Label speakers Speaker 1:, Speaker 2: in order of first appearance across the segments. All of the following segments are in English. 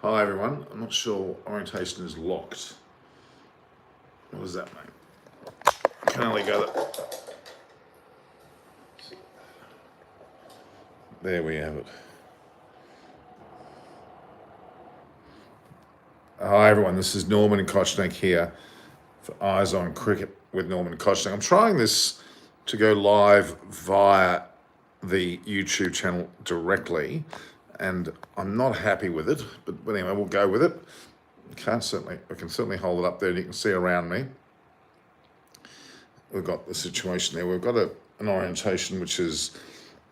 Speaker 1: Hi everyone, I'm not sure orientation is locked. What does that mean? Can only go that. There we have it. Hi everyone, this is Norman Kochnick here for Eyes on Cricket with Norman Kochnick. I'm trying this to go live via the YouTube channel directly, and I'm not happy with it, but anyway, we'll go with it. I can certainly hold it up there and you can see around me. We've got the situation there. We've got an orientation which is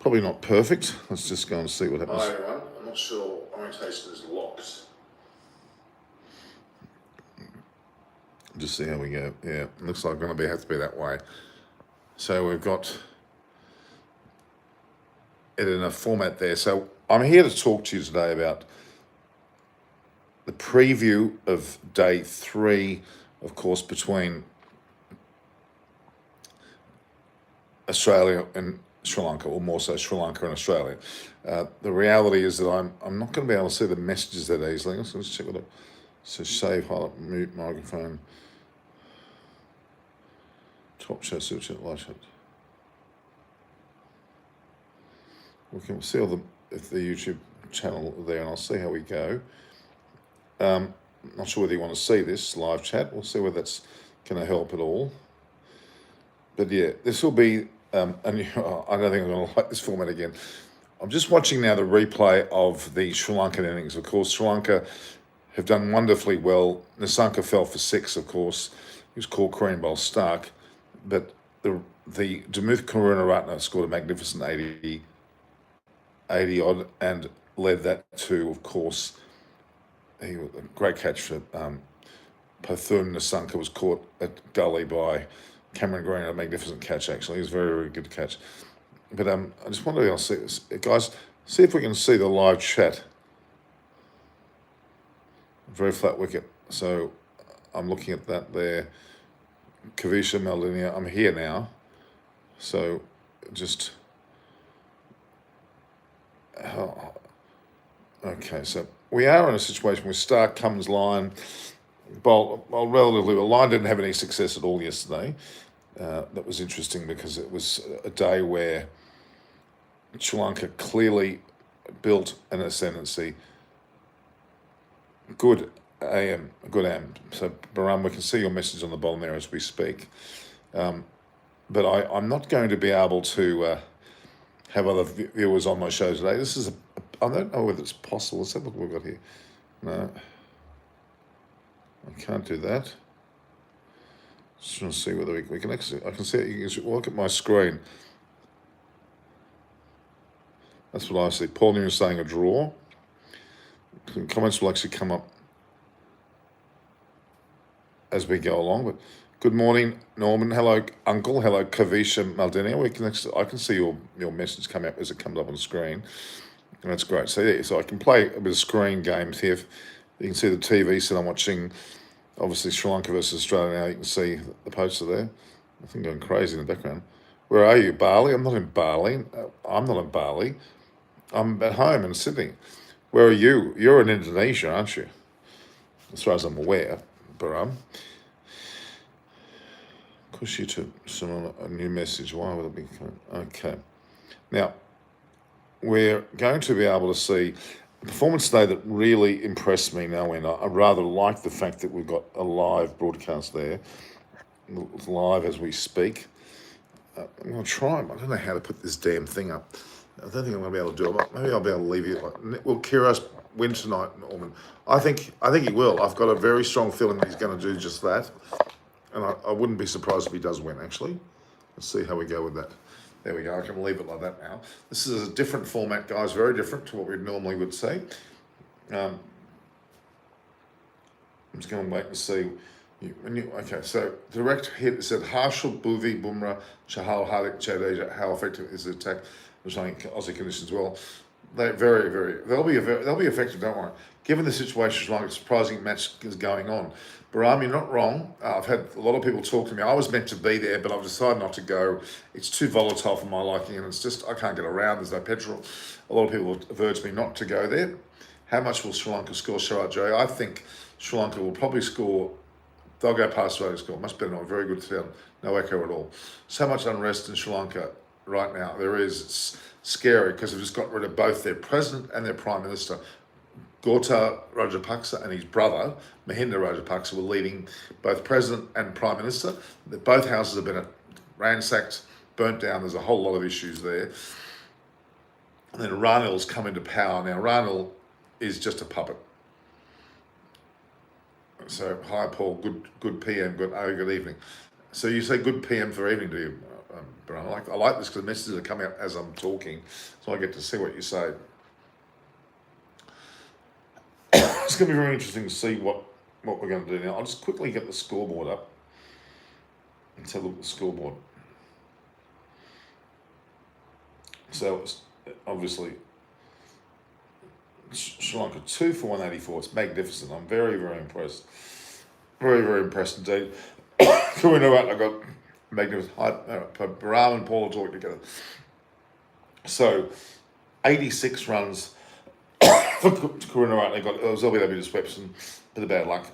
Speaker 1: probably not perfect. Let's just go and see what happens. Hi everyone, I'm not sure orientation is locked. Just see how we go. Yeah, looks like it's going to have to be that way. So we've got it in a format there. So I'm here to talk to you today about the preview of day 3, of course, between Australia and Sri Lanka, or more so Sri Lanka and Australia. The reality is that I'm not going to be able to see the messages that easily. Let's check it out. So save, highlight, mute, microphone, top chat, super chat, live chat. We can see all the YouTube channel there, and I'll see how we go. Not sure whether you want to see this live chat. We'll see whether that's going to help at all. But yeah, this will be, I don't think I'm going to like this format again. I'm just watching now the replay of the Sri Lankan innings. Of course, Sri Lanka have done wonderfully well. Nissanka fell for 6, of course. He was caught Korean bowl Stark. But the Dimuth Karunaratne scored a magnificent 80 odd and led that to, of course, a great catch for Pathum Nissanka was caught at Galle by Cameron Green, a magnificent catch actually. It was a very, very good catch. But I just want to be able to see this. Guys, see if we can see the live chat. Very flat wicket. So I'm looking at that there. Kavisha Maldinia, I'm here now. So just, okay, so we are in a situation where Stark comes line, well, relatively well. Line didn't have any success at all yesterday. That was interesting because it was a day where Sri Lanka clearly built an ascendancy. Good AM. So, Baram, we can see your message on the bottom there as we speak. But I'm not going to be able to have other viewers on my show today. This is I don't know whether it's possible. Let's have a look what we've got here. No, I can't do that. Just trying to see whether we can actually, I can see it. You can look at my screen. That's what I see. Paul Newman is saying a draw. Some comments will actually come up as we go along. But good morning, Norman. Hello, Uncle. Hello, Kavisha Maldinia. I can see your message come up as it comes up on the screen. And that's great. So yeah, so I can play a bit of screen games here. You can see the TV set I'm watching. Obviously, Sri Lanka versus Australia now. You can see the poster there. I think going crazy in the background. Where are you, Bali? I'm not in Bali. I'm not in Bali. I'm at home in Sydney. Where are you? You're in Indonesia, aren't you? As far as I'm aware. Baram. Push you to a new message. Why would it be? Okay. Now, we're going to be able to see a performance today that really impressed me now. I rather like the fact that we've got a live broadcast there, live as we speak. I'm going to try. I don't know how to put this damn thing up. I don't think I'm going to be able to do it. Maybe I'll be able to leave you. Will Kyrgios win tonight, Norman? I think he will. I've got a very strong feeling that he's going to do just that. And I wouldn't be surprised if he does win, actually. Let's see how we go with that. There we go. I can leave it like that now. This is a different format, guys. Very different to what we normally would see. I'm just going to wait and see. Okay, so direct hit said Harshal, Bhuvi, Bumrah, Chahal, Hardik, Jadeja. How effective is the attack? There's only Aussie conditions. Well, they'll be effective. Don't worry. Given the situation, like a surprising match is going on. Baram, you're not wrong. I've had a lot of people talk to me. I was meant to be there, but I've decided not to go. It's too volatile for my liking, and it's just I can't get around. There's no petrol. A lot of people have urged me not to go there. How much will Sri Lanka score, Sharat Joe? I think Sri Lanka will probably score. They'll go past Australia score. Much better, not very good sound. No echo at all. So much unrest in Sri Lanka right now. There is. It's scary because they've just got rid of both their president and their prime minister. Gota Rajapaksa and his brother, Mahinda Rajapaksa, were leading both president and prime minister. Both houses have been ransacked, burnt down. There's a whole lot of issues there. And then Ranil's come into power. Now, Ranil is just a puppet. So, hi, Paul. Good PM. Good evening. So you say good PM for evening, do you, Brian? I like this because the messages are coming out as I'm talking, so I get to see what you say. It's going to be very interesting to see what we're going to do now. I'll just quickly get the scoreboard up and take a look at the scoreboard. So, it's obviously, Sri Lanka 2 for 184. It's magnificent. I'm very, very impressed. Very, very impressed indeed. I got magnificent. Baram and Paul are talking together. So, 86 runs for Karunarat. They got LBW just swept some bit of bad luck.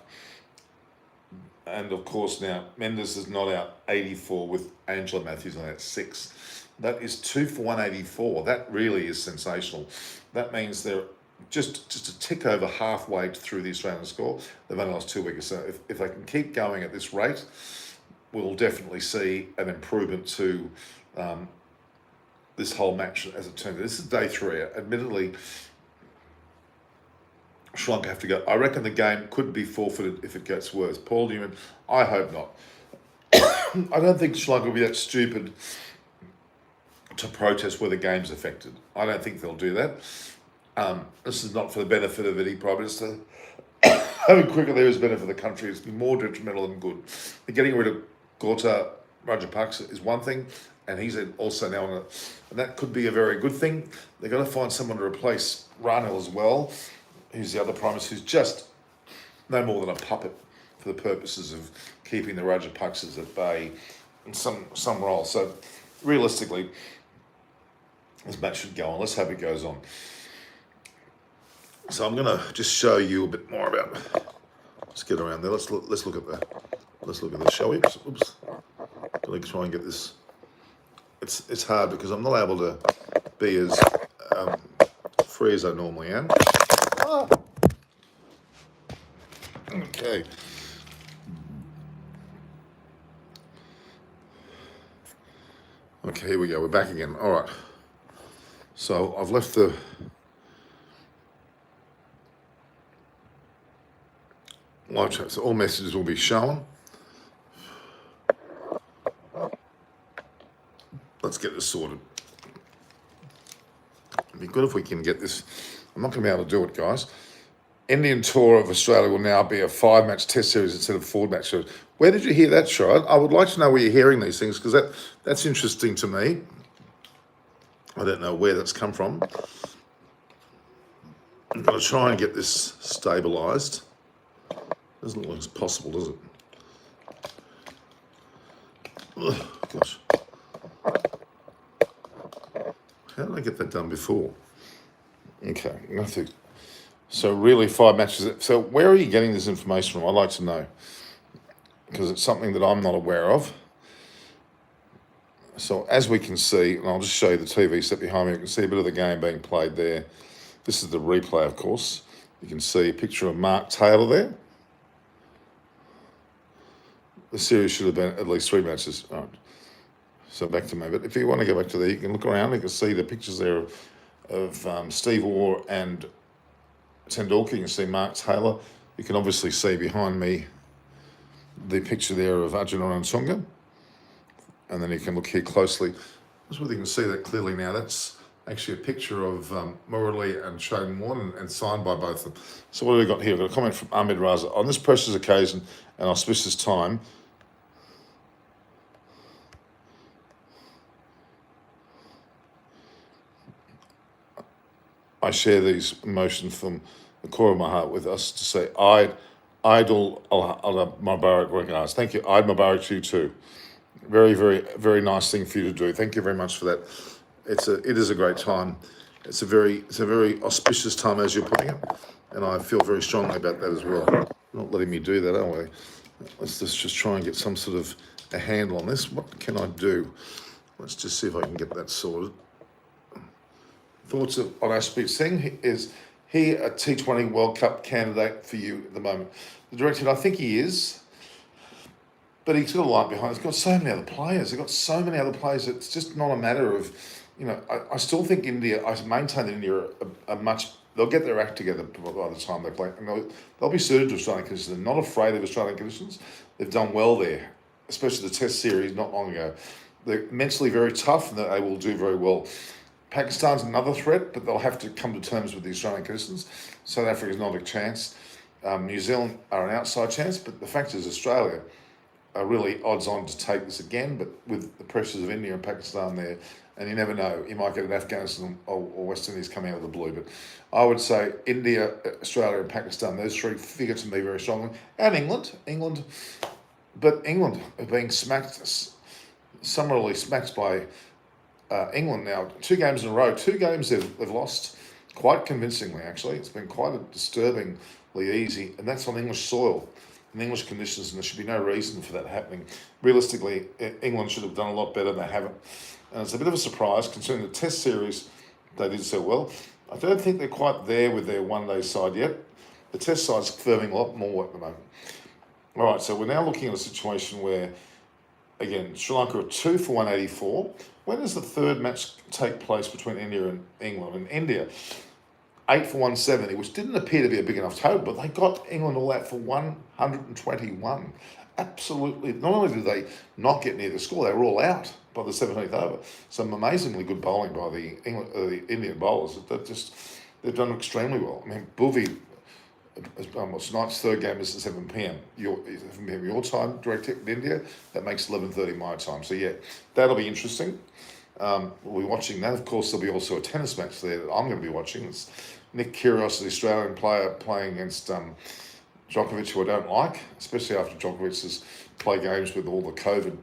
Speaker 1: And of course now, Mendes is not out 84 with Angelo Matthews on that 6. That is 2 for 184. That really is sensational. That means they're just a tick over halfway through the Australian score. They've only lost 2 wickets. So if they can keep going at this rate, we'll definitely see an improvement to this whole match as it turns out. This is day 3. Admittedly, Sri Lanka have to go. I reckon the game could be forfeited if it gets worse. Paul Newman, I hope not. I don't think Sri Lanka will be that stupid to protest where the game's affected. I don't think they'll do that. This is not for the benefit of any Prime Minister. Having cricket there is better for the country. It's more detrimental than good. Getting rid of Gota Rajapaksa is one thing, and he's also now on it. And that could be a very good thing. They've got to find someone to replace Ranil as well, who's the other Prime Minister, who's just no more than a puppet for the purposes of keeping the Rajapaksas at bay in some role. So realistically, this match should go on. Let's hope it goes on. So I'm going to just show you a bit more about. Let's get around there. Let's look at this, shall we? Oops. Let me try and get this. It's hard because I'm not able to be as free as I normally am. Okay. Okay, here we go. We're back again. All right. So I've left the live chat. So all messages will be shown. Let's get this sorted. It'd be good if we can get this. I'm not going to be able to do it, guys. Indian tour of Australia will now be a 5-match test series instead of 4-match series. Where did you hear that, Sharad? I would like to know where you're hearing these things because that's interesting to me. I don't know where that's come from. I'm going to try and get this stabilised. Doesn't look like it's possible, does it? Ugh, gosh. How did I get that done before? Okay, nothing. So really 5 matches. So where are you getting this information from? I'd like to know. Because it's something that I'm not aware of. So as we can see, and I'll just show you the TV set behind me, you can see a bit of the game being played there. This is the replay, of course. You can see a picture of Mark Taylor there. The series should have been at least 3 matches. All right. So back to me. But if you want to go back to there, you can look around. You can see the pictures there of Steve Waugh and Tendulkar. You can see Mark Taylor. You can obviously see behind me the picture there of Arjun Arantunga. And then you can look here closely. Just whether you can see that clearly now. That's actually a picture of Murali and Shane Warren and signed by both of them. So what have we got here? We've got a comment from Ahmed Raza. On this precious occasion and auspicious time, I share these emotions from the core of my heart with us to say, Idol Allah Mubarak regards. Thank you. Eid Mubarak to you too. Very, very, very nice thing for you to do. Thank you very much for that. It is a great time it's a very auspicious time, as you're putting it, and I feel very strongly about that as well. Not letting me do that, are we? Let's just try and get some sort of a handle on this. What can I do? Let's just see if I can get that sorted. Thoughts on Ashpreet Singh? Is he a T20 World Cup candidate for you at the moment? The director, I think he is, but he's got a line behind. He's got so many other players. They've got so many other players. It's just not a matter of, I still think India, I maintain that India are much, they'll get their act together by the time they play. And they'll be suited to Australian conditions. They're not afraid of Australian conditions. They've done well there, especially the Test series not long ago. They're mentally very tough and they will do very well. Pakistan's another threat, but they'll have to come to terms with the Australian conditions. South Africa's not a chance. New Zealand are an outside chance, but the fact is Australia are really odds on to take this again, but with the pressures of India and Pakistan there, and you never know, you might get an Afghanistan or West Indies coming out of the blue. But I would say India, Australia and Pakistan, those three figure to me very strongly. And England, but England are being smacked, summarily smacked by England now, 2 games in a row. 2 games they've lost quite convincingly, actually. It's been quite a disturbingly easy, and that's on English soil, in English conditions, and there should be no reason for that happening. Realistically, England should have done a lot better, and they haven't. And it's a bit of a surprise, considering the Test series, they did so well. I don't think they're quite there with their one-day side yet. The Test side's firming a lot more at the moment. All right, so we're now looking at a situation where, again, Sri Lanka are 2 for 184. When does the third match take place between India and England? And India, 8 for 170, which didn't appear to be a big enough total, but they got England all out for 121. Absolutely. Not only did they not get near the score, they were all out by the 17th over. Some amazingly good bowling by the Indian bowlers. They've done extremely well. I mean, Bhuvi, tonight's third game is at 7 p.m. 7 p.m. your time, direct hit in India. That makes 11:30 my time. So yeah, that'll be interesting. We'll be watching that. Of course, there'll be also a tennis match there that I'm going to be watching. It's Nick Kyrgios, the Australian player, playing against Djokovic, who I don't like, especially after Djokovic has played games with all the COVID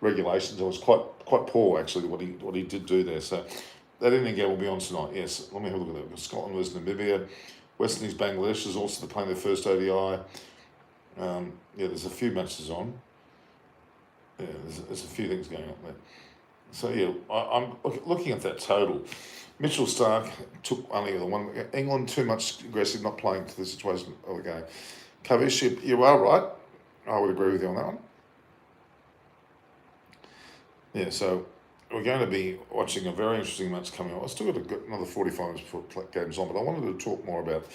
Speaker 1: regulations. It was quite poor, actually, what he did do there. So that Indian game will be on tonight. Yes, let me have a look at that. Scotland versus Namibia. West Indies, Bangladesh is also playing their first ODI. There's a few matches on. Yeah, there's a few things going on there. So yeah, I'm looking at that total. Mitchell Stark took only the one. England too much aggressive, not playing to the situation of the game. Kavish, you are right. I would agree with you on that one. Yeah, so we're going to be watching a very interesting match coming up. I've still got another 45 minutes before game's on, but I wanted to talk more about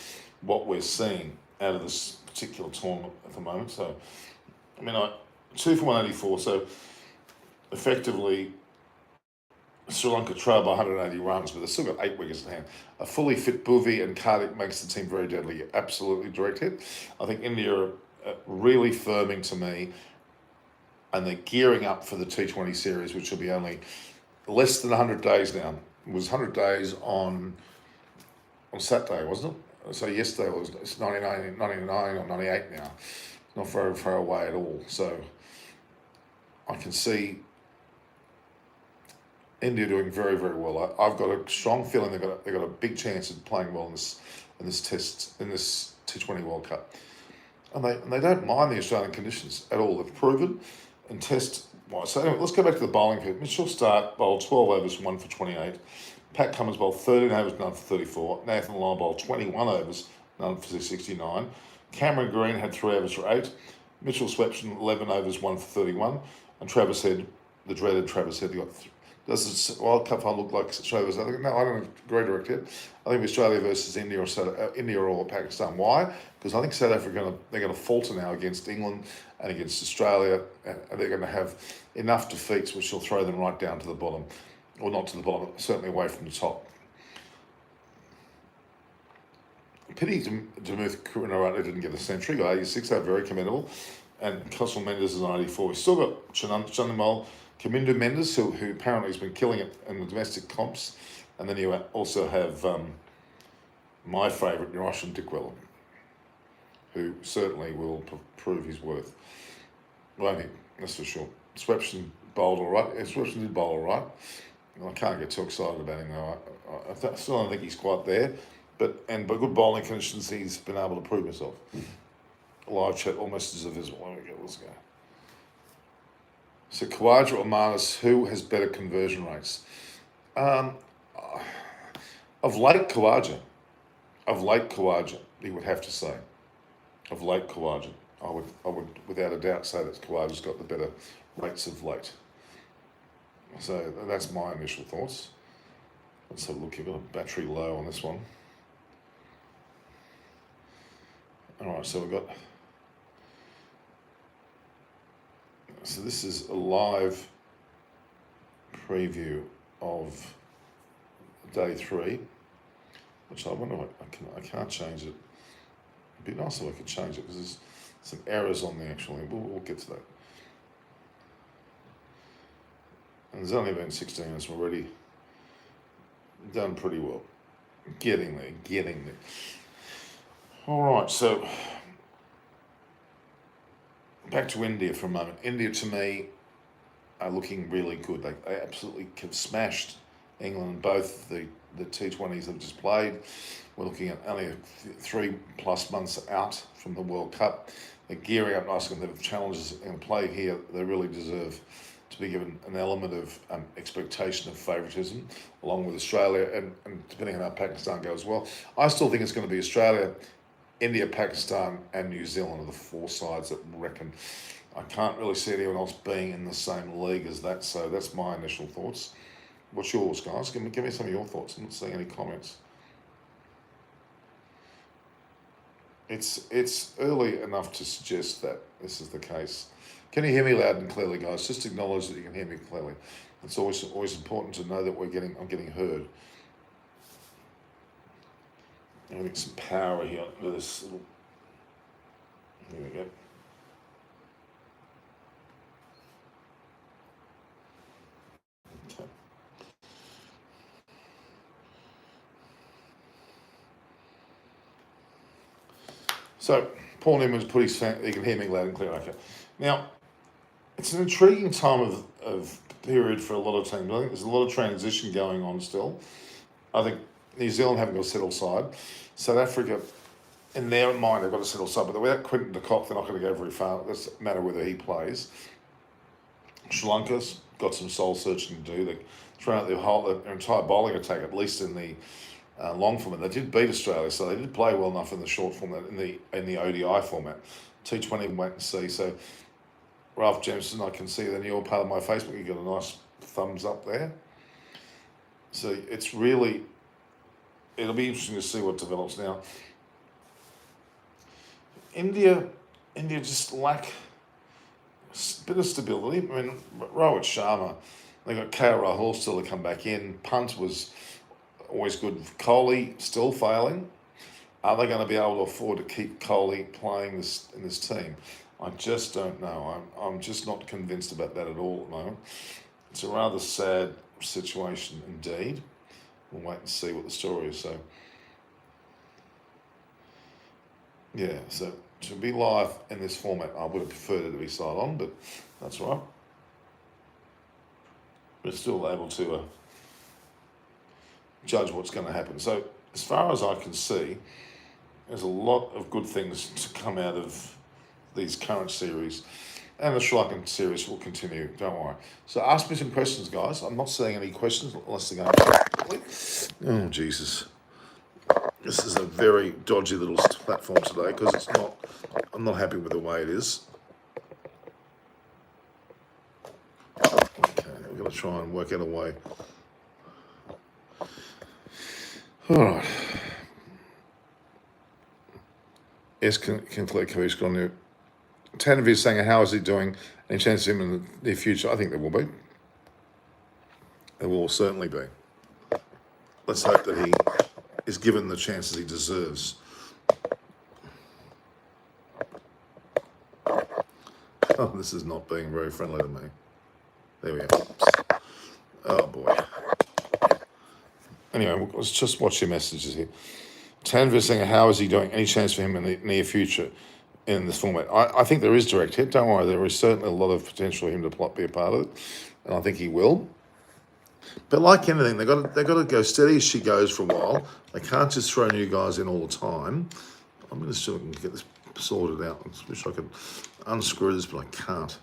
Speaker 1: what we're seeing out of this particular tournament at the moment. So, I mean, 2 for 184, so effectively Sri Lanka trail by 180 runs, but they've still got 8 wickets in hand. A fully fit Bhuvi and Karthik makes the team very deadly. Absolutely direct hit. I think India are really firming to me, and they're gearing up for the T20 series, which will be only less than 100 days now. It was 100 days on Saturday, wasn't it? So yesterday it's 99 or 98 now. It's not very far away at all. So I can see India doing very, very well. I've got a strong feeling they've got a big chance of playing well in this T20 World Cup, and they don't mind the Australian conditions at all. They've proven and test. So anyway, let's go back to the bowling field. Mitchell Stark bowled 12 overs, 1 for 28. Pat Cummins bowled 13 overs, 9 for 34. Nathan Lyon bowled 21 overs, 9 for 69. Cameron Green had 3 overs for 8. Mitchell swept 11 overs, 1 for 31. And Travis Head, the dreaded Travis Head, got. Does the World Cup look like Australia versus Lanka? No, I don't agree direct yet. I think Australia versus India or Pakistan. Why? Because I think South Africa they're going to falter now against England and against Australia, and they're going to have enough defeats which will throw them right down to the bottom, or not to the bottom, certainly away from the top. Pity Demuth Kurinarate didn't get a century. Got 86, they're very commendable, and Cosmo Mendes is 94. We've still got Chandimal Kamindu Mendes, who apparently has been killing it in the domestic comps. And then you also have my favourite, Russian Dickwell, who certainly will prove his worth. Won't he? That's for sure. Swepson bowled all right. Swepson did bowl all right. I can't get too excited about him though. I still don't think he's quite there, but by good bowling conditions, he's been able to prove himself. Live chat almost as visible. There we go. Let's go. So Khawaja or Marnus, who has better conversion rates? Of late Khawaja. He would have to say. Of late Khawaja. I would without a doubt say that Khawaja's got the better rates of late. So that's my initial thoughts. Let's have a look. You've got a battery low on this one. All right, so we've got... So this is a live preview of day 3, which I wonder if I can't change it. It'd be nice if I could change it because there's some errors on there actually. We'll get to that. And there's only been 16 minutes already. Done pretty well. Getting there. All right, so back to India for a moment. India, to me, are looking really good. They absolutely have smashed England in both the T20s they've just played. We're looking at only 3+ months out from the World Cup. They're gearing up nicely. They've challenges in play here. They really deserve to be given an element of expectation of favouritism, along with Australia, and depending on how Pakistan goes as well. I still think it's going to be Australia, India, Pakistan, and New Zealand are the 4 sides that reckon. I can't really see anyone else being in the same league as that, so that's my initial thoughts. What's yours, guys? Give me some of your thoughts. I'm not seeing any comments. It's early enough to suggest that this is the case. Can you hear me loud and clearly, guys? Just acknowledge that you can hear me clearly. It's always important to know that I'm getting heard. I'm getting some power here into this little... Here we go. Okay. So, Paul Newman's put his fan, you can hear me loud and clear. Okay. Now, it's an intriguing time of period for a lot of teams. I think there's a lot of transition going on still. I think New Zealand haven't got a settled side. South Africa, in their mind, they've got a settled side, but without Quinton de Kock, they're not going to go very far. It doesn't matter whether he plays. Sri Lanka's got some soul searching to do. They're throwing out their entire bowling attack, at least in the long format. They did beat Australia, so they did play well enough in the short format, in the ODI format. T20, wait and see. So, Ralph Jemison, I can see that you're part of my Facebook. You got a nice thumbs up there. So it's really, it'll be interesting to see what develops now. India just lack a bit of stability. I mean, Rohit Sharma, they got KL Rahul still to come back in. Punt was always good. Kohli still failing. Are they going to be able to afford to keep Kohli playing in this team? I just don't know. I'm just not convinced about that at all at the moment. It's a rather sad situation indeed. We'll wait and see what the story is. So, yeah, so to be live in this format, I would have preferred it to be side on, but that's all right. We're still able to judge what's going to happen. So, as far as I can see, there's a lot of good things to come out of these current series, and the Sri Lankan series will continue, don't worry. So ask me some questions, guys. I'm not seeing any questions unless they're going to... Oh, Jesus. This is a very dodgy little platform today because I'm not happy with the way it is. Okay, we're going to try and work out a way. All right. Yes, Conclave Kavish on you. Tanvi is saying, how is he doing? Any chance of him in the near future? I think there will be. There will certainly be. Let's hope that he is given the chances he deserves. Oh, this is not being very friendly to me. There we go. Oh, boy. Anyway, let's just watch your messages here. Tanvi is saying, how is he doing? Any chance for him in the near future in this format? I think there is direct hit. Don't worry, there is certainly a lot of potential for him to be a part of it, and I think he will. But like anything, they got to go steady as she goes for a while. They can't just throw new guys in all the time. I'm going to see if I can get this sorted out. I wish I could unscrew this, but I can't.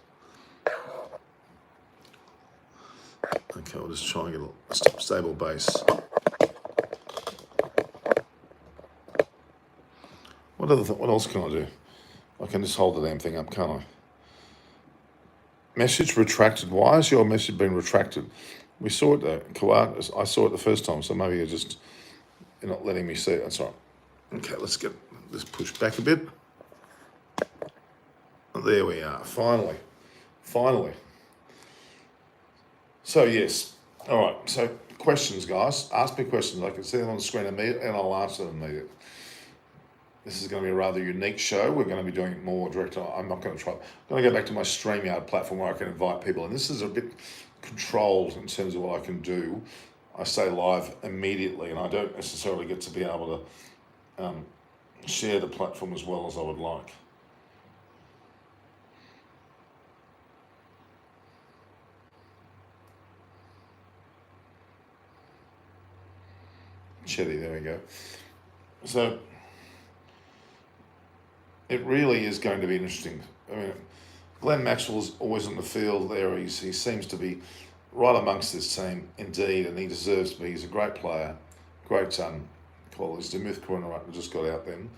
Speaker 1: Okay, we'll just try and get a stable base. What else can I do? I can just hold the damn thing up, can't I? Message retracted. Why has your message been retracted? We saw it though. I saw it the first time, so maybe you're not letting me see it. That's all right. Okay, let's get this pushed back a bit. There we are. Finally. So yes. All right. So questions, guys. Ask me questions. I can see them on the screen immediately, and I'll answer them immediately. This is going to be a rather unique show. We're going to be doing it more direct. I'm not going to try. I'm going to go back to my StreamYard platform where I can invite people. And this is a bit controlled in terms of what I can do. I stay live immediately, and I don't necessarily get to be able to share the platform as well as I would like. Chetty, there we go. So it really is going to be interesting. I mean, Glenn Maxwell's always on the field there. He seems to be right amongst this team, indeed, and he deserves to be. He's a great player, great qualities. Demuth Corner just got out then.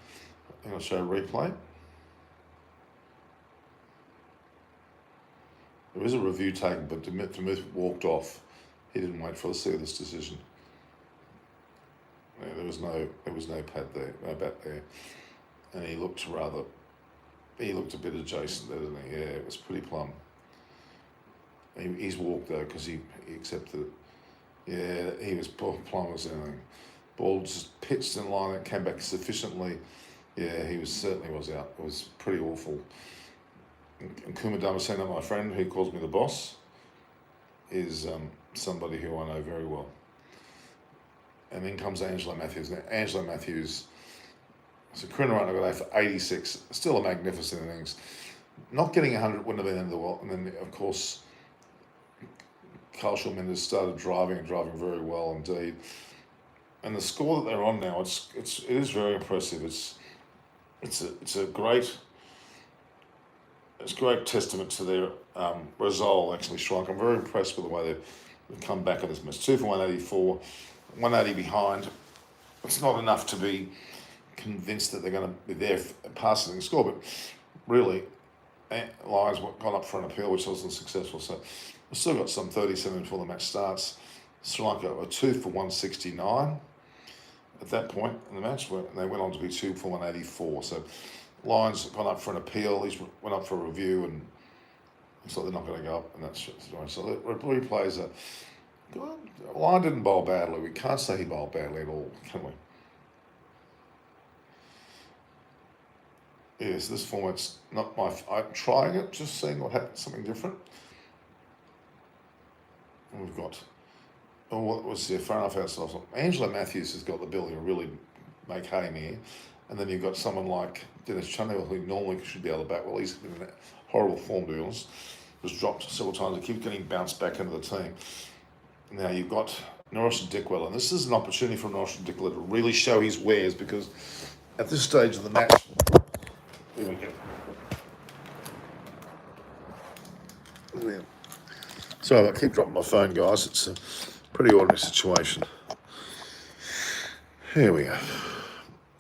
Speaker 1: I'm going to show a replay. There is a review taken, but Demuth walked off. He didn't wait for the this decision. Yeah, there was no pad there, no bat there, and he looked a bit adjacent there, didn't he? Yeah, it was pretty plumb. He's walked though because he accepted it. Yeah, he was plumb as anything. Ball just pitched in line and came back sufficiently. Yeah, he certainly was out. It was pretty awful. And Kuma Damasena, my friend, who calls me the boss, is somebody who I know very well. And then comes Angelo Matthews. Now, Angelo Matthews, so Critter Run got for 86, still a magnificent innings. Not getting 100 wouldn't have been the end of the world. And then, of course, Carl Mendes started driving very well indeed. And the score that they're on now, it is very impressive. It's a great testament to their resolve, actually, Shrunk. I'm very impressed with the way they've come back at this match. 2 for 184, 180 behind. It's not enough to be convinced that they're going to be there passing the score, but really, Lions gone up for an appeal, which wasn't successful. So we've still got some 37 before the match starts. Sri Lanka were 2 for 169 at that point in the match, and they went on to be 2 for 184. So Lions gone up for an appeal. He went up for a review, and looks like they're not going to go up in that situation. So the replays are. Lion didn't bowl badly. We can't say he bowled badly at all, can we? Yes, this format's not I'm trying it, just seeing what happens, something different. And we've got, what was there, far enough outside. Angelo Matthews has got the ability to really make hay here. And then you've got someone like Dennis Chunwell, who normally should be able to bat well. He's in horrible form, to be honest. Was dropped several times. He keeps getting bounced back into the team. Now you've got Norris and Dickwell, and this is an opportunity for Norris and Dickwell to really show his wares, because at this stage of the match, here we go. Yeah. Sorry, I keep dropping my phone, guys. It's a pretty ordinary situation. Here we go.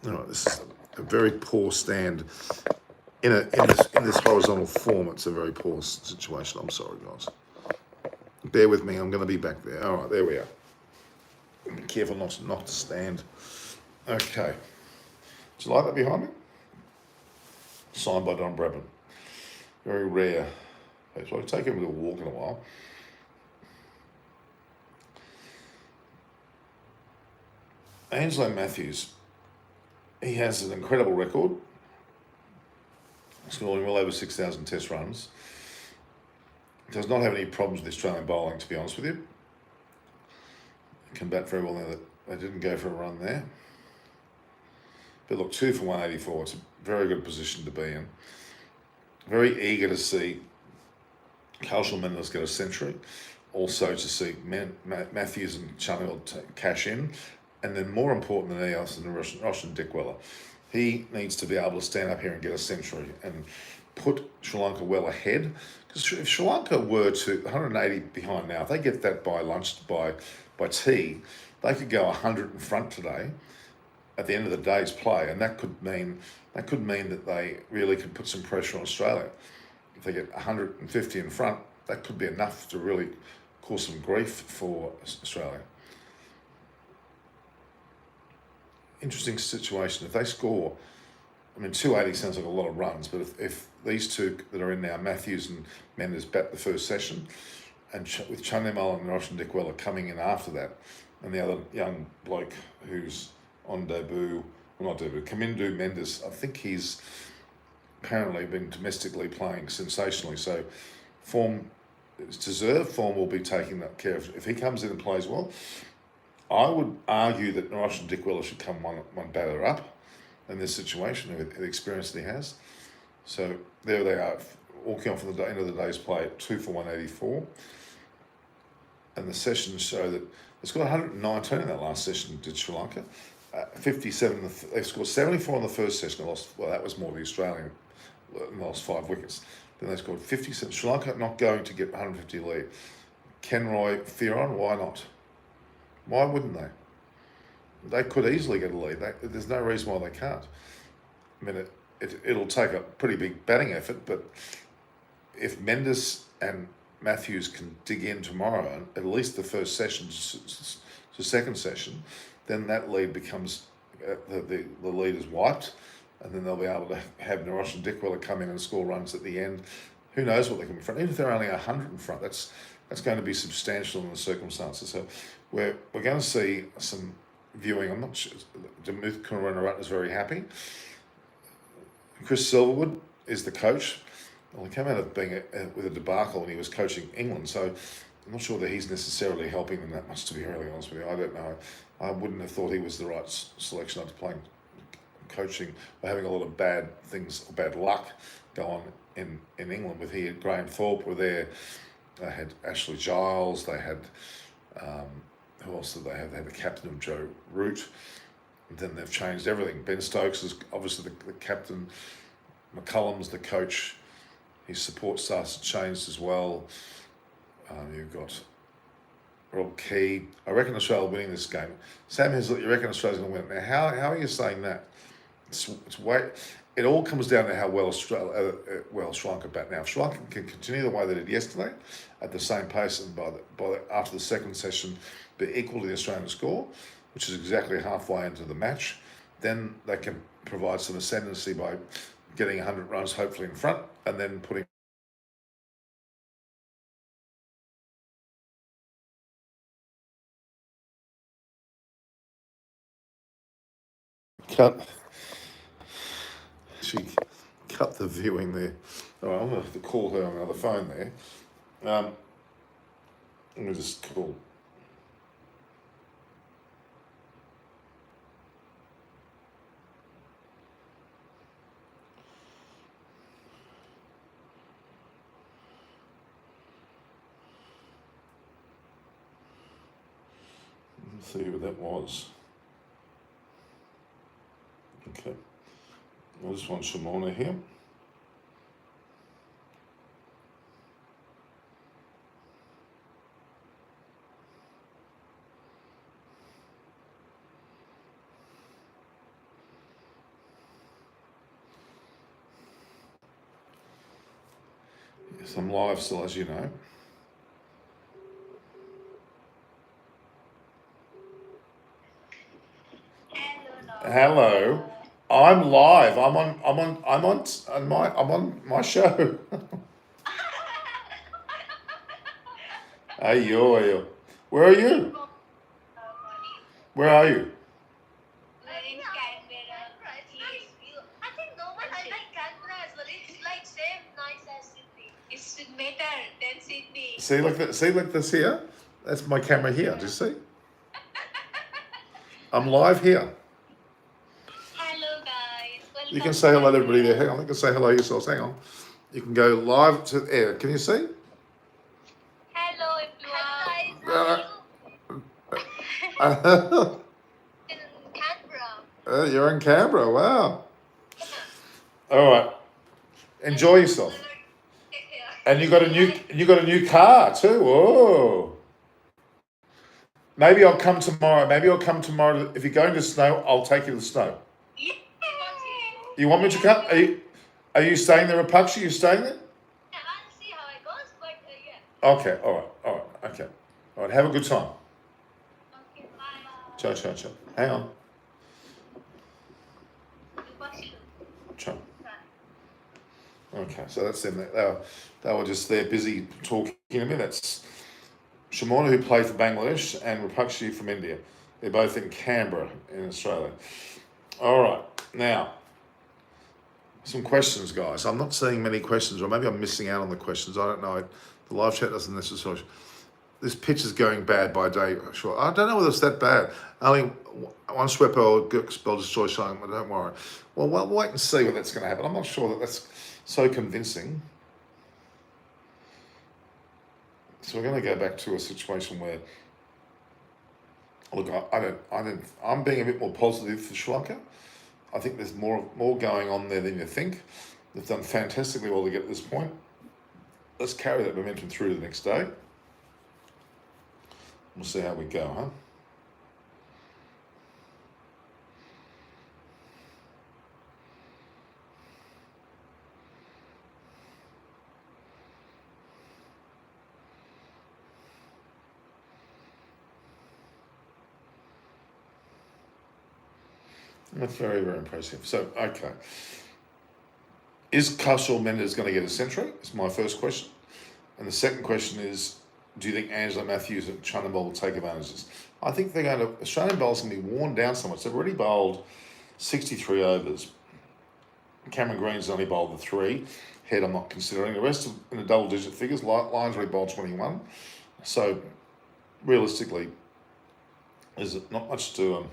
Speaker 1: All right, this is a very poor stand. In this horizontal form, it's a very poor situation. I'm sorry, guys. Bear with me. I'm going to be back there. All right, there we are. Be careful not to stand. Okay. Do you like that behind me? Signed by Don Bradman. Very rare. So I'll take him to a walk in a while. Angelo Matthews, he has an incredible record. Scoring well over 6,000 test runs. Does not have any problems with Australian bowling, to be honest with you. Can bat very well now that they didn't go for a run there. But look, 2 for 184. It's a very good position to be in. Very eager to see Carl Mendes get a century. also to see Matthews and Channel cash in, and then more important than anything else, Roshan Dickwella. He needs to be able to stand up here and get a century and put Sri Lanka well ahead. Because if Sri Lanka were to 180 behind now, if they get that by lunch by tea, they could go 100 in front today at the end of the day's play, and that could mean that they really could put some pressure on Australia. If they get 150 in front, that could be enough to really cause some grief for Australia. Interesting situation. If they score, 280 sounds like a lot of runs, but if these two that are in now, Matthews and Mendes, bat the first session, and with Chandimal and Roshan Dickwella coming in after that, and the other young bloke who's on Kamindu Mendes, I think he's apparently been domestically playing sensationally, so form is deserved. Form will be taking that care of. If he comes in and plays well, I would argue that Roshan Dickwella should come one batter up in this situation with the experience that he has. So there they are, walking off at the end of the day's play at 2 for 184. And the sessions show that they scored 119 in that last session, did Sri Lanka. 57, they scored 74 in the first session. They lost, well, that was more the Australian, and lost 5 wickets. Then they scored 57. Sri Lanka not going to get 150 lead. Kenroy, Theron, why not? Why wouldn't they? They could easily get a lead. There's no reason why they can't. It'll take a pretty big batting effort, but if Mendes and Matthews can dig in tomorrow, at least the first session to second session, then that lead becomes, the lead is wiped, and then they'll be able to have Roshan Dickwella come in and score runs at the end. Who knows what they can be in front. Even if they're only 100 in front, that's going to be substantial in the circumstances. So we're going to see some viewing. I'm not sure. Demuth Karunaratne is very happy. Chris Silverwood is the coach. Well, he came out of being with a debacle when he was coaching England, so I'm not sure that he's necessarily helping them that much, to be really honest with you. I don't know. I wouldn't have thought he was the right selection after playing coaching or having a lot of bad things, bad luck go on in England. With he had Graham Thorpe were there. They had Ashley Giles. They had who else did they have? They had the captain of Joe Root. And then they've changed everything. Ben Stokes is obviously the captain. McCullum's the coach. His support staff's changed as well. You've got Rob Key. I reckon Australia winning this game. Sam Hislop, you reckon Australia's going to win it. Now, how are you saying that? It all comes down to how well Sri Lanka bat. Now, if Sri Lanka can continue the way they did yesterday, at the same pace, and after the second session be equal to the Australian score, which is exactly halfway into the match, then they can provide some ascendancy by getting 100 runs, hopefully in front, and then putting she cut the viewing there. All right, I'm going to have to call her on the other phone there. Let me just call. Let's see who that was. Okay. I just want Shimona here. Yes, I'm live still, as you know. Hello. I'm live. I'm on my show. Ayo. Where are you? Where are you? See like this here? That's my camera here. Do you see? I'm live here.
Speaker 2: Hello guys.
Speaker 1: You can say hello to everybody there. Hang on, you can say hello yourselves. Hang on. You can go live to air. Can you see?
Speaker 2: Hello everyone. In Canberra.
Speaker 1: You're in Canberra. Wow. All right. Enjoy yourself.
Speaker 2: Yeah.
Speaker 1: And you got a new car too. Whoa. Maybe I'll come tomorrow. If you're going to snow, I'll take you to the snow.
Speaker 2: Yeah.
Speaker 1: You want me to come? Are you staying there, Rapakshi? You staying there?
Speaker 2: Yeah, I'll see how it goes, but yeah.
Speaker 1: Okay. All right. Okay. All right. Have a good time.
Speaker 2: Okay, bye.
Speaker 1: Ciao, ciao, ciao. Hang on. Ciao. Okay, so that's them. They were just there busy talking to me. That's Shamona, who played for Bangladesh, and Rapakshi from India. They're both in Canberra in Australia. All right, now, some questions, guys. I'm not seeing many questions, or maybe I'm missing out on the questions. I don't know. The live chat doesn't necessarily... This pitch is going bad by day. Sure, I don't know whether it's that bad. Only one sweep or spell destroy something, but don't worry. Well, we'll wait and see what that's going to happen. I'm not sure that that's so convincing. So we're going to go back to a situation where, look, I'm being a bit more positive for Sri Lanka. I think there's more going on there than you think. They've done fantastically well to get to this point. Let's carry that momentum through to the next day. We'll see how we go, huh? That's very, very impressive. So, okay. Is Kaushal Mendis going to get a century? Is my first question. And the second question is, do you think Angelo Matthews and China will take advantage of this? I think they're going to... Australian bowlers going to be worn down so much. They've already bowled 63 overs. Cameron Green's only bowled the 3. Head I'm not considering. The rest in the double-digit figures. Lyons already bowled 21. So, realistically, there's not much to...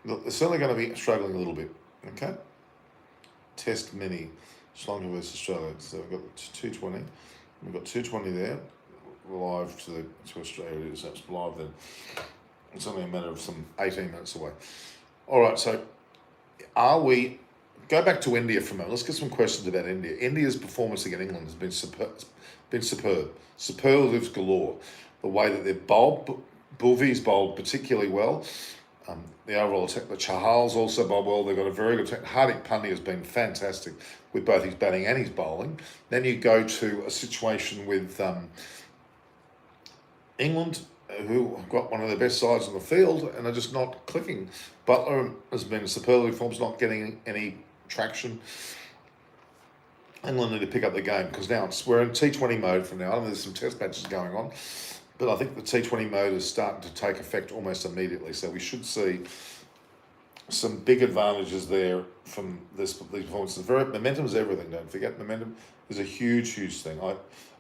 Speaker 1: Look, they're certainly going to be struggling a little bit. Okay? Test mini. Sri Lanka versus Australia. So we've got 220. We've got 220 there. Live to Australia. It is. That's live then. It's only a matter of some 18 minutes away. All right. So, go back to India for a moment. Let's get some questions about India. India's performance against England has been superb. Superlatives galore. The way that they've bowled, Bhuvi's bowled particularly well. The overall attack, the Chahal's also bowled well. They've got a very good attack. Hardik Pandya has been fantastic with both his batting and his bowling. Then you go to a situation with England, who have got one of the best sides on the field and are just not clicking. Butler has been superlative forms, not getting any traction. England need to pick up the game because now we're in T20 mode from now on. There's some test matches going on. But I think the T20 mode is starting to take effect almost immediately. So we should see some big advantages there from these performances. Momentum is everything, don't forget. Momentum is a huge, huge thing.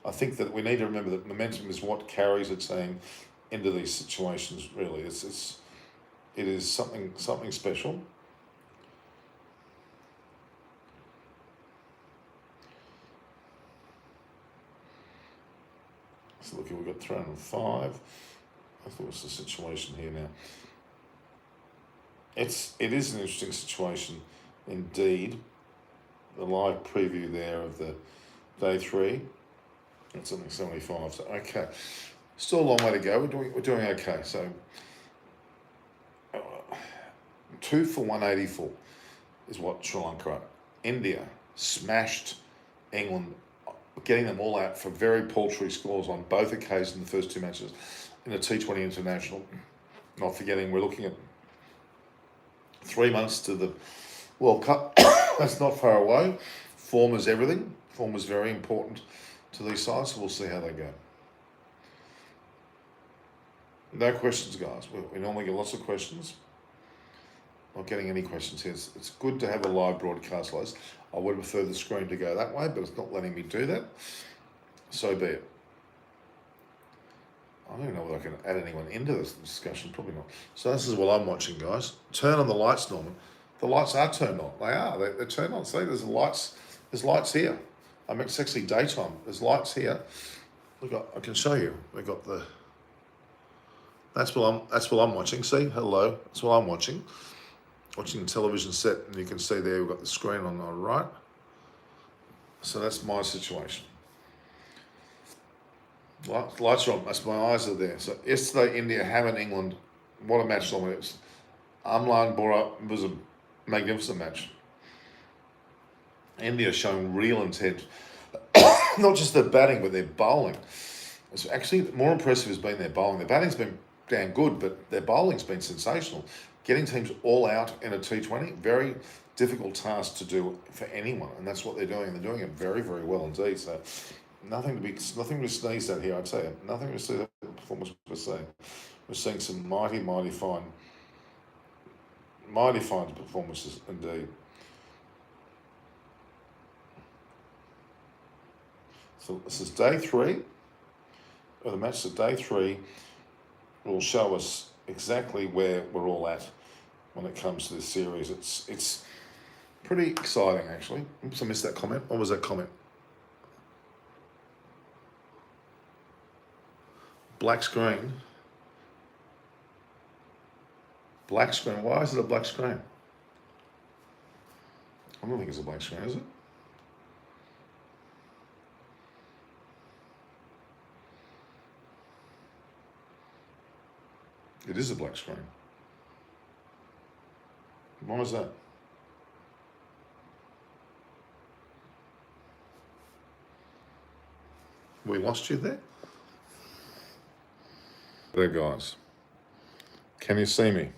Speaker 1: I think that we need to remember that momentum is what carries a team into these situations, really. It is something special. So look, we've got 305. I thought it was the situation here now. It is an interesting situation indeed. The live preview there of the day 3. It's only 75. So okay, still a long way to go. We're doing okay. So 2 for 184 is what Sri Lanka are. India smashed England, getting them all out for very paltry scores on both occasions in the first 2 matches in a T20 international. Not forgetting, we're looking at 3 months to the World Cup. That's not far away. Form is everything. Form is very important to these sides, so we'll see how they go. No questions, guys. We normally get lots of questions. Not getting any questions here. It's good to have a live broadcast, Liz. I would prefer the screen to go that way, but it's not letting me do that. So be it. I don't know whether I can add anyone into this discussion. Probably not. So this is what I'm watching, guys. Turn on the lights, Norman. The lights are turned on. They are. They're turned on. See, there's lights. There's lights here. I mean, it's actually daytime. There's lights here. Look, I can show you. We've got the That's what I'm watching. See, hello. That's what I'm watching. Watching the television set, and you can see there we've got the screen on the right. So that's my situation. Lights are on. That's my eyes are there. So yesterday, India, Hammond, England. What a match it was. Amlan Bora was a magnificent match. India showing real intent, not just their batting, but their bowling. It's actually more impressive has been their bowling. Their batting's been damn good, but their bowling's been sensational. Getting teams all out in a T20, very difficult task to do for anyone, and that's what they're doing. They're doing it very, very well indeed. So nothing to sneeze at here, I'd say. Nothing to see that performance we're seeing. We're seeing some mighty fine performances indeed. So this is day 3 of the match. So day 3 will show us exactly where we're all at when it comes to this series. It's pretty exciting actually. Oops, I missed that comment. What was that comment? Black screen. Black screen. Why is it a black screen? I don't think it's a black screen, is it? It is a black screen. Why is that? We lost you there? There, guys. Can you see me?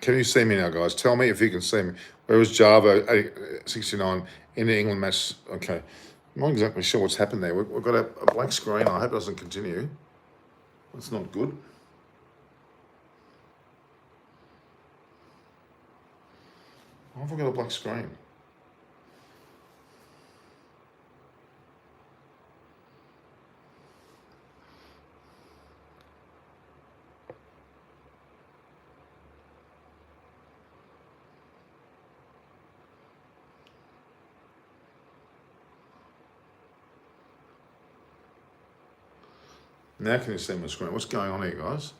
Speaker 1: Can you see me now, guys? Tell me if you can see me. Where was Java 69 in the England match? Okay. I'm not exactly sure what's happened there. We've got a black screen. I hope it doesn't continue. That's not good. Why have I got a black screen? Now can you see my screen? What's going on here, guys?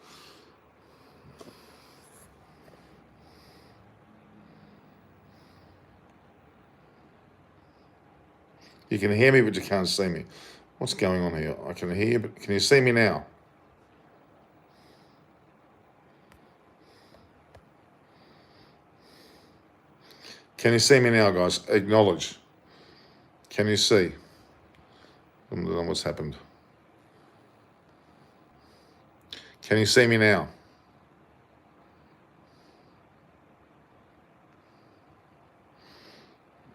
Speaker 1: You can hear me, but you can't see me. What's going on here? I can hear you, but can you see me now? Can you see me now, guys? Acknowledge. Can you see? I don't know what's happened. Can you see me now?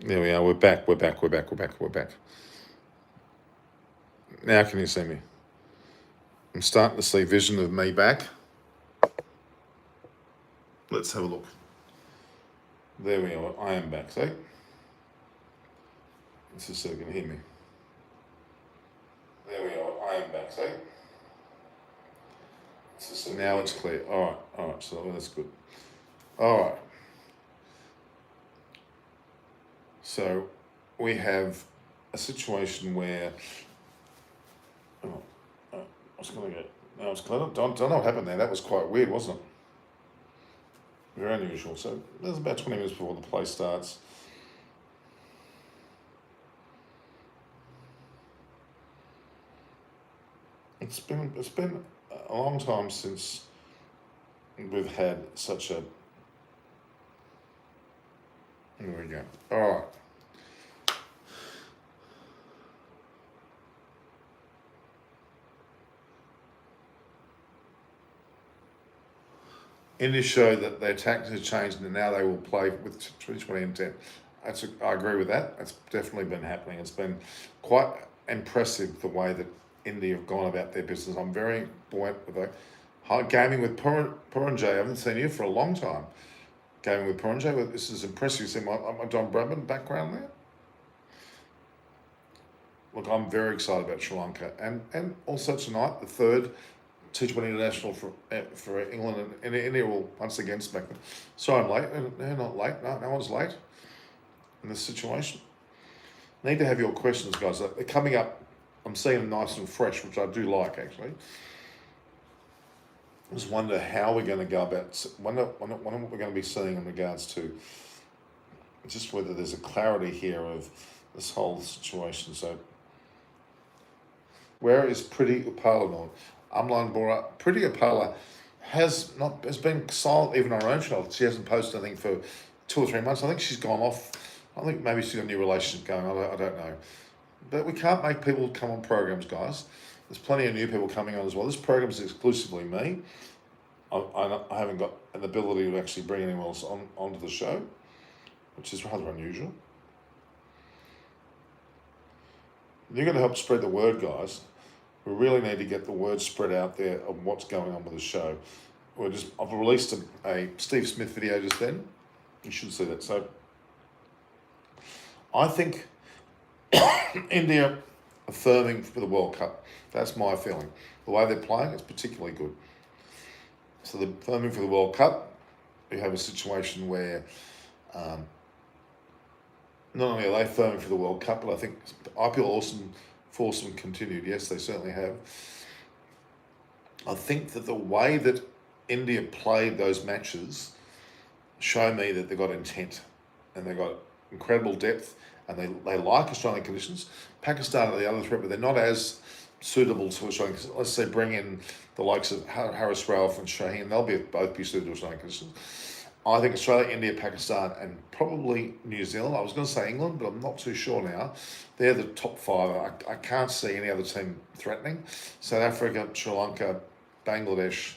Speaker 1: There we are. We're back. Now can you see me? I'm starting to see vision of me back. Let's have a look. There we are. I am back. See? Let's just see if you can hear me. There we are. I am back. See? So now it's clear. All right. So that's good. All right. So we have a situation where what's going to go? Now it's clear. Don't know what happened there. That was quite weird, wasn't it? Very unusual. So there's about 20 minutes before the play starts. It's been a long time since we've had such a. There we go. All right. India showed that their tactics have changed and now they will play with 2020 intent. I agree with that. That's definitely been happening. It's been quite impressive the way that India have gone about their business. I'm very buoyant with the gaming with Puranjay. I haven't seen you for a long time. Gaming with Puranjay. This is impressive. You see my Don Bradman background there? Look, I'm very excited about Sri Lanka. And also tonight, the third T20 international for England, and India will once again smack them. Sorry I'm late. They're not late. No one's late in this situation. Need to have your questions, guys. They're coming up. I'm seeing them nice and fresh, which I do like, actually. I just wonder how we're going to go about, wonder what we're going to be seeing in regards to just whether there's a clarity here of this whole situation. So, where is Pretty Upala now? Amlan Bora. Pretty Upala has been silent even on her own channel. She hasn't posted anything for 2 or 3 months. I think she's gone off. I think maybe she's got a new relationship going on. I don't know. But we can't make people come on programs, guys. There's plenty of new people coming on as well. This program is exclusively me. I haven't got an ability to actually bring anyone else onto the show, which is rather unusual. You're going to help spread the word, guys. We really need to get the word spread out there of what's going on with the show. I've released a Steve Smith video just then. You should see that. So I think India are firming for the World Cup. That's my feeling. The way they're playing, it's particularly good. So they're firming for the World Cup. We have a situation where not only are they firming for the World Cup, but I think IPL Foursome continued. Yes, they certainly have. I think that the way that India played those matches show me that they've got intent and they've got incredible depth and they like Australian conditions. Pakistan are the other threat, but they're not as suitable to Australian conditions. Let's say bring in the likes of Harris Ralph and Shaheen. They'll both be suited to Australian conditions. I think Australia, India, Pakistan, and probably New Zealand. I was going to say England, but I'm not too sure now. They're the top 5. I can't see any other team threatening. South Africa, Sri Lanka, Bangladesh,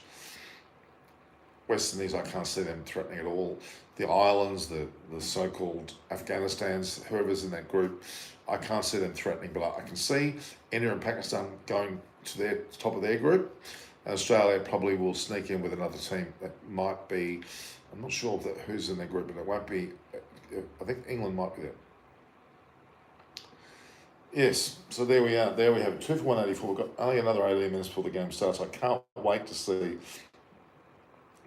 Speaker 1: West Indies, I can't see them threatening at all. The islands, the so-called Afghanistans, whoever's in that group, I can't see them threatening. But I can see India and Pakistan going to their top of their group. And Australia probably will sneak in with another team that might be, I'm not sure who's in their group, but it won't be, I think England might be there. Yes, so there we are. There we have it. 2 for 184. We've got only another 18 minutes before the game starts. I can't wait to see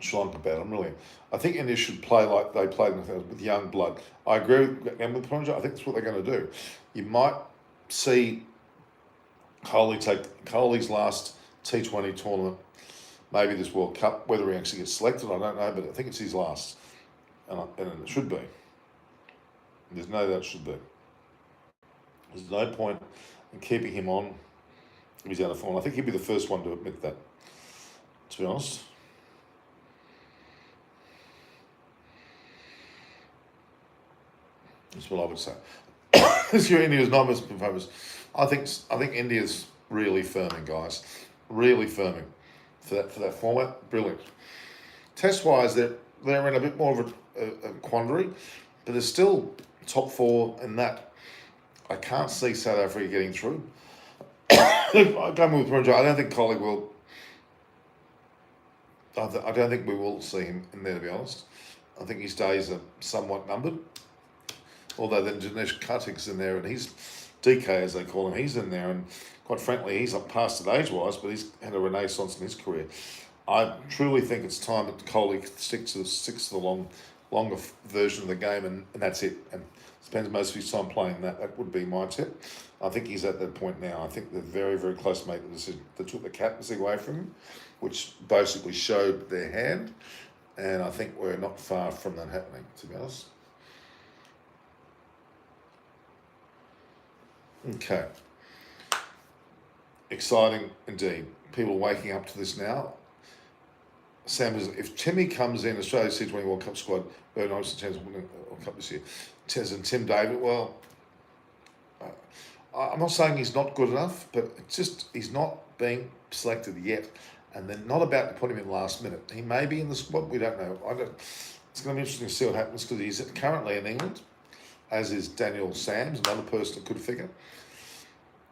Speaker 1: Sri Lanka battle. I think India should play like they played with young blood. I agree with Punjab. I think that's what they're going to do. You might see Kohli take Kohli's last T20 tournament, maybe this World Cup. Whether he actually gets selected, I don't know, but I think it's his last, and it should be. There's no doubt it should be. There's no point in keeping him on if he's out of form. I think he'd be the first one to admit that, to be honest. That's what I would say. This year India's not as famous. I think India's really firming, guys. Really firming for that format. Brilliant. Test wise, they're in a bit more of a quandary, but they're still top 4 in that. I can't see South Africa getting through. I don't with Punjab. I don't think Kohli will. I don't think we will see him in there, to be honest. I think his days are somewhat numbered. Although then Dinesh Karthik's in there, and he's DK as they call him. He's in there, and quite frankly, he's up past it age-wise, but he's had a renaissance in his career. I truly think it's time that Kohli sticks to the longer version of the game, and that's it. And spends most of his time playing that. That would be my tip. I think he's at that point now. I think they're very, very close to make the decision. They took the captaincy away from him, which basically showed their hand, and I think we're not far from that happening, to be honest. Okay. Exciting indeed. People are waking up to this now. Sam is, if Timmy comes in, Australia's T20 World Cup squad, very nice chance of winning the World Cup this year. And Tim David, well, I'm not saying he's not good enough, but it's just he's not being selected yet. And they're not about to put him in last minute. He may be in the squad, we don't know. It's going to be interesting to see what happens because he's currently in England, as is Daniel Sams, another person that could figure.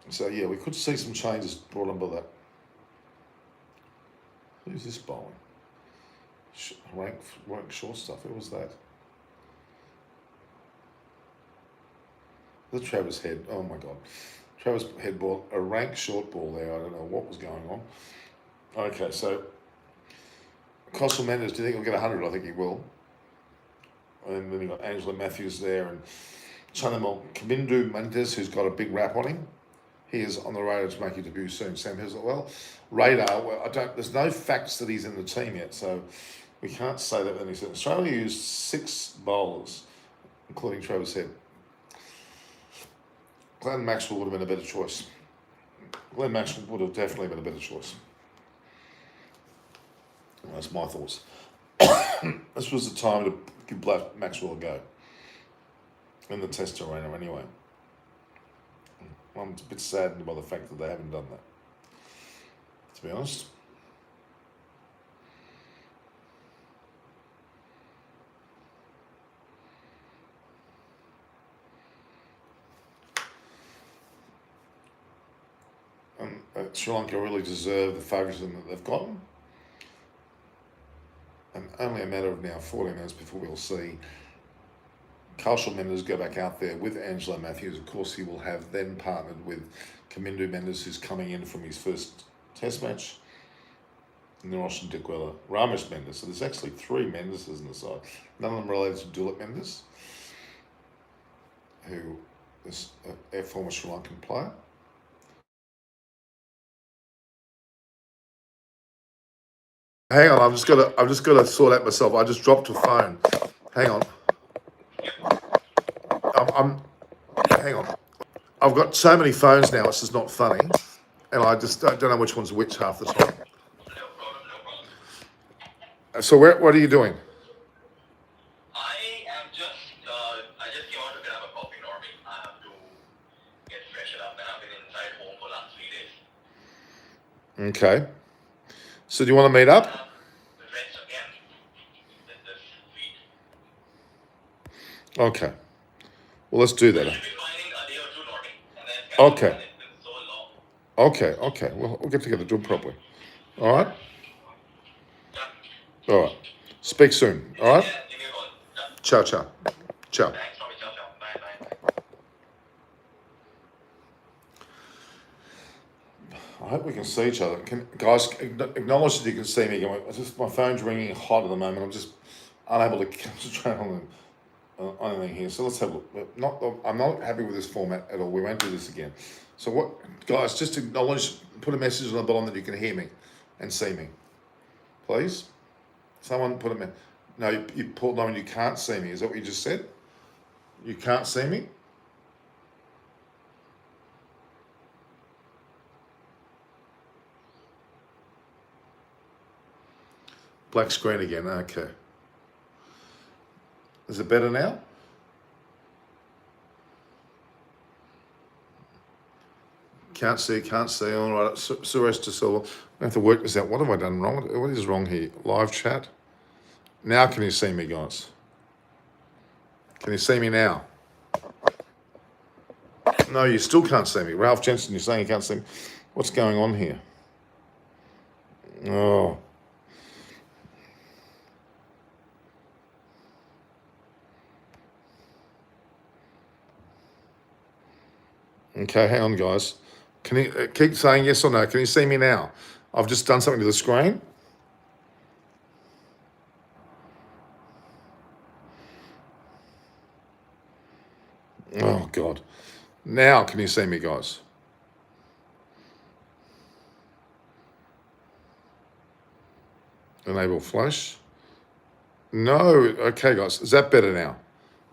Speaker 1: So, yeah, we could see some changes brought on by that. Who's this bowling? Rank shortstop. Who was that? The Travis Head. Oh, my God. Travis Head ball, a rank short ball there. I don't know what was going on. Okay, so Costal Mendes, do you think he'll get 100? I think he will. And then you've got Angelo Matthews there and Kamindu Mendes, who's got a big rap on him. He is on the radar to make his debut soon. Sam Hill, well, radar. Well, there's no facts that he's in the team yet, so we can't say that. Then he said Australia used 6 bowlers, including Travis Head. Glenn Maxwell would have been a better choice. Glenn Maxwell would have definitely been a better choice. That's my thoughts. This was the time to give Maxwell a go in the Test arena, anyway. I'm a bit saddened by the fact that they haven't done that, to be honest. Sri Lanka really deserve the favouritism that they've gotten. And only a matter of now 14 minutes before we'll see Kaushal Mendes go back out there with Angelo Matthews. Of course, he will have then partnered with Kamindu Mendes, who's coming in from his first Test match. And then Roshan Dikwela, Ramesh Mendes. So there's actually 3 Mendeses in the side. None of them related to Dulit Mendes, who is a former Sri Lankan player. Hang on, I've just got to sort out myself. I just dropped a phone. Hang on. Hang on. I've got so many phones now. It's just not funny, and I just don't know which one's which half the time. So what are you doing?
Speaker 3: I just came out to grab a coffee. Normally, I have to get freshened up, and I've been inside home for the last 3 days.
Speaker 1: Okay. So do you want to meet up?
Speaker 3: Rest again this week.
Speaker 1: Okay. Well, let's do that.
Speaker 3: I should be finding a day or 2, Norby, and then
Speaker 1: Okay.
Speaker 3: It's been so long.
Speaker 1: Okay. We'll get together, do it properly. All right? All right. Speak soon. All right?
Speaker 3: Yeah, give me a call. Yeah.
Speaker 1: Ciao.
Speaker 3: Thanks, Norby. Ciao. Bye.
Speaker 1: I hope we can see each other. Guys, acknowledge that you can see me. My phone's ringing hot at the moment. I'm just unable to concentrate on anything here. So let's have a look. I'm not happy with this format at all. We won't do this again. So what, guys, just acknowledge, put a message on the bottom that you can hear me and see me. Please? Someone put a message. No, you pulled on, you can't see me. Is that what you just said? You can't see me? Black screen again, okay. Is it better now? Can't see, all right. Suresh De Silva. I have to work this out. What have I done wrong? What is wrong here? Live chat. Now can you see me, guys? Can you see me now? No, you still can't see me. Ralph Jensen, you're saying you can't see me. What's going on here? Oh. Okay, hang on, guys. Can you keep saying yes or no? Can you see me now? I've just done something to the screen. Oh, God. Now can you see me, guys? Enable flash. No. Okay, guys. Is that better now?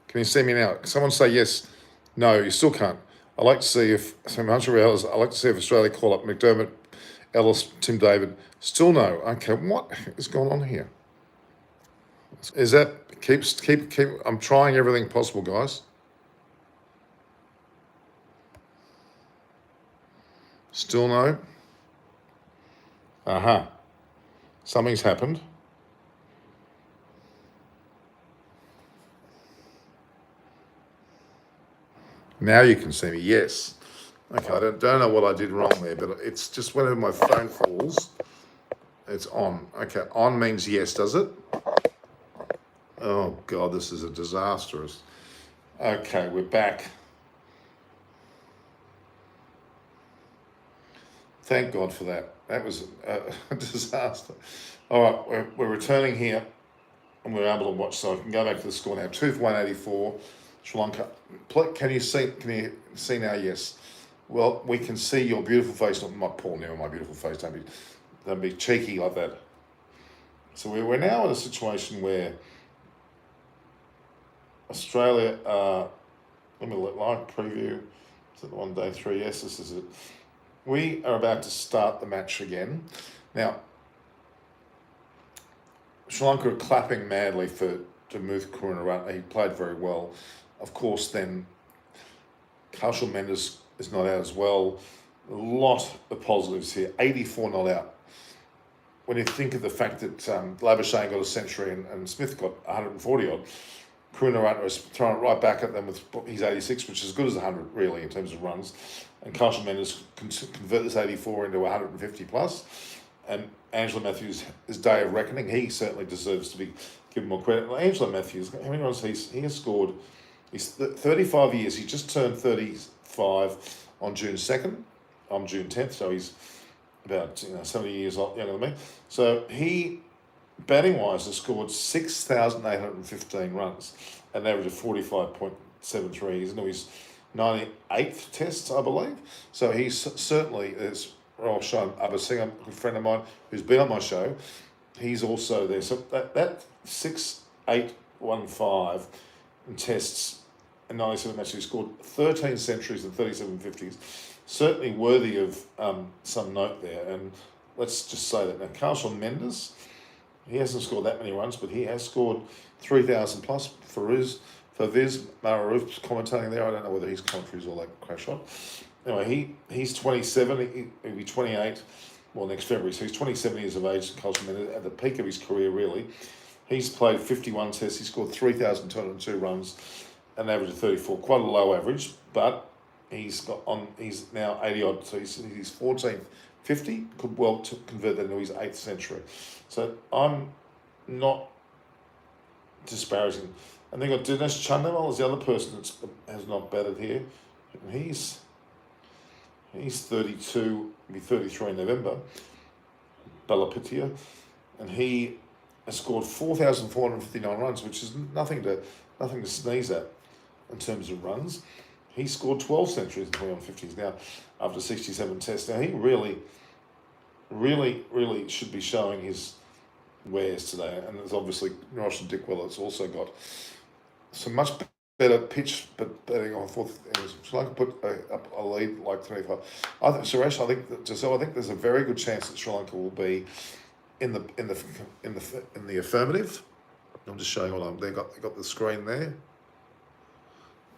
Speaker 1: Can you see me now? Someone say yes. No, you still can't. I'd like to see if Australia call up McDermott, Ellis, Tim David. Still no. Okay, what is going on here? Is that keep? I'm trying everything possible, guys. Still no. Aha. Something's happened. Now you can see me, yes. Okay, I don't know what I did wrong there, but it's just whenever my phone falls, it's on. Okay, on means yes, does it? Oh, God, this is a disastrous. Okay, we're back. Thank God for that. That was a disaster. All right, we're returning here, and we're able to watch, so I can go back to the score now. 2 for 184. Sri Lanka. Can you see now? Yes. Well, we can see your beautiful face, not my poor now, my beautiful face. Don't be cheeky like that. So we're now in a situation where Australia let me look, live preview. Is it on day 3? Yes, this is it. We are about to start the match again. Now, Sri Lanka are clapping madly for Jammuth Karunaratne. He played very well. Of course, then Kaushal Mendes is not out as well. A lot of positives here. 84 not out. When you think of the fact that Labuschagne got a century and Smith got 140 odd, Karunaratne was throwing it right back at them with his 86, which is as good as 100 really in terms of runs. And Kaushal Mendes can convert this 84 into 150 plus. And Angelo Matthews, his day of reckoning, he certainly deserves to be given more credit. Well, Angelo Matthews, how many runs he has scored? He's 35 years. He just turned 35 on June 2nd. On June 10th, so he's about 70 years younger than me. So he, batting wise, has scored 6,815 runs, an average of 45.73. He's into his 98th test, I believe. So he's certainly, as Ross Abasingh, a good friend of mine who's been on my show, he's also there. So that 6,815 in tests and 97 matches, he scored 13 centuries and 37 50s. Certainly worthy of some note there. And let's just say that now Kaushal Mendes, he hasn't scored that many runs, but he has scored 3,000 plus. Viz Mararoof's commentating there. I don't know whether his commentary is all that crash on. Anyway, he's 27, he'll be 28, well, next February. So he's 27 years of age, Kaushal Mendes, at the peak of his career, really. He's played 51 tests. He scored 3,202 runs, an average of 34. Quite a low average, but he's now 80 odd, so he's 14th, 50, could well convert that into his 8th century. So I'm not disparaging. And then got Dinesh Chandimal as the other person that has not batted here. And he's 32, he'll be 33 in November, Balapitia, and he has scored 4,459 runs, which is nothing to sneeze at in terms of runs. He scored 12 centuries in 21 50s now after 67 tests. Now he really should be showing his wares today. And there's obviously Roshan Dickwell that's also got some much better pitch, but batting on fourth innings. Sri Lanka put up a lead like 25. I think there's a very good chance that Sri Lanka will be in the affirmative. I'm just showing what they got the screen there.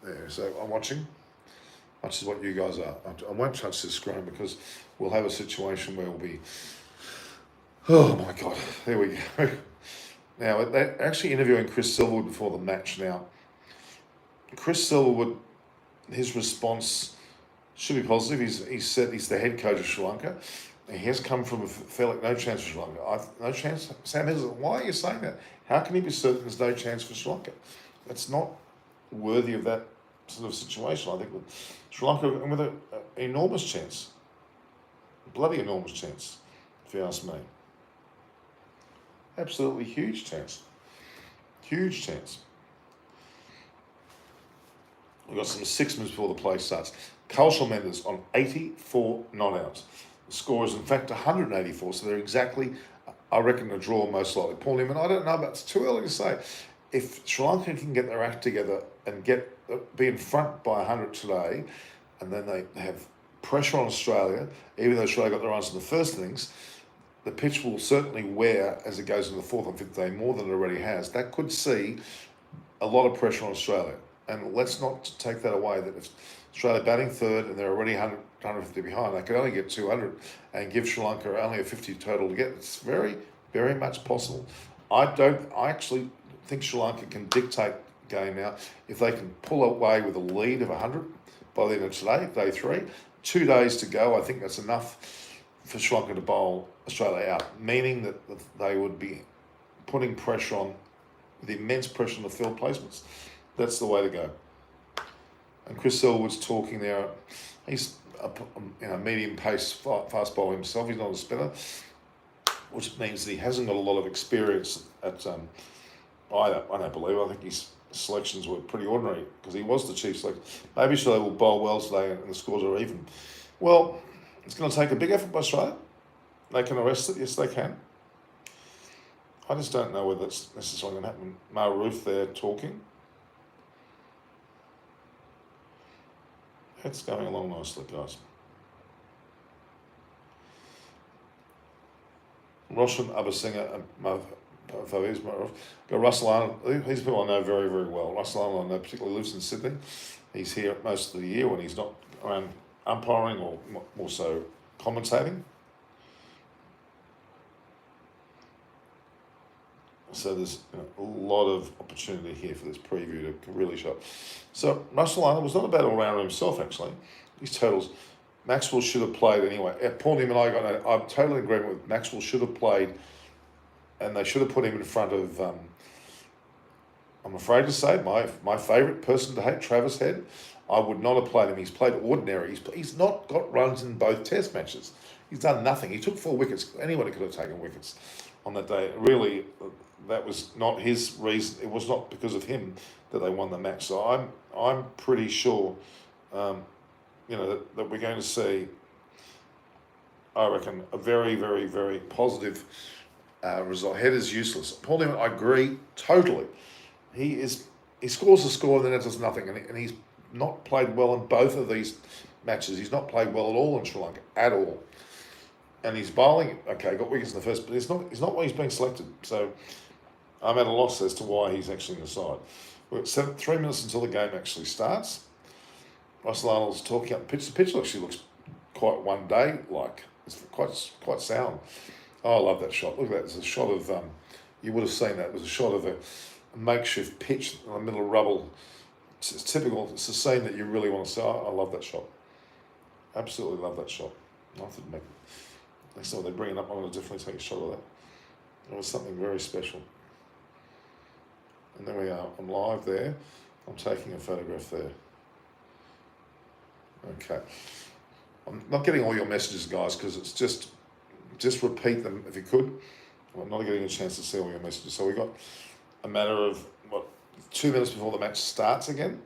Speaker 1: There, so I'm watching, much as what you guys are. I won't touch this screen because we'll have a situation where we'll be, oh my God, there we go. Now, they're actually interviewing Chris Silverwood before the match now. Chris Silverwood, his response should be positive. He's said he's the head coach of Sri Lanka. He has come from a fairly no chance for Sri Lanka. No chance? Sam, why are you saying that? How can he be certain there's no chance for Sri Lanka? That's not worthy of that sort of situation. I think with Sri Lanka with an enormous chance, bloody enormous chance, if you ask me. Absolutely huge chance. Huge chance. We've got some 6 minutes before the play starts. Kaushal Mendes on 84 not-outs. The score is in fact 184, so they're exactly, I reckon, a draw most likely. Paul Newman, I don't know, but it's too early to say. If Sri Lanka can get their act together and be in front by 100 today, and then they have pressure on Australia, even though Australia got the runs in the first innings, the pitch will certainly wear as it goes into the 4th and 5th day more than it already has. That could see a lot of pressure on Australia. And let's not take that away, that if Australia batting third and they're already 150 behind, they could only get 200 and give Sri Lanka only a 50 total to get. It's very, very much possible. I actually think Sri Lanka can dictate the game now. If they can pull away with a lead of 100 by the end of today, day 3, 2 days to go, I think that's enough for Sri Lanka to bowl Australia out, meaning that they would be putting pressure on, the immense pressure on the field placements. That's the way to go. And Chris Silverwood's talking there. He's a medium pace fast bowler himself. He's not a spinner, which means that he hasn't got a lot of experience at either. I don't believe. I think he's selections were pretty ordinary because he was the chief selection. Maybe Australia will bowl well today and the scores are even. Well, it's going to take a big effort by Australia. They can arrest it, yes they can. I just don't know whether that's necessarily going to happen. Maroof there talking. It's going along nicely, guys. Roshan Abasingha and Faiz Maroof. Got Russell Arnold. These people I know very, very well. Russell Arnold, I know, particularly lives in Sydney. He's here most of the year when he's not around umpiring or more so commentating. So there's a lot of opportunity here for this preview to really show up. So Russell Arnold was not a bad all-rounder himself, actually. His totals, Maxwell should have played anyway. Paul Newman and I'm totally in agreement with Maxwell should have played, and they should have put him in front of, I'm afraid to say, my favourite person to hate, Travis Head. I would not have played him. He's played ordinary. He's not got runs in both test matches. He's done nothing. He took 4 wickets. Anybody could have taken wickets on that day. Really, that was not his reason. It was not because of him that they won the match. So I'm pretty sure, that we're going to see, I reckon, a very, very, very positive result. Head is useless. Paul Newman, I agree totally. He scores a score and then it does nothing, and he's not played well in both of these matches. He's not played well at all in Sri Lanka, at all. And he's bowling, okay, got wickets in the first, but he's not why he's being selected. So I'm at a loss as to why he's actually in the side. We're at 3 minutes until the game actually starts. Russell Arnold's talking up the pitch. The pitch actually looks quite one day like. It's quite sound. Oh, I love that shot. Look at that. There's a shot of, you would have seen that. It was a shot of a makeshift pitch in the middle of rubble. It's typical. It's a scene that you really want to see. I love that shot. Absolutely love that shot. Next time they bring it up, I'm going to definitely take a shot of that. It was something very special. And there we are. I'm live there. I'm taking a photograph there. Okay. I'm not getting all your messages, guys, because it's just repeat them if you could. I'm not getting a chance to see all your messages. So we've got a matter of, 2 minutes before the match starts again.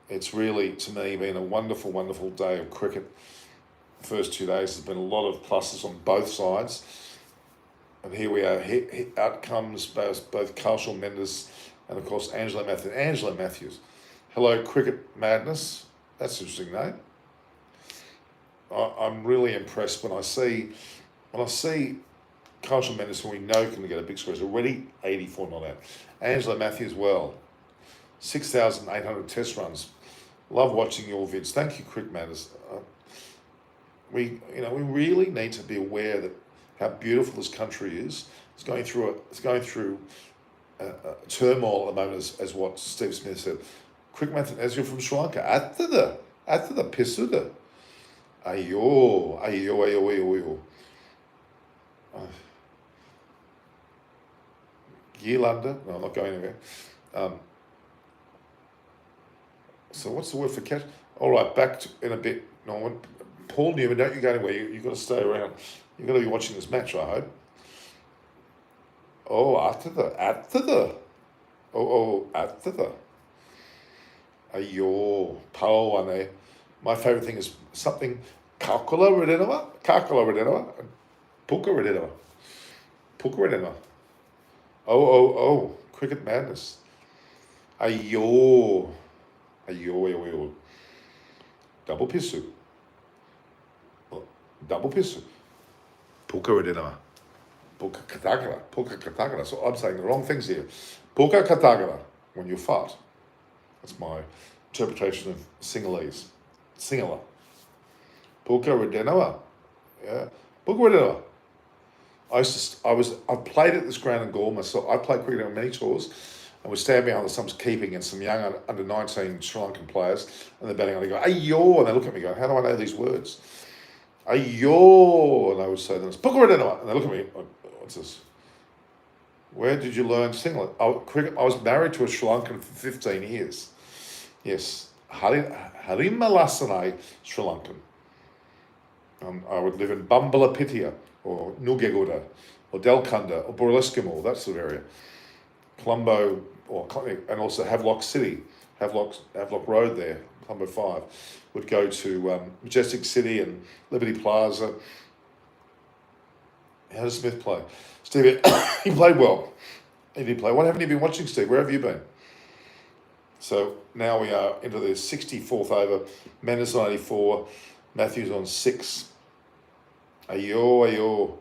Speaker 1: It's really, to me, been a wonderful, wonderful day of cricket. The first 2 days, there's been a lot of pluses on both sides. And here we are. Out comes both Kaushal Mendes and, of course, Angelo Matthews. Angelo Matthews. Hello, Cricket Madness. That's an interesting name. I'm really impressed when I see Kaushal Mendes, who we know can get a big score, is already 84 not out. Angelo Matthews, 6,800 test runs. Love watching your vids. Thank you, Cricket Madness. We really need to be aware that how beautiful this country is. It's going through turmoil at the moment, as what Steve Smith said. Quick method, as you're from Sri Lanka, after the pisuda. Ayo. Yolanda, no, I'm not going anywhere. So what's the word for catch? All right, back in a bit. No, Paul Newman, don't you go anywhere. You've got to stay around. You've got to be watching this match, I hope. After the. Ayo, Paoane. My favourite thing is something Kakula Redenova, Puka Redenova. Cricket Madness. Ayo. Double pisu. Puka Redenova. Puka Katagara. So I'm saying the wrong things here. Puka Katagara, when you fart. That's my interpretation of Sinhalese. Sinhala. Puka Redenova. Yeah. Puka Redenova. I played at this ground in Galle myself. I played cricket on many tours, and would stand behind the stumps keeping and some young under 19 Sri Lankan players, and they're batting on. They go, ayo, and they look at me going, how do I know these words? Ayo, and I would say, then it's Puka Redenova, and they look at me, what's this? Where did you learn Sinhala? Cricket. I was married to a Sri Lankan for 15 years. Yes, Harimalasane, Sri Lankan. I would live in Bambalapitiya, or Nugeguda, or Delkunda, or Burleskimore, that sort of area. Colombo, and also Havelock City, Havelock Road there, number 5, would go to Majestic City and Liberty Plaza. How does Smith play? Steve, he played well. He did play. What haven't you been watching, Steve? Where have you been? So now we are into the 64th over. Mendes 94, Matthews on 6. Ayo.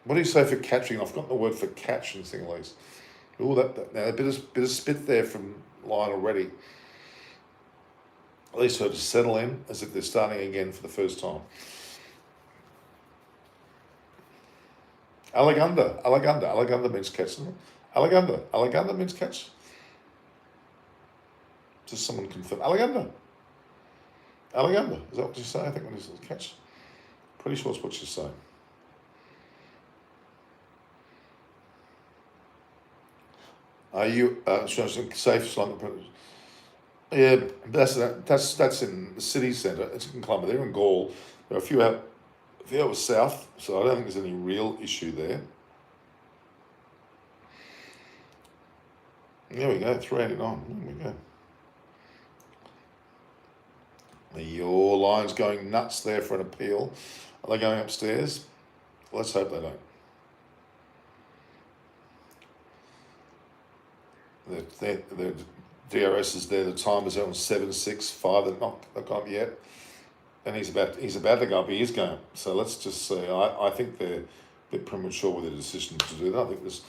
Speaker 1: What do you say for catching? I've forgotten the word for catch in Sinhalese. Oh, now a bit of spit there from line already. At least her to settle in as if they're starting again for the first time. Alaganda means catch, isn't it? Alaganda means catch. Just someone confirm. Alaganda, is that what you say? I think when it's catch. Pretty sure it's what you say. Are you safe? Yeah, that's in the city centre. It's in Columbia. They're in Galle. There are a few out south, so I don't think there's any real issue there. There we go, 389. There we go. Your line's going nuts there for an appeal. Are they going upstairs? Let's hope they don't. The DRS is there. The time is on 7:65. They're not up yet, and he's about to go up. He is going. So let's just see. I think they're a bit premature with their decision to do that. I think there's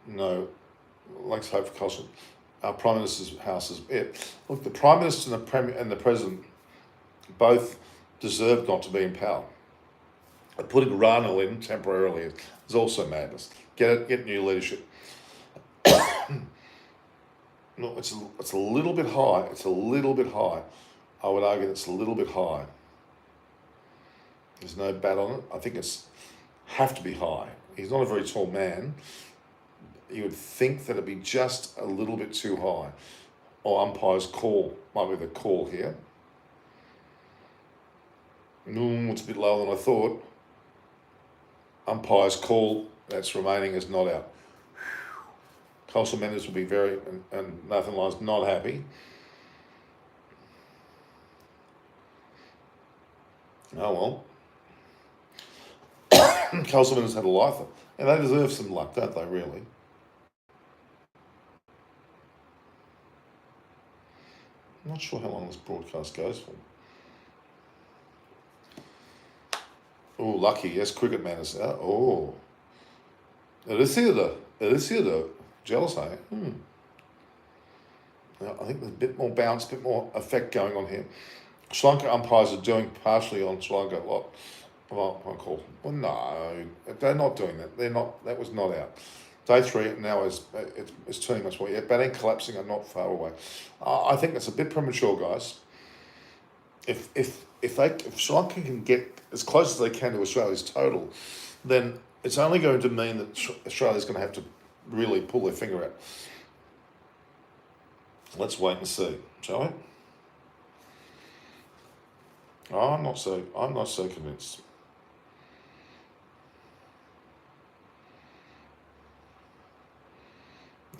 Speaker 1: no. Let's hope for caution. Our Prime Minister's house is. Yeah. Look, the Prime Minister and the President both deserve not to be in power. Putting Rana in temporarily is also madness. Get new leadership. No, it's a little bit high. It's a little bit high. I would argue it's a little bit high. There's no bat on it. I think it's have to be high. He's not a very tall man. You would think that it'd be just a little bit too high. Or umpire's call might be the call here. It's a bit lower than I thought. Umpire's call, that's remaining as not out. Coastal Mendes will be and Nathan Lyon's not happy. Oh well. Coastal Mendes had a life, and they deserve some luck, don't they, really? I'm not sure how long this broadcast goes for. Oh, lucky, yes, cricket man is out. Oh. Elisido. Jealous, eh? Now, I think there's a bit more bounce, a bit more effect going on here. Sri Lanka umpires are doing partially on Sri Lanka a lot. Well, I call. Well, no, they're not doing that. They're not. That was not out. Day 3 now is turning much more. Yeah, batting collapsing are not far away. I think it's a bit premature, guys. If Sri Lanka can get as close as they can to Australia's total, then it's only going to mean that Australia's going to have to really pull their finger out. Let's wait and see, shall we? Oh, I'm not so convinced.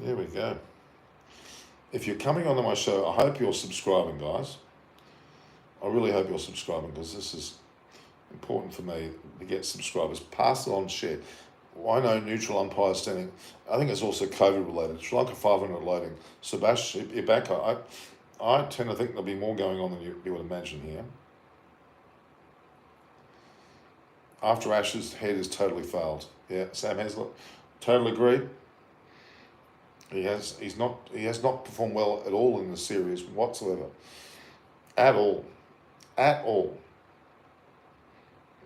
Speaker 1: There we go. If you're coming onto my show, I hope you're subscribing, guys. I really hope you're subscribing because this is important for me to get subscribers. Pass it on, share. I know neutral umpires standing. I think it's also COVID related. Sri Lanka 500 loading. Sebastian, you're back. I tend to think there'll be more going on than you would imagine here. After Ashes, head is totally failed. Yeah, Sam Hazlett, totally agree. He has not performed well at all in the series whatsoever. At all.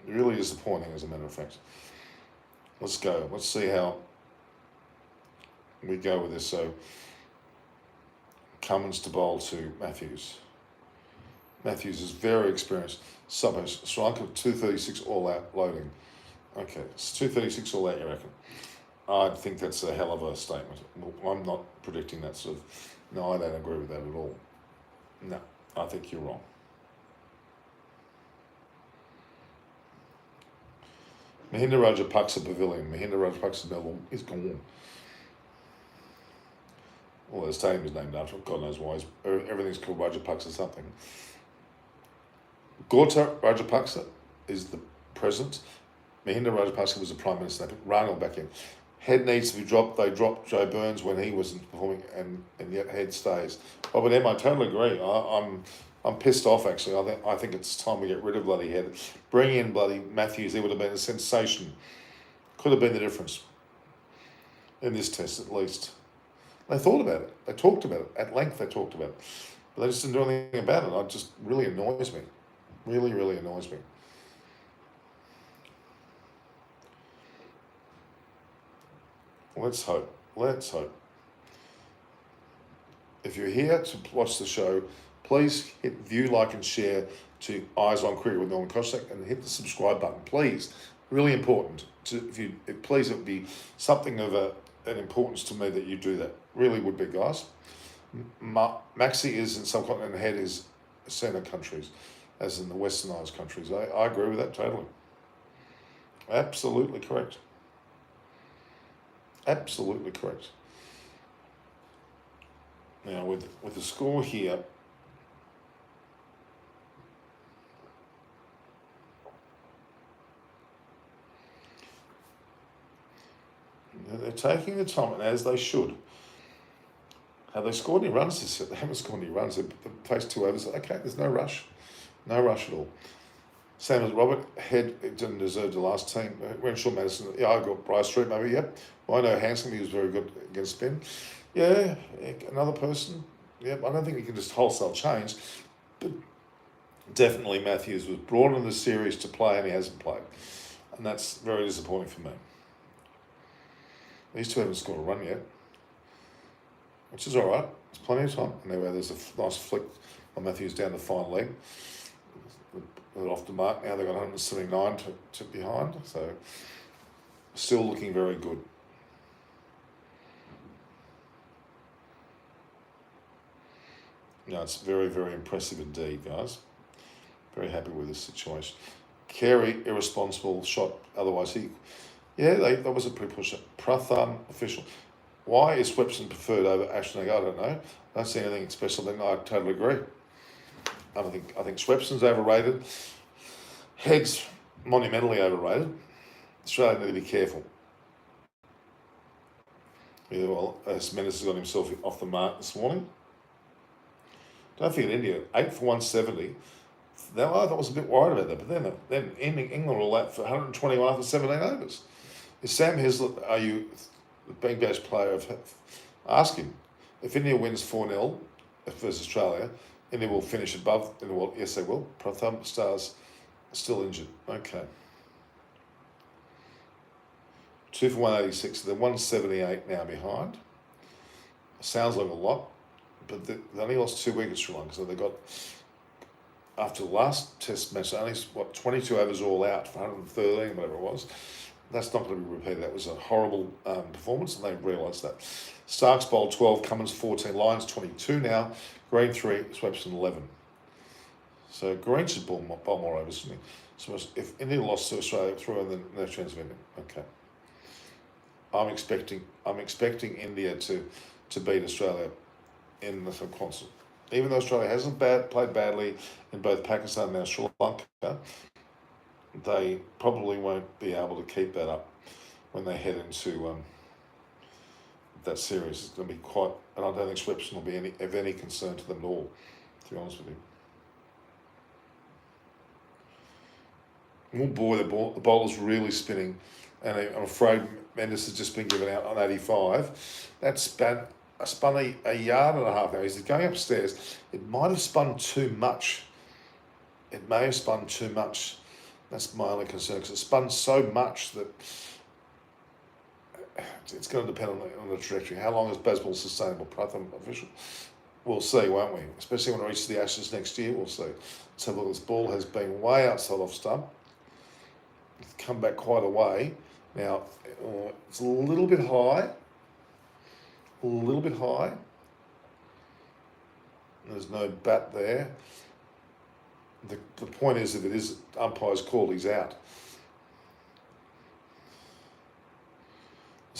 Speaker 1: Really disappointing, as a matter of fact. Let's go. Let's see how we go with this. So, Cummins to bowl to Matthews. Matthews is very experienced. Subbers. Sri Lanka 236 all out loading. Okay, it's 236 all out, you reckon? I think that's a hell of a statement. I'm not predicting that sort of. No, I don't agree with that at all. No, I think you're wrong. Mahinda Rajapaksa Pavilion. Mahinda Rajapaksa Melbourne is gone. Well, the stadium is named after him. God knows why. Everything's called Rajapaksa something. Gota Rajapaksa is the president. Mahinda Rajapaksa was the prime minister. They put Ranil back in. Head needs to be dropped. They dropped Joe Burns when he wasn't performing, and yet Head stays. Oh, but I totally agree. I'm pissed off, actually. I think it's time we get rid of bloody Head. Bring in bloody Matthews. He would have been a sensation. Could have been the difference in this test, at least. They thought about it. They talked about it. At length, they talked about it. But they just didn't do anything about it. It just really annoys me. Really, really annoys me. Let's hope. Let's hope. If you're here to watch the show, please hit view, like, and share to Eyes on Cricket with Norman Kostek, and hit the subscribe button, please. Really important. Please, it would be something of an importance to me that you do that. Really would be, guys. Maxi is in subcontinent, and Head is centre countries, as in the westernised countries. I agree with that totally. Absolutely correct. Absolutely correct. Now, with the score here, they're taking the time, and as they should. Have they scored any runs this set? They haven't scored any runs. They've faced 2 overs. Okay, there's no rush. No rush at all. Same as Robert. Head didn't deserve the last team. Renshaw Madison. Yeah, I got Bryce Street maybe, yep. Well, I know Hanson, he was very good against spin. Yeah, another person. Yep, I don't think we can just wholesale change. But definitely Matthews was brought in the series to play, and he hasn't played. And that's very disappointing for me. These 2 haven't scored a run yet, which is all right. There's plenty of time. Anyway, there's a nice flick on Matthews down the fine leg. They're off the mark now. They've got 179 to behind, so still looking very good. No, it's very, very impressive indeed, guys. Very happy with this situation. Carey, irresponsible shot. Otherwise, that was a pretty push. Pratham, official. Why is Swepson preferred over Ashton? I don't know. I don't see anything special. Then I totally agree. I think Swepson's overrated. Head's monumentally overrated. Australia need to be careful. Yeah, well, as Menace has got himself off the mark this morning. Don't forget India, 8 for 170. I was a bit worried about that, but then England were all out for 121 after 17 overs. Is Sam Heslett, are you the being best player? Ask him. If India wins 4-0 versus Australia, India will finish above in the world. Yes, they will. Pratham Stars still injured. Okay. 2 for 186. They're 178 now behind. Sounds like a lot, but they only lost 2 wickets Sri Lanka. So they got, after the last test match, only 22 overs all out for 113, whatever it was. That's not going to be repeated. That was a horrible performance, and they realised that. Starks bowled 12, Cummins 14, Lyons 22 now, Green 3, Swepson 11. So Green should bowl more overs, shouldn't he? So if India lost to Australia, throw in no chance of India. Okay. I'm expecting India to beat Australia in the concert. Even though Australia hasn't played badly in both Pakistan and now Sri Lanka, they probably won't be able to keep that up when they head into that series. It's going to be quite, and I don't think Swepson will be of any concern to them at all, to be honest with you. Oh boy, the bowler's really spinning, and I'm afraid Mendes has just been given out on 85. That's spun a yard and a half now. He's going upstairs. It might have spun too much. It may have spun too much. That's my only concern, because it spun so much that it's going to depend on the trajectory. How long is baseball sustainable? Pratham official. We'll see, won't we? Especially when it reaches the Ashes next year, we'll see. Let's have a look. This ball has been way outside off stump. It's come back quite a way. Now, it's a little bit high. A little bit high. There's no bat there. The point is, if it is umpire's call, he's out.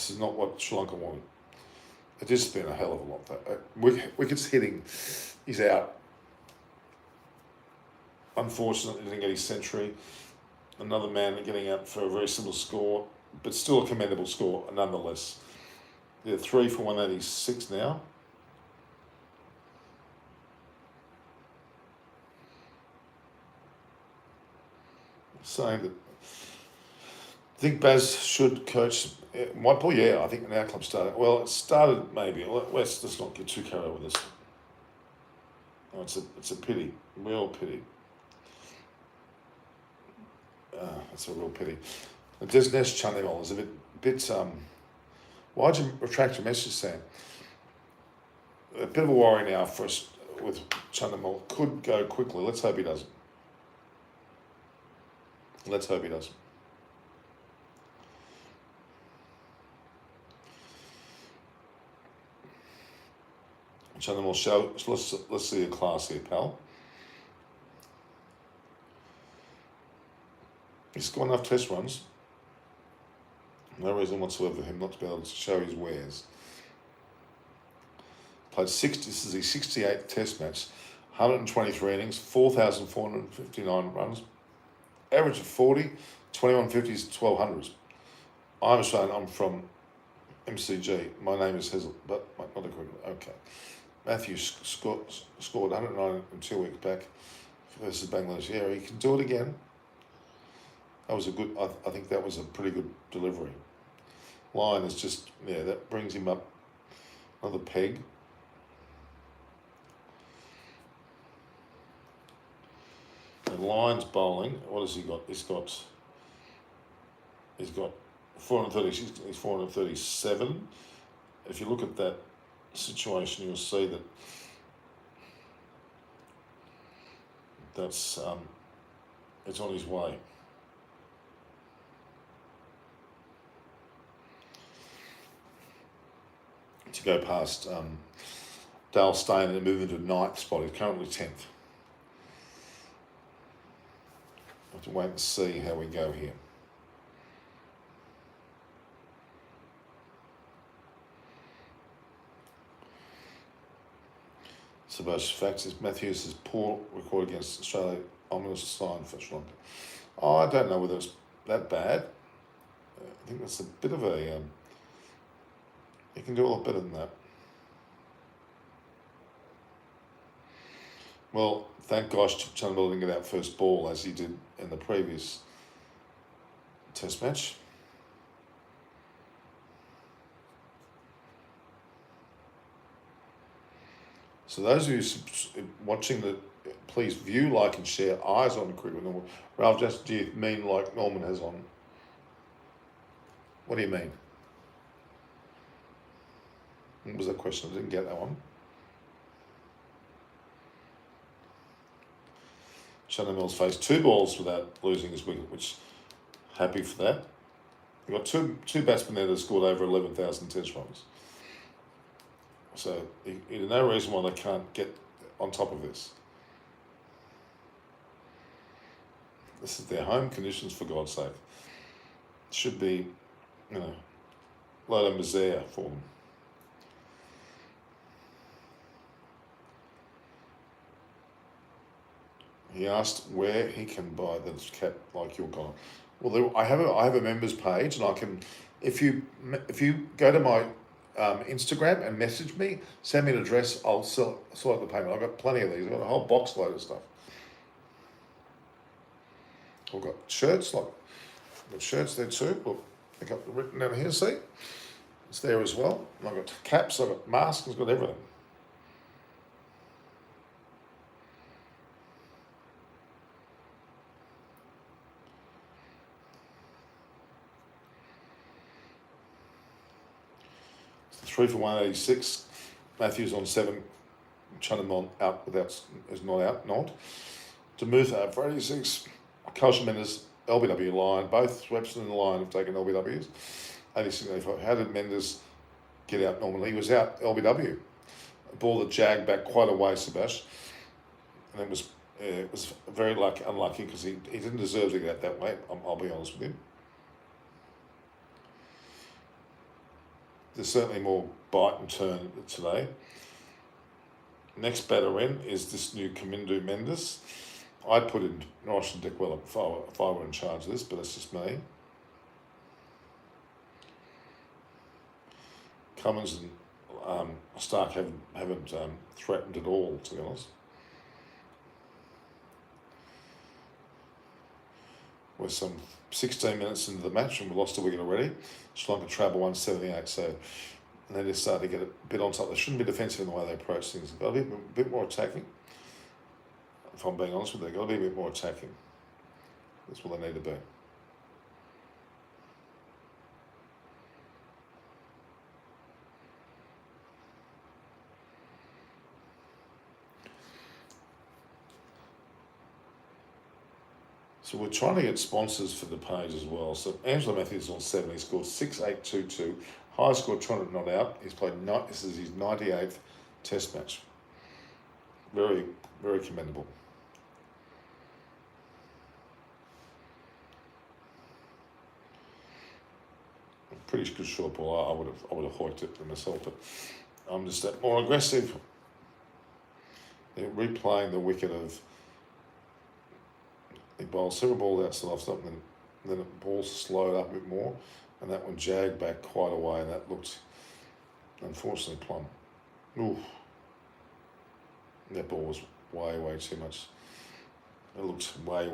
Speaker 1: This is not what Sri Lanka wanted. It just been a hell of a lot though. Wickets hitting, he's out. Unfortunately, didn't get his century. Another man getting out for a very simple score, but still a commendable score nonetheless. They're 3 for 186 now. Saying that I think Baz should coach Whiteball. Yeah, I think an our club started. Well, it started maybe. Let's not get too carried away with this. Oh, it's a pity, real pity. It's a real pity. The Desnesh Chandimal is a bit. Why'd you retract your message, Sam? A bit of a worry now for us with Chandimal. Could go quickly. Let's hope he doesn't. Let's hope he doesn't. Chandimal show. Let's see a class here, pal. He's got enough test runs. No reason whatsoever for him not to be able to show his wares. Played 60. This is his 68th test match. 123 innings, 4,459 runs. Average of 40, 21 50s, 1200s. I'm Australian. I'm from MCG. My name is Hazel, but not a cricket. Okay. Matthews scored 109 in 2 weeks back versus Bangladesh. Yeah, he can do it again. That was a good. I think that was a pretty good delivery. Line is just that brings him up another peg. And Lyon's bowling. What has he got? He's got 436. He's 437. If you look at that situation, you'll see that that's it's on his way. To go past Dale Steyn and move into 9th spot. He's currently 10th. Have to wait and see how we go here. Subhash facts is Matthews' poor record against Australia, ominous sign for Sri Lanka. Oh, I don't know whether it's that bad. I think that's a bit of a... he can do a lot better than that. Well, thank gosh Chandimal didn't get out first ball as he did in the previous test match. So those of you watching please view, like and share Eyes on Cricket. Ralph, just do you mean like Norman has on? What do you mean? What was that question? I didn't get that one. Chandimal's faced 2 balls without losing his wicket, which happy for that. We've got two batsmen there that scored over 11,000 test runs. So there's no reason why they can't get on top of this. This is their home conditions, for God's sake. It should be, load of misère for them. He asked where he can buy the cap like you're gone. Well, I have a members page, and I can, if you go to my Instagram and message me, send me an address, I'll sort the payment. I've got plenty of these. I've got a whole box load of stuff. I've got shirts, I've got shirts there too. Look, I've got written down here, see? It's there as well. And I've got caps, I've got masks, I've got everything. It's 3 for 186. Matthews on 7. Chandimal out is not out. Demuth for 86. Kaushal Mendes, LBW line. Both Webster and the line have taken LBWs. 86 85. How did Mendes get out normally? He was out LBW. A ball that jagged back quite a way, Subhash. And it was very unlucky because he didn't deserve to get out that way. I'll be honest with you. there's certainly more bite and turn today. Next batter in is this new Kamindu Mendes. I'd put in Norris and Dickwell if I were in charge of this, but it's just me. Cummins and Stark haven't threatened at all, to be honest. We're some 16 minutes into the match and we lost a wicket already. Sri Lanka travel 178, so and they just started to get a bit on top. They shouldn't be defensive in the way they approach things. They've got to be a bit more attacking. If I'm being honest with you, they've got to be a bit more attacking. That's what they need to be. So we're trying to get sponsors for the page as well. So Angelo Matthews on 7, he scored 6.822, highest score 200 not out. He's played this is his 98th Test match. Very, very commendable. Pretty good short ball. I would have hoiked it myself, but I'm just more aggressive. They're replaying the wicket of. He bowled several balls outside off something, and then the ball slowed up a bit more, and that one jagged back quite a way, and that looked, unfortunately, plumb. Oof. That ball was way too much. It looked way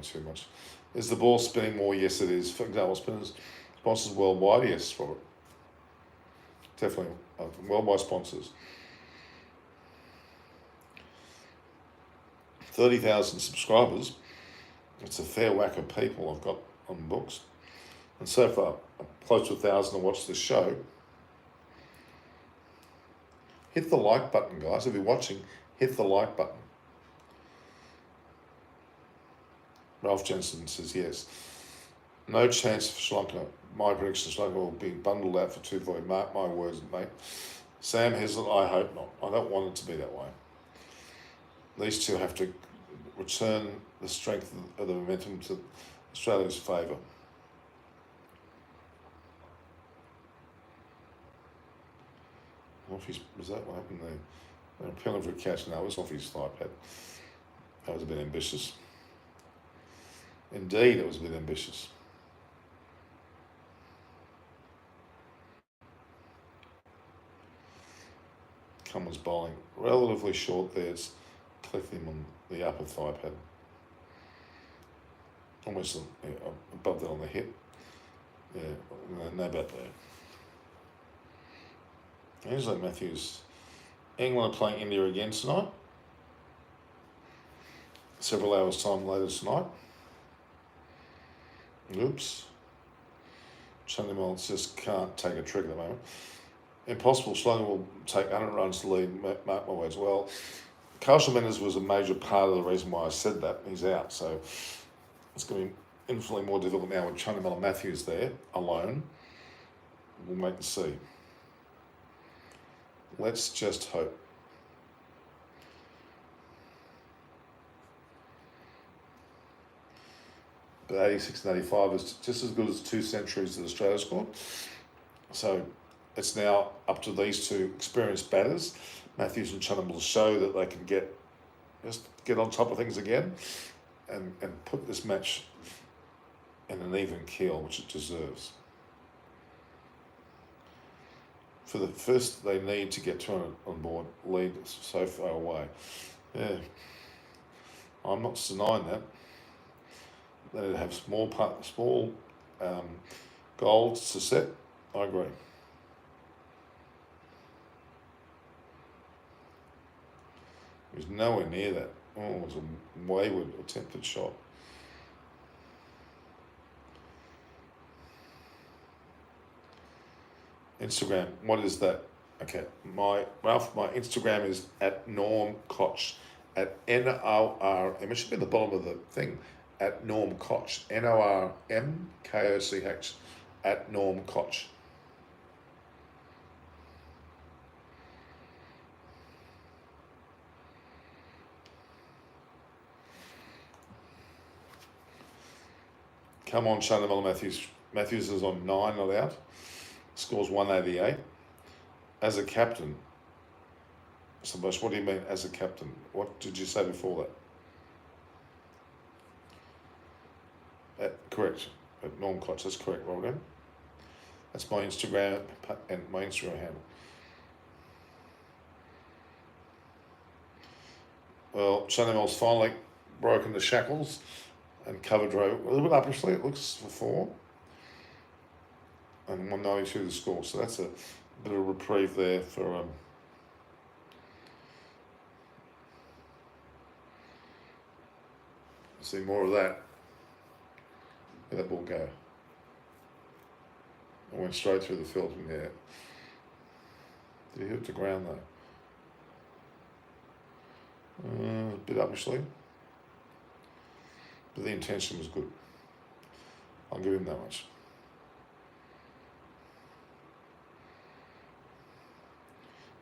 Speaker 1: too much. Is the ball spinning more? Yes, it is. For example, sponsors worldwide, yes, Robert. Definitely worldwide sponsors. 30,000 subscribers. It's a fair whack of people I've got on books. And so far, close to 1,000 to watch this show. Hit the like button, guys. If you're watching, hit the like button. Ralph Jensen says yes. No chance for Sri Lanka. My prediction Sri Lanka will be bundled out for 240. Mark my words, mate. Sam Heslett, I hope not. I don't want it to be that way. These two have to return the strength of the momentum to Australia's favour. Was that what happened there? They're appealing for a catch. No, it was off his thigh pad. That was a bit ambitious. Indeed, it was a bit ambitious. Cummins bowling relatively short there. It's clicking him on the upper thigh pad. Almost above that on the hip. Yeah, no bat there. Angelo Matthews. England are playing India again tonight. Several hours time later tonight. Oops. Chandimal just can't take a trick at the moment. Impossible. Sri Lanka will take 100 runs to lead. Mark my words. Well, Carlson Mendes was a major part of the reason why I said that. He's out, so it's going to be infinitely more difficult now with Chandimal Matthews there alone. We'll wait and see. Let's just hope. But 86 and 85 is just as good as 2 centuries that Australia scored. So it's now up to these two experienced batters, Matthews and Chandimal, to show that they can get on top of things again and put this match in an even keel, which it deserves. For the first, they need to get 200 on board, lead so far away. Yeah, I'm not denying that. They need to have small goals to set. I agree. He was nowhere near that. Oh, it was a wayward attempted shot. Instagram, what is that? Okay, my Instagram is at Norm Koch, at NORM. It should be at the bottom of the thing, at Norm Koch, NORMKOCH, at Norm Koch. Come on, Chandimal Matthews. Matthews is on 9, not out. scores 188. As a captain, Sebastian, what do you mean as a captain? What did you say before that? Correct. Norm Klotz, that's correct, well done. That's my Instagram and my Instagram handle. Well, Chanel's finally broken the shackles and covered row a little bit upishly, it looks, for 4. And 192 the score, so that's a bit of a reprieve there for see more of that. Where'd that ball go? It went straight through the field from there. Did he hit it to ground though? A bit upishly. But the intention was good. I'll give him that much.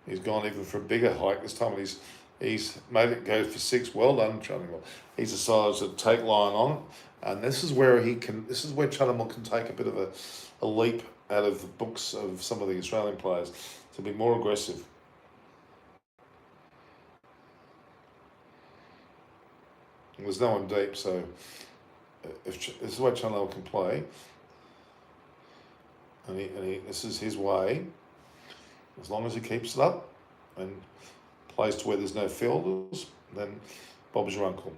Speaker 1: He's gone even for a bigger hike this time. He's made it go for 6. Well done, Chunnamal. He's decided to take line on, and this is where Chunnamal can take a bit of a leap out of the books of some of the Australian players to be more aggressive. And there's no one deep, so if this is where Chunnamal can play, and this is his way. As long as he keeps it up and plays to where there's no fielders, then Bob's your uncle.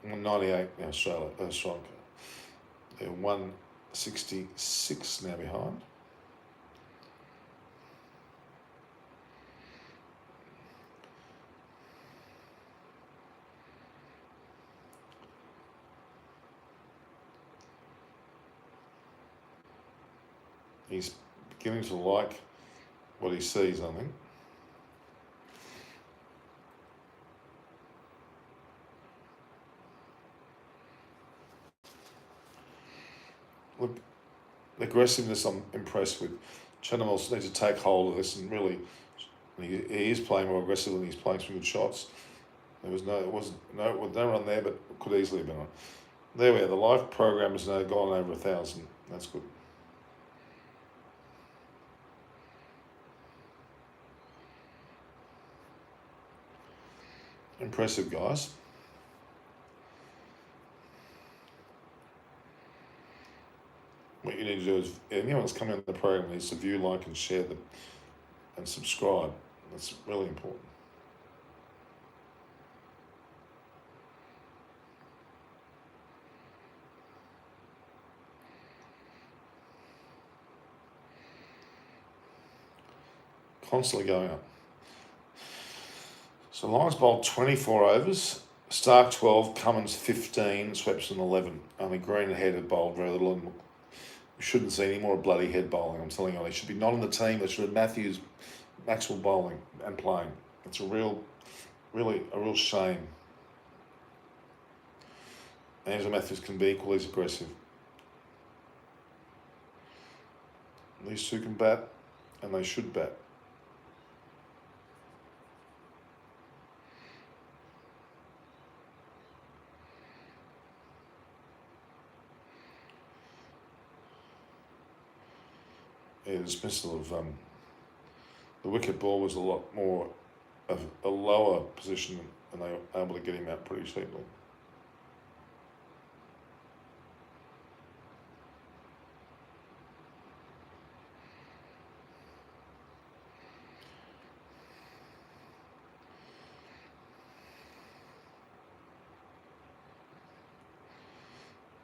Speaker 1: 98 now, Australia, Sri Lanka. They're 166 now behind. He's beginning to like what he sees, I think. Look, the aggressiveness I'm impressed with. Chunnamal needs to take hold of this and really, he is playing more aggressively and he's playing some good shots. There was no run there, but it could easily have been on. There we are. The live program has now gone over 1,000. That's good. Impressive, guys. What you need to do is, anyone that's coming on the program needs to view, like, and share them, and subscribe. That's really important. Constantly going up. So Lions bowled 24 overs, Stark 12, Cummins 15, Swepson 11. Only Green and Head had bowled very little, and we shouldn't see any more bloody head bowling. I'm telling you, they should be not on the team. They should have Matthews, Maxwell bowling and playing. It's a real shame. Angelo Matthews can be equally as aggressive. These two can bat, and they should bat. Yeah, dismissal of the wicket ball was a lot more of a lower position, and they were able to get him out pretty cheaply.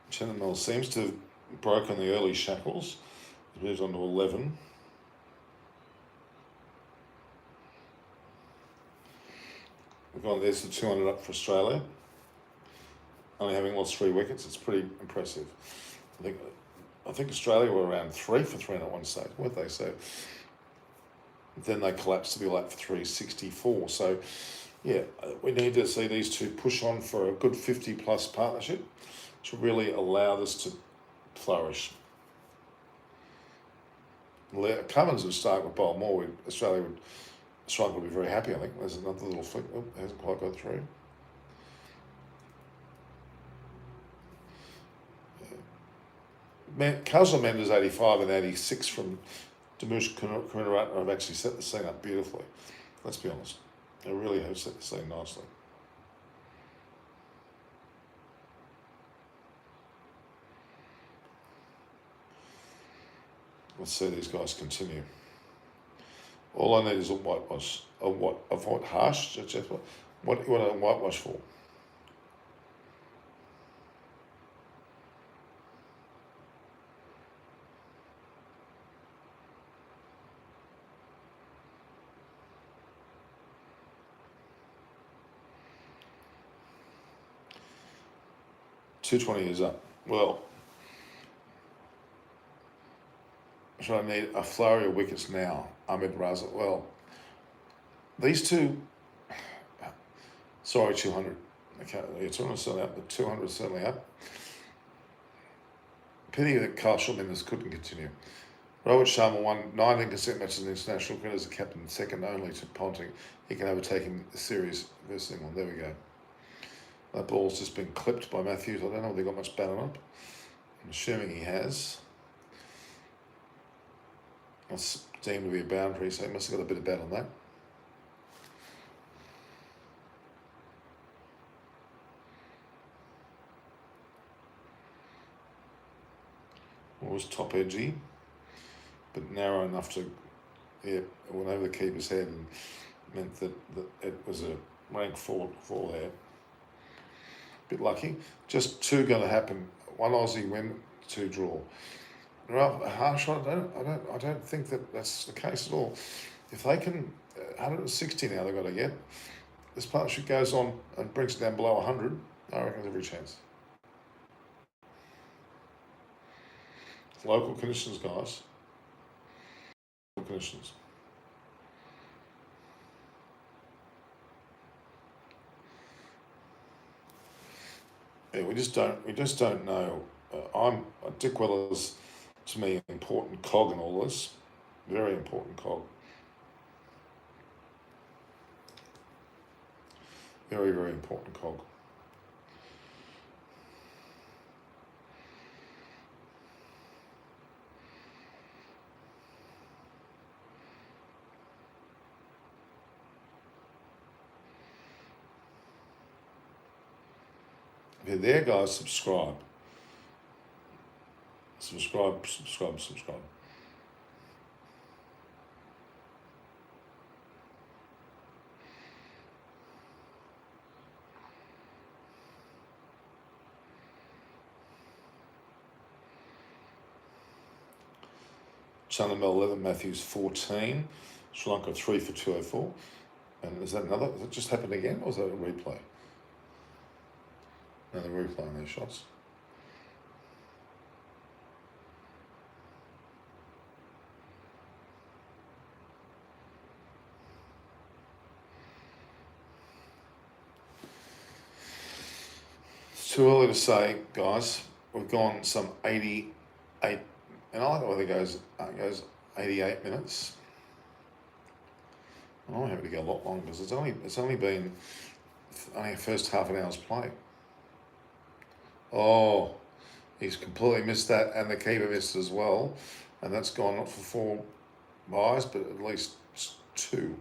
Speaker 1: Chunnamal seems to have broken the early shackles. He moves on to 11. We've gone, there's the 200 up for Australia. Only having lost 3 wickets, it's pretty impressive. I think Australia were around 3 for 3 at one stage, weren't they? So then they collapsed to be like for 364. So yeah, we need to see these two push on for a good 50-plus partnership to really allow this to flourish. Cummins and Stark would bowl more. Australia would be very happy, I think. There's another little flick. Oh, hasn't quite got through. Yeah. Kazal Mendes 85 and 86 from Damush Kunaratna have actually set the scene up beautifully. Let's be honest. They really have set the scene nicely. Let's see these guys continue. All I need is a whitewash. Of what harsh? What you want a whitewash for? $2.20 is up. Well, should I need a flurry of wickets now? Ahmed Raza. Well, these two. Sorry, 200. Okay, yeah, 200 certainly up, but 200 certainly up. Pity that Carl Schultman couldn't continue. Rohit Sharma won 19 consecutive matches in international cricket as a captain, second only to Ponting. He can overtake him the series versus England. There we go. That ball's just been clipped by Matthews. I don't know if they got much bat on it. I'm assuming he has. That's deemed to be a boundary, so he must have got a bit of bat on that. It was top edgy, but narrow enough to, it went over the keeper's head and meant that it was a rank 4 there. Bit lucky. Just two going to happen. One Aussie win, two draw. Harsh, I don't think that's the case at all. If they can, 160 now they've got to get. This partnership goes on and brings it down below 100. I reckon there's every chance. Local conditions, guys. Local conditions. Yeah, we just don't know. Dick Weller's, to me, an important cog in all this. Very important cog. Very, very important cog. If you're there, guys, subscribe. Subscribe. Chanamel 11, Matthews 14, Sri Lanka 3 for 204. And is that another? Has it just happened again, or is that a replay? Another replay on these shots. It's too early to say, guys. We've gone some 88, and I like the way it goes 88 minutes. I'm happy to go a lot longer because it's only been a first half an hour's play. Oh, he's completely missed that, and the keeper missed as well, and that's gone not for 4 buys, but at least 2.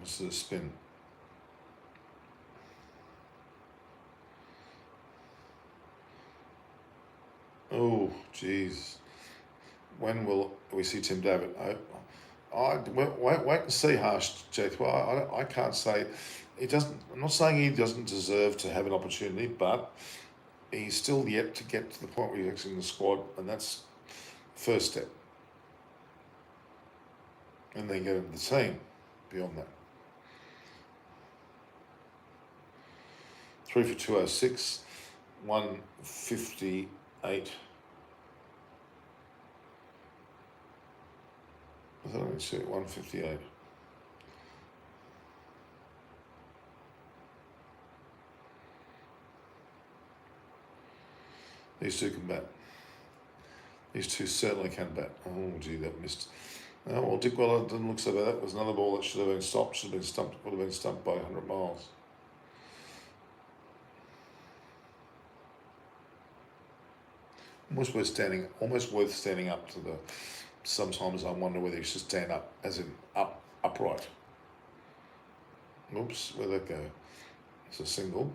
Speaker 1: This is a spin. Oh, jeez. When will we see Tim David? Wait and see, Harsh Jack. Well, I can't say. He doesn't. I'm not saying he doesn't deserve to have an opportunity, but he's still yet to get to the point where he's actually in the squad, and that's the first step. And then get into the team beyond that. 3 for 206, 158. I thought I'd say 158. These two can bat. These two certainly can bat. Oh, gee, that missed. Oh, well, Dick Weller didn't look so bad. That was another ball that should have been stopped. Should have been stumped. Would have been stumped by 100 miles. Almost worth standing up to the. Sometimes I wonder whether you should stand up, as in upright. Oops, where'd that go? It's a single.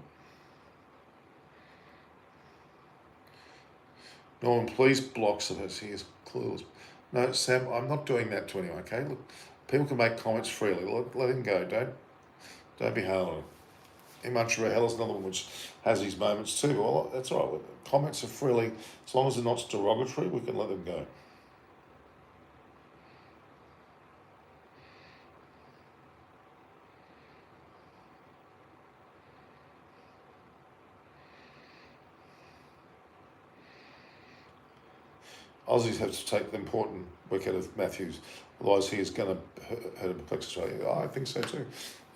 Speaker 1: Norman, please block so that he is clueless. No, Sam, I'm not doing that to anyone, okay? Look, people can make comments freely. Let him go. Don't be hard on him. Imantra Hell is another one which has his moments too. Well, that's all right. Comments are freely, as long as they're not derogatory, we can let them go. Aussies have to take the important wicket of Matthews, otherwise he is going to hurt and perplex Australia. Oh, I think so too.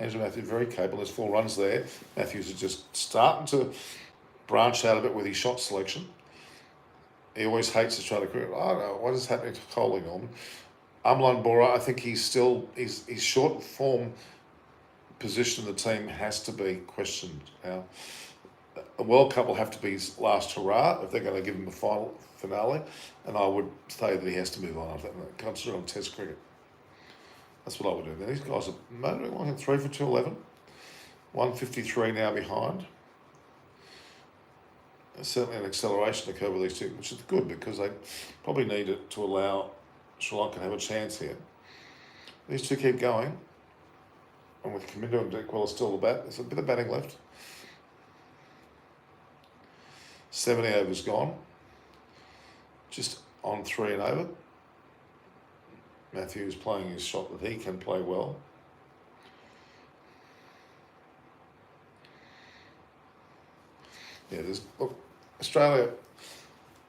Speaker 1: Angelo Matthews very capable. There's 4 runs there. Matthews is just starting to branch out a bit with his shot selection. He always hates to try to create. I don't know what is happening to Kohli, Norman. Amlan Bora, I think he's his short form position in the team has to be questioned now. A World Cup will have to be his last hurrah if they're going to give him a finale, and I would say that he has to move on after that. Concentrate on Test cricket. That's what I would do. Now, these guys are motoring along at 3 for 211, 153 now behind. There's certainly an acceleration occurred with these two, which is good because they probably need it to allow Sri Lanka to have a chance here. These two keep going, and with Kamindo and Dick Weller still the bat, there's a bit of batting left. 70 overs gone. Just on 3 and over. Matthews playing his shot that he can play well. Yeah, look, Australia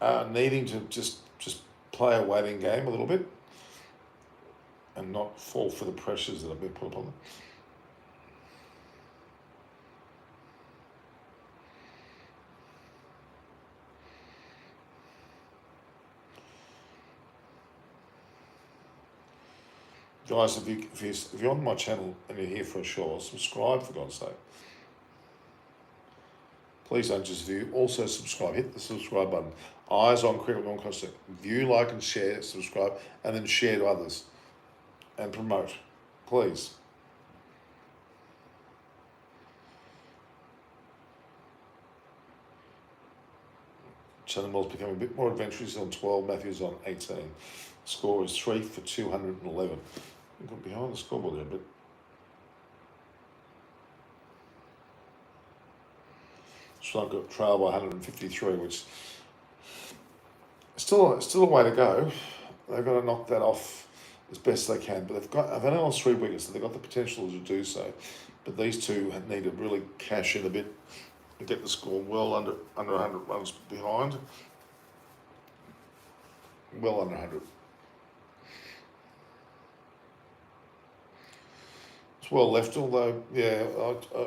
Speaker 1: are needing to just play a waiting game a little bit and not fall for the pressures that have been put on them. Guys, if you're on my channel and you're here for a show, subscribe for God's sake. Please don't just view, also subscribe. Hit the subscribe button. Eyes on cricket non-constant. View, like and share, subscribe, and then share to others. And promote. Please. Cheltenham's becoming a bit more adventurous on 12, Matthews on 18. Score is 3 for 211. I got behind the scoreboard there a bit. Sri Lanka trail by 153, which is still a way to go. They've got to knock that off as best they can, but they've only lost 3 wickets, so they've got the potential to do so. But these two need to really cash in a bit and get the score well under 100 runs behind. Well under 100. It's well left, although, yeah,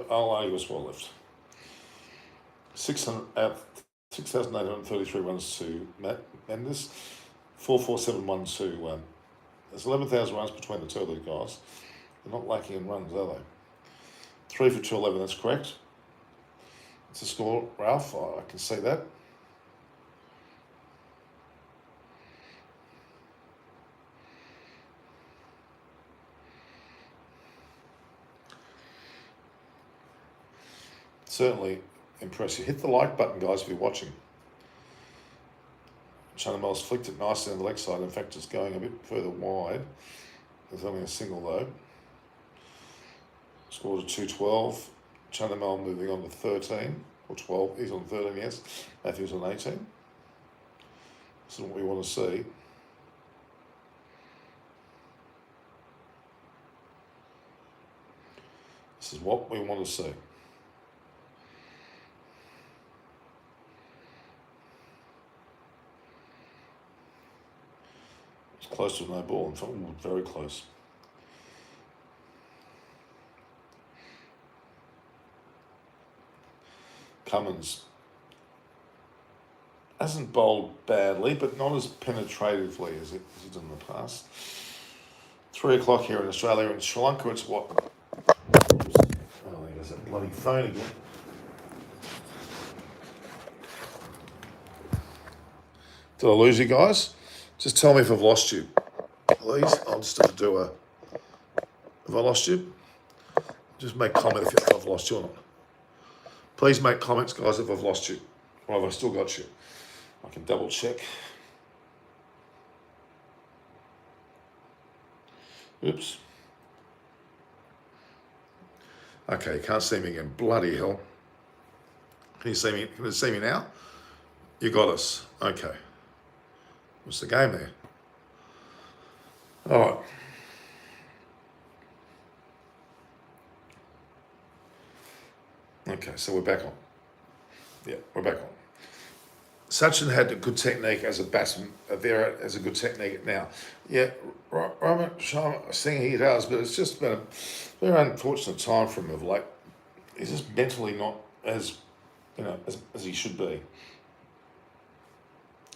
Speaker 1: I'll argue it's well left. 6,833 runs to Matt Mendes, 4,471 to. There's 11,000 runs between the two of these guys. They're not lacking in runs, are they? 3 for 211, that's correct. It's a score, Ralph, I can see that. Certainly impressive. Hit the like button, guys, if you're watching. Channamel's flicked it nicely on the leg side. In fact, it's going a bit further wide. There's only a single, though. Scored a 212. Channamel moving on to 13, or 12. He's on 13, yes. Matthews on 18. This is what we want to see. This is what we want to see. Close to no ball, in fact, very close. Cummins hasn't bowled badly, but not as penetratively as he did in the past. 3 o'clock here in Australia. In Sri Lanka, it's what? Oh, there's that bloody phone again. Did I lose you guys? Just tell me if I've lost you. Please, I'll just have to do a... Have I lost you? Just make comment if I've lost you or not. Please make comments, guys, if I've lost you. Or have I still got you? I can double check. Oops. Okay, you can't see me again. Bloody hell. Can you see me? Can you see me now? You got us. Okay. What's the game there? All right. Okay, so we're back on. Yeah, we're back on. Sachin had a good technique as a batsman. Vera has a good technique now. Yeah, Robert Sharma Singh he does, but it's just been a very unfortunate time for him of late. He's just mentally not as, as he should be.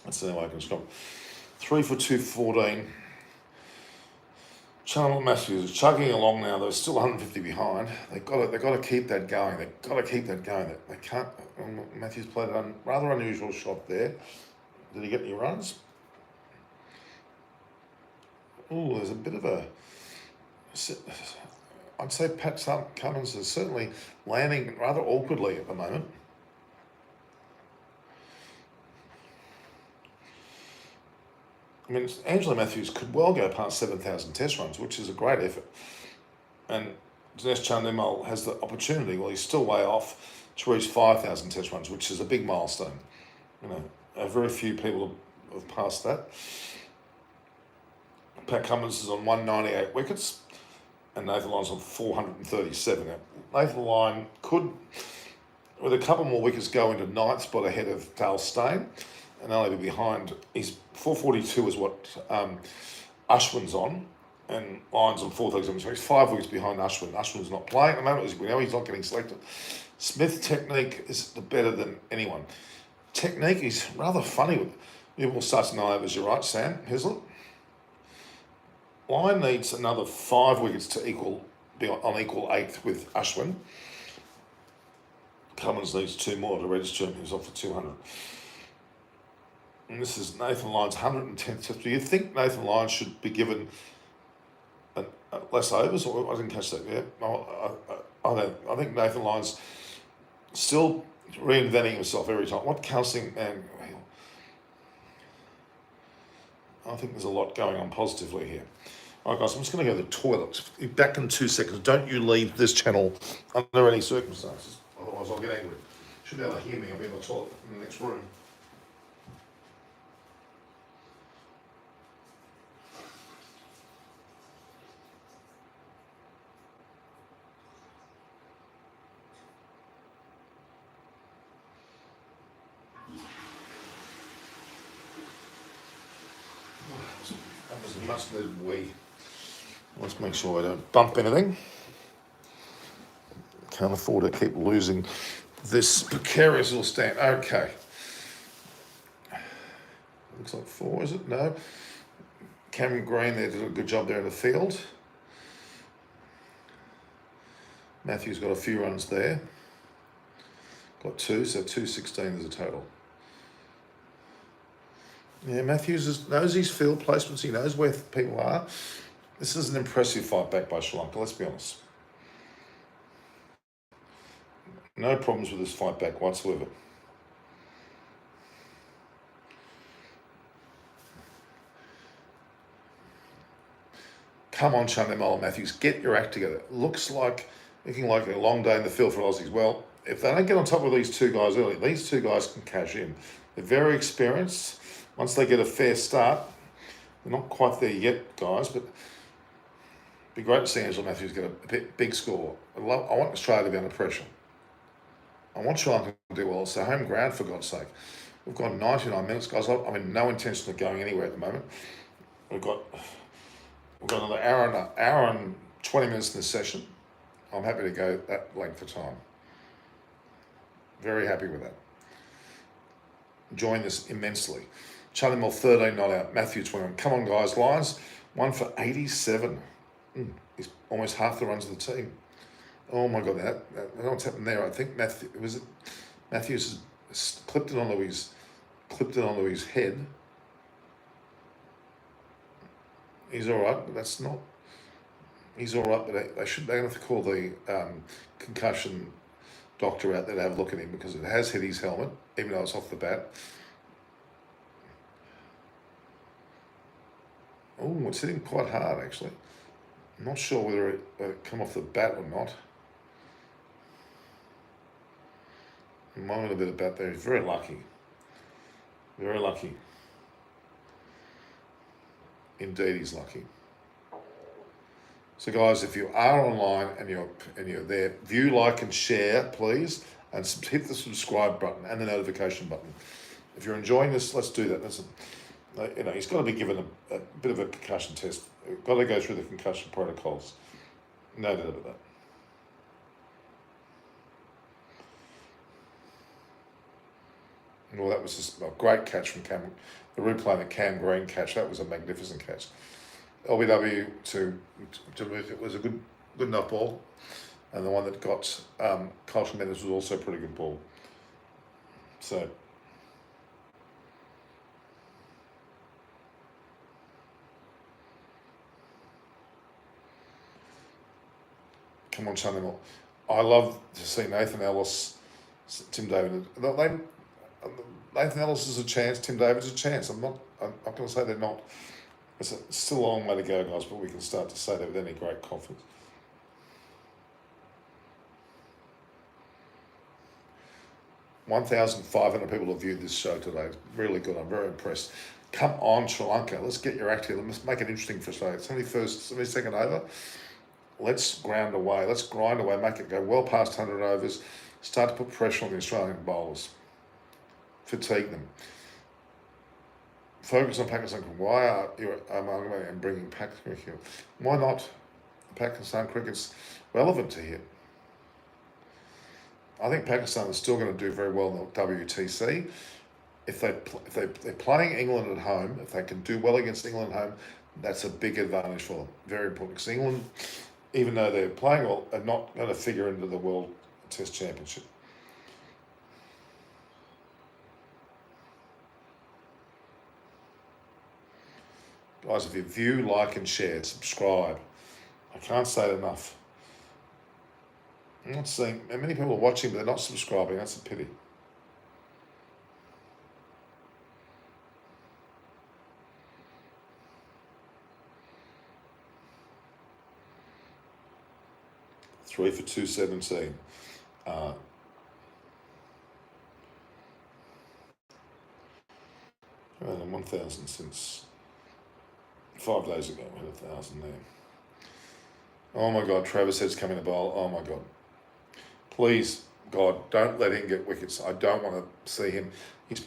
Speaker 1: That's the only way I can stop. 3 for 214. Angelo Matthews is chugging along now. They're still 150 behind. They've got to keep that going. They've got to keep that going. They can't. Matthews played a rather unusual shot there. Did he get any runs? Oh, there's a bit of a... I'd say Pat Cummins is certainly landing rather awkwardly at the moment. I mean, Angelo Matthews could well go past 7,000 test runs, which is a great effort. And Dinesh Chandimal has the opportunity, well, he's still way off, to reach 5,000 test runs, which is a big milestone. Very few people have passed that. Pat Cummins is on 198 wickets, and Nathan Lyon's on 437. Now, Nathan Lyon could, with a couple more wickets, go into ninth spot ahead of Dale Steyn, and only be behind. He's 442 is what Ashwin's on, and Lyon's on 437. So he's 5 wickets behind Ashwin. Ashwin's not playing at the moment, as we know, he's not getting selected. Smith's technique is better than anyone. Technique, he's rather funny with it. People start to 9 overs, you're right, Sam Heslett. Lyon needs another 5 wickets to be on equal 8th with Ashwin. Cummins needs 2 more to register him. He's off for 200. And this is Nathan Lyon's 110th test. Do you think Nathan Lyon should be given less overs? Or I didn't catch that. Yeah, I think Nathan Lyon's still reinventing himself every time. What counselling, man? I think there's a lot going on positively here. All right, guys, I'm just going to go to the toilet. Back in 2 seconds. Don't you leave this channel under any circumstances. Otherwise, I'll get angry. Should be able to hear me. I'll be in the toilet in the next room. That was a must-needed wee. Let's make sure I don't bump anything. Can't afford to keep losing this precarious little stand. Okay. Looks like 4, is it? No. Cameron Green there did a good job there in the field. Matthews got a few runs there. Got 2, so 216 is a total. Yeah, Matthews knows his field placements. He knows where people are. This is an impressive fight back by Sri Lanka, let's be honest. No problems with this fight back whatsoever. Come on, Chandimal Matthews, get your act together. Looking like a long day in the field for Aussies. Well, if they don't get on top of these 2 guys early, these 2 guys can cash in. They're very experienced. Once they get a fair start, they're not quite there yet, guys, but it'd be great to see Angelo Matthews get a big score. I want Australia to be under pressure. I want Sri Lanka to do well. It's their home ground, for God's sake. We've got 99 minutes, guys. I mean, no intention of going anywhere at the moment. We've got another hour and 20 minutes in this session. I'm happy to go that length of time. Very happy with that. Enjoying this immensely. Chandimal 13 not out. Matthew 21. Come on, guys. Lions 1 for 87. He's almost half the runs of the team. Oh my God, I don't know what's happened there. I think Matthews has clipped it onto his head. He's all right, but that's not. He's all right, but they're going to have to call the concussion doctor out there to have a look at him because it has hit his helmet, even though it's off the bat. Oh, it's hitting quite hard actually. I'm not sure whether it come off the bat or not. Reminded a bit about there. He's very lucky. Very lucky. Indeed, he's lucky. So, guys, if you are online and you're there, view, like, and share, please, and hit the subscribe button and the notification button. If you're enjoying this, let's do that. Listen, he's got to be given a bit of a concussion test. We've got to go through the concussion protocols. No doubt about that. Well, that was just a great catch from Cam. The replay, the Cam Green catch, that was a magnificent catch. LBW to move it was a good enough ball, and the one that got Carlton Mendes was also a pretty good ball. So, come on, Channel. I love to see Nathan Ellis, Tim David. Nathan Ellis is a chance. Tim David's a chance. I'm not going to say they're not. It's still a long way to go, guys, but we can start to say that with any great confidence. $1,500 people have viewed this show today. It's really good. I'm very impressed. Come on, Sri Lanka. Let's get your act here. Let's make it interesting for Australia. 72nd over. Let's grind away. Make it go well past 100 overs. Start to put pressure on the Australian bowlers. Fatigue them. Focus on Pakistan. Why are you amalgamating and bringing Pakistan here? Why not? Pakistan cricket's relevant to here. I think Pakistan is still going to do very well in the WTC. If they're playing England at home, if they can do well against England at home, that's a big advantage for them. Very important. Because England, even though they're playing well, are not going to figure into the World Test Championship. Guys, if you view, like, and share, subscribe. I can't say it enough. I'm not seeing many people are watching, but they're not subscribing. That's a pity. Three for 217. 1,000 since 5 days ago. We had 1,000 there. Oh my God, Travis Head's coming to bowl. Oh my God. Please, God, don't let him get wickets. I don't want to see him. He's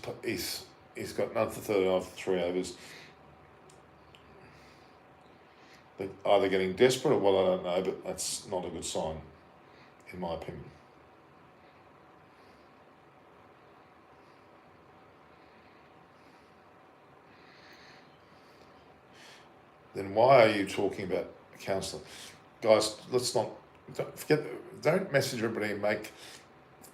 Speaker 1: got none for 30 after 3 overs. They're either getting desperate or what, I don't know, but that's not a good sign, in my opinion. Then why are you talking about a counsellor? Guys, don't message everybody and make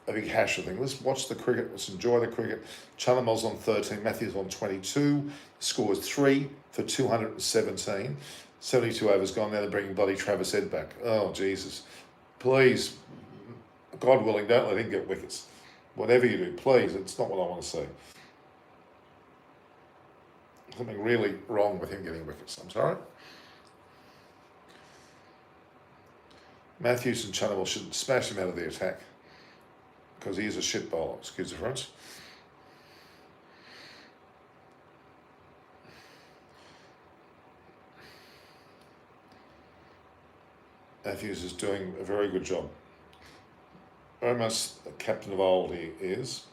Speaker 1: a big hash of things. Let's watch the cricket. Let's enjoy the cricket. Chalamel's on 13, Matthews on 22. The score is 3 for 217. 72 overs gone. Now they're bringing bloody Travis Head back. Oh, Jesus. Please, God willing, don't let him get wickets. Whatever you do, please. It's not what I want to see. Something really wrong with him getting wickets. I'm sorry. Matthews and Channel should smash him out of the attack because he is a shit bowler. Excuse the French. Matthews is doing a very good job. Very much the captain of old he is.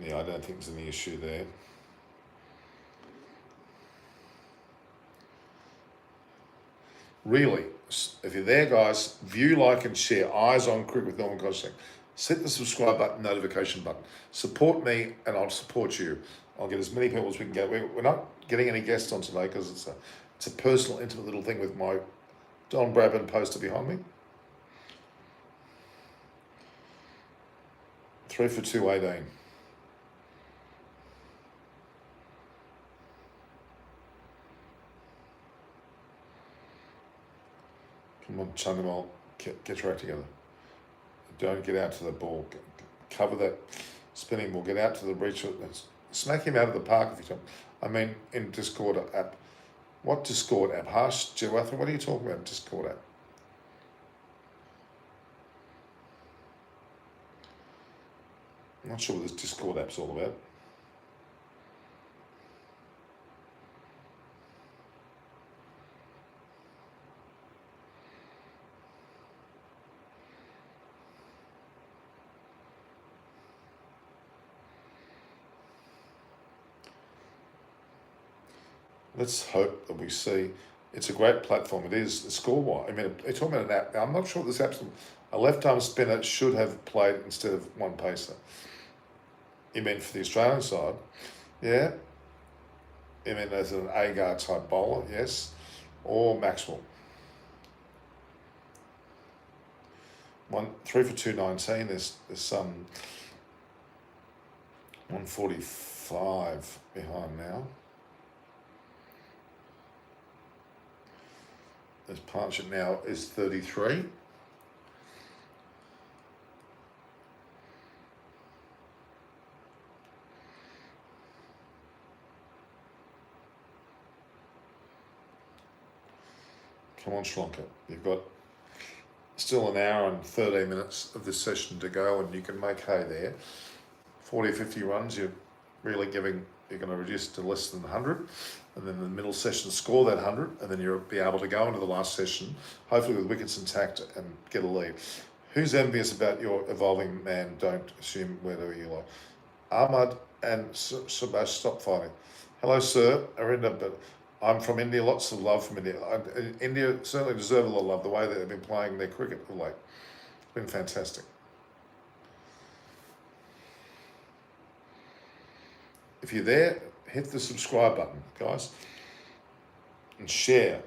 Speaker 1: Yeah, I don't think there's any issue there. Really, if you're there, guys, view, like, and share. Eyes on Cricket with Norman Cossack. Hit the subscribe button, notification button. Support me and I'll support you. I'll get as many people as we can get. We're not getting any guests on today because it's a personal, intimate little thing with my Don Brabham poster behind me. 3 for 218. Come on, Chandamal, get your act together. Don't get out to the ball. Cover that spinning ball. Get out to the reach. Smack him out of the park if you can. I mean, in Discord app. What Discord app? Harsh Jawatha, what are you talking about, Discord app? I'm not sure what this Discord app's all about. Let's hope that we see. It's a great platform. It is. The Scoreboard. I mean, they're talking about an app. Now, I'm not sure what this app's. A left-arm spinner should have played instead of one pacer. You mean for the Australian side? Yeah. You mean as an Agar type bowler? Yes. Or Maxwell. 3 for 219. There's some 145 behind now. This partnership now is 33. Come on, Sri Lanka. You've got still an hour and 13 minutes of this session to go, and you can make hay there. 40, 50 runs, you're really giving, you're going to reduce to less than 100. And then the middle session score that 100, and then you'll be able to go into the last session, hopefully with wickets intact, and get a lead. Who's envious about your evolving man? Don't assume whether you like. Ahmad and Subhash, stop fighting. Hello, sir. Arinda, but I'm from India. Lots of love from India. India certainly deserve a lot of love. The way that they've been playing their cricket of late, it's been fantastic. If you're there, hit the subscribe button, guys, and share.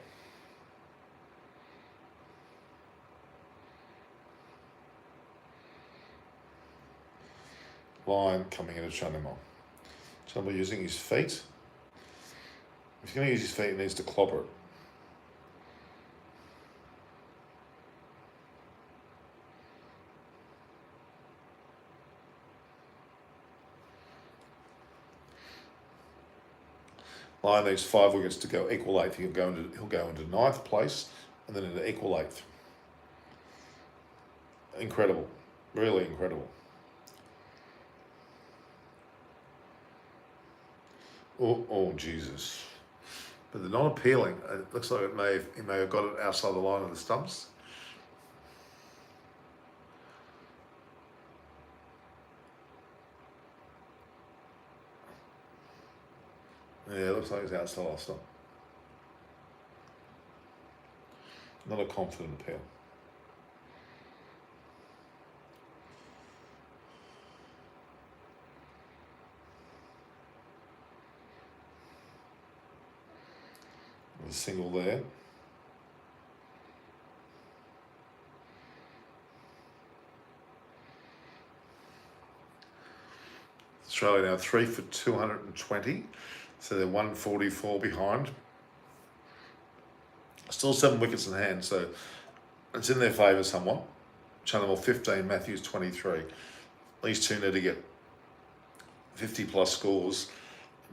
Speaker 1: Line coming into Chandamal. Chandamal using his feet. If he's going to use his feet, he needs to clobber it. Lion needs 5 wickets to go equal 8th. He'll go into 9th place and then into equal 8th. Incredible, really incredible. Oh Jesus! But they're not appealing. It looks like he may have got it outside the line of the stumps. Yeah, it looks like he's outside our stump. Not a confident appeal. There's a single there. Australia now 3 for 220. So they're 144 behind. Still 7 wickets in hand, so it's in their favour somewhat. Chandamal 15, Matthews 23. These two need to get 50 plus scores,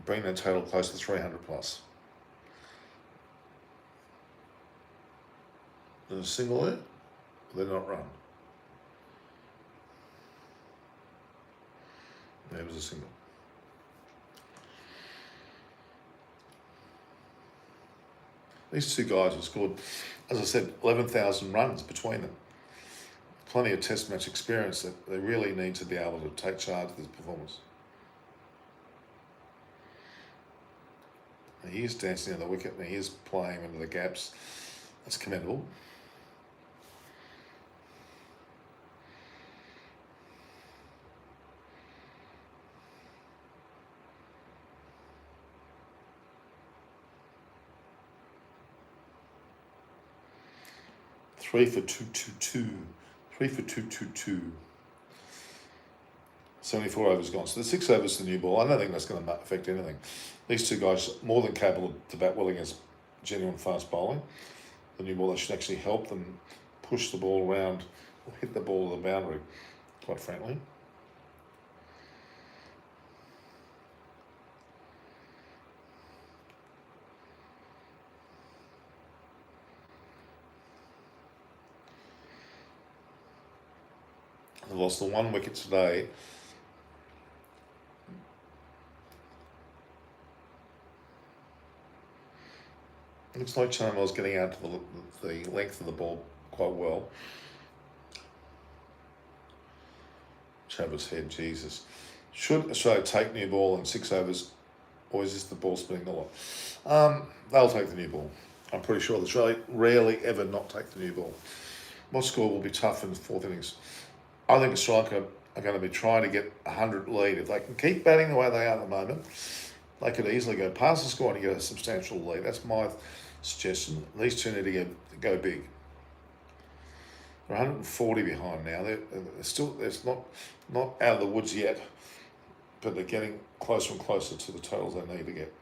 Speaker 1: bring their total close to 300 plus. There's a single there. They're not run. There was a single. These two guys have scored, as I said, 11,000 runs between them. Plenty of test match experience that they really need to be able to take charge of this performance. He is dancing on the wicket and he is playing into the gaps. That's commendable. 3 for 222. 3 for 222. 74 overs gone. So the 6 overs to the new ball. I don't think that's going to affect anything. These two guys are more than capable to bat well against genuine fast bowling. The new ball, that should actually help them push the ball around or hit the ball to the boundary, quite frankly. They've lost the 1 wicket today. Looks like Chinamel's getting out to the length of the ball quite well. Travis Head, Jesus. Should Australia take new ball in 6 overs, or is this the ball spinning a lot? They'll take the new ball. I'm pretty sure Australia rarely ever not take the new ball. What score will be tough in the 4th innings? I think Australia are going to be trying to get a 100 lead. If they can keep batting the way they are at the moment, they could easily go past the score and get a substantial lead. That's my suggestion. These two need to go big. They're 140 behind now. They're still not out of the woods yet, but they're getting closer and closer to the totals they need to get.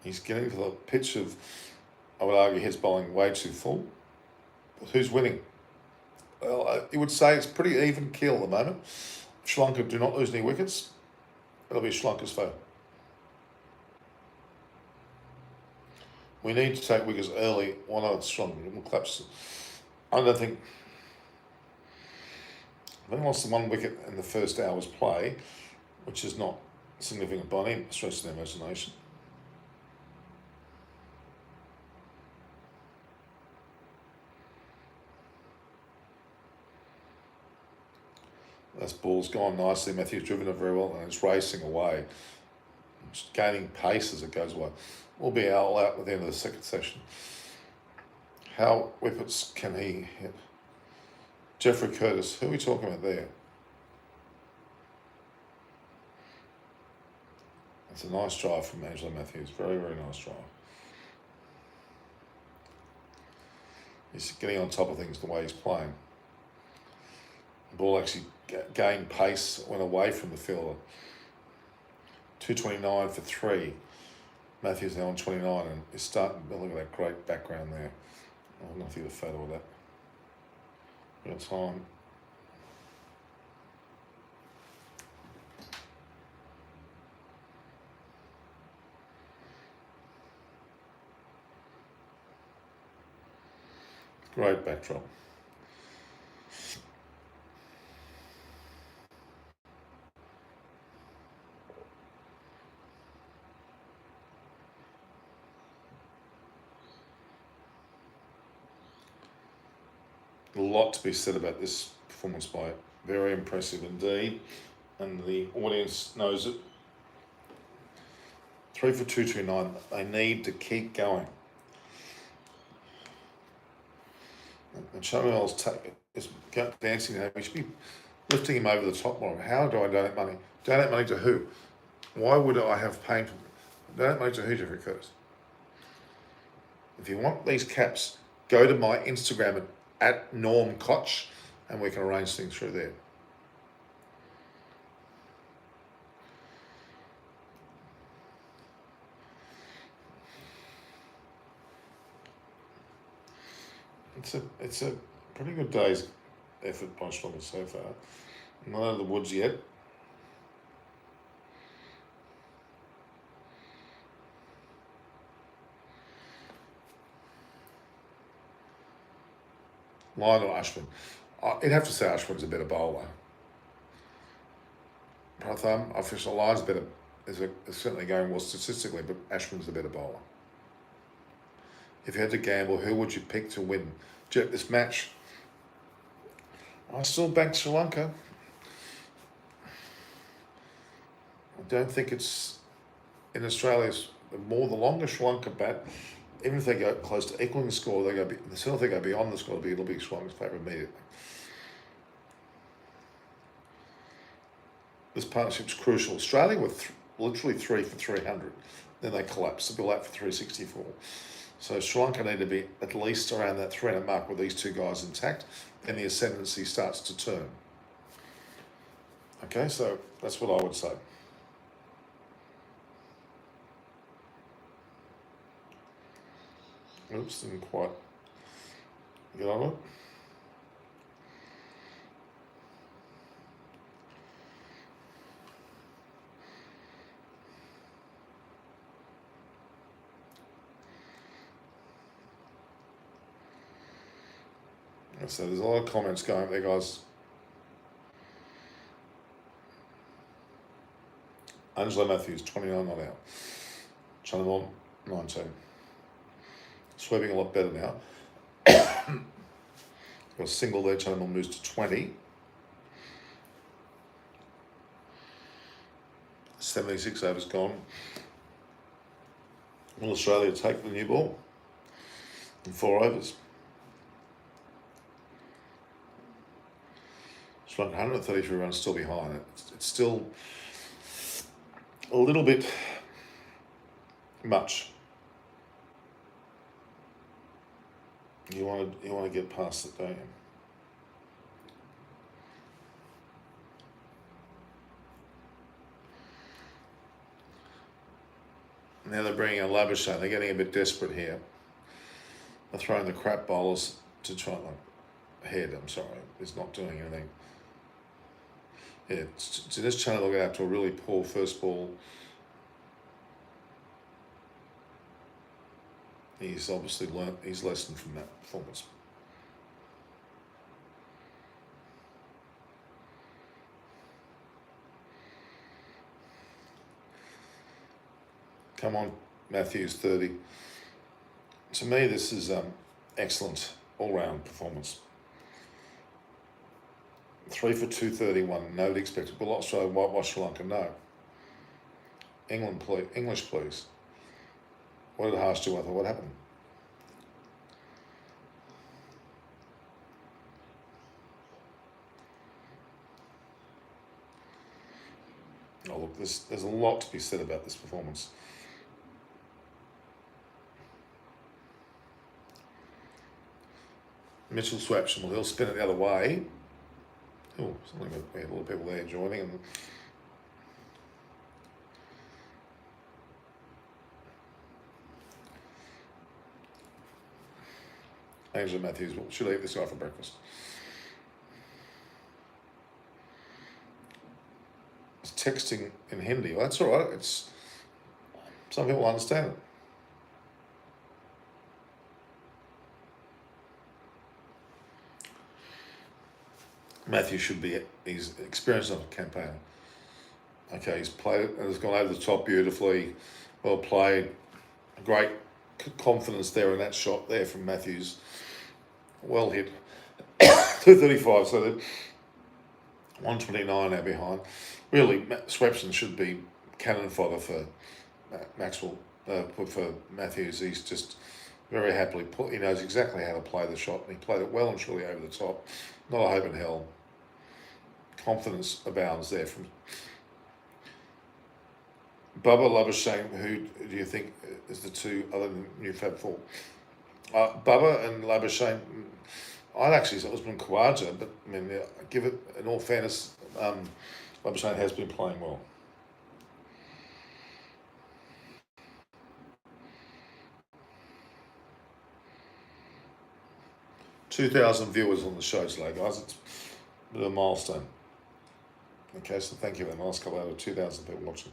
Speaker 1: He's getting to the pitch of, I would argue, his bowling way too full. But who's winning? Well, you would say it's pretty even keel at the moment. Sri Lanka do not lose any wickets. It'll be Sri Lanka's favour. We need to take wickets early. Why not Sri Lanka? We'll collapse. I don't think... They lost the 1 wicket in the first hour's play, which is not significant by any stretch of their imagination. This ball's gone nicely. Matthews driven it very well and it's racing away. It's gaining pace as it goes away. We'll be all out at the end of the 2nd session. How whippets can he hit? Jeffrey Curtis, who are we talking about there? It's a nice drive from Angelo Matthews. Very, very nice drive. He's getting on top of things the way he's playing. The ball actually gained pace, went away from the fielder. 229 for 3. Matthews now on 29 and is starting to look at that great background there. I'm going to take a photo of that. Real time. Great backdrop. A lot to be said about this performance by it. Very impressive indeed, and the audience knows it. 3 for 229. They need to keep going. And Chanel's is dancing now. We should be lifting him over the top more. How do I donate money? Donate money to who? Why would I have pain? Donate money to who, Jeffrey Curtis? If you want these caps, go to my Instagram at Norm Koch, and we can arrange things through there. It's a pretty good day's effort by Sri Lanka so far. Not out of the woods yet. Lyon or Ashwin? I'd have to say Ashwin's a better bowler. I feel Lyon's better. Is certainly going well statistically, but Ashwin's the better bowler. If you had to gamble, who would you pick to win this match? I still back Sri Lanka. I don't think it's in Australia's the longer Sri Lanka bat, even if they go close to equaling the score, the sooner they go beyond the score, it'll be Sri Lanka's favour immediately. This partnership's crucial. Australia were literally 3 for 300. Then they collapsed. They'll be out for 364. So Sri Lanka need to be at least around that 300 mark with these two guys intact, and the ascendancy starts to turn. Okay, so that's what I would say. Oops, didn't quite get on it. So there's a lot of comments going up there, guys. Angelo Matthews, 29 not out. Channel 19. Sweeping a lot better now. Got a single there, Channel moves to 20. 76 overs gone. Will Australia take the new ball in 4 overs? Sri Lanka 133 runs still behind. It's still a little bit much. You want to get past it, don't you? Now they're bringing in Labuschagne. They're getting a bit desperate here. They're throwing the crap bowlers to try head. I'm sorry, it's not doing anything. Yeah, to this channel, they'll get out to a really poor first ball. He's obviously learnt his lesson from that performance. Come on, Matthews, 30. To me, this is excellent all-round performance. 3 for 231, nobody expected. Well, Australia, why Sri Lanka? No. England, please. English, please. What did Harsh do? I thought, what happened? Oh, look, there's a lot to be said about this performance. Mitchell swaps him. He'll spin it the other way. Oh, something that we had a lot of people there joining. And Angelo Matthews, should I eat this guy for breakfast? It's texting in Hindi. Well, that's all right. It's some people understand it. Matthews should be, he's experienced enough campaign. Okay, he's played it and has gone over the top beautifully. Well played. Great confidence there in that shot there from Matthews. Well hit. 235, so they're 129 now behind. Really, Swepson should be cannon fodder for Maxwell, for Matthews. He's just very happily he knows exactly how to play the shot, and he played it well and truly over the top. Not a hope in hell. Confidence abounds there from Bubba, Labuschagne. Who do you think is the two other than new Fab Four? Bubba and Labuschagne. I'd actually say it was been Khawaja, but I mean, give it in all fairness, Labuschagne has been playing well. $2,000 viewers on the show today, guys. It's a bit of a milestone. Okay, so thank you for the last couple of 2,000 people watching.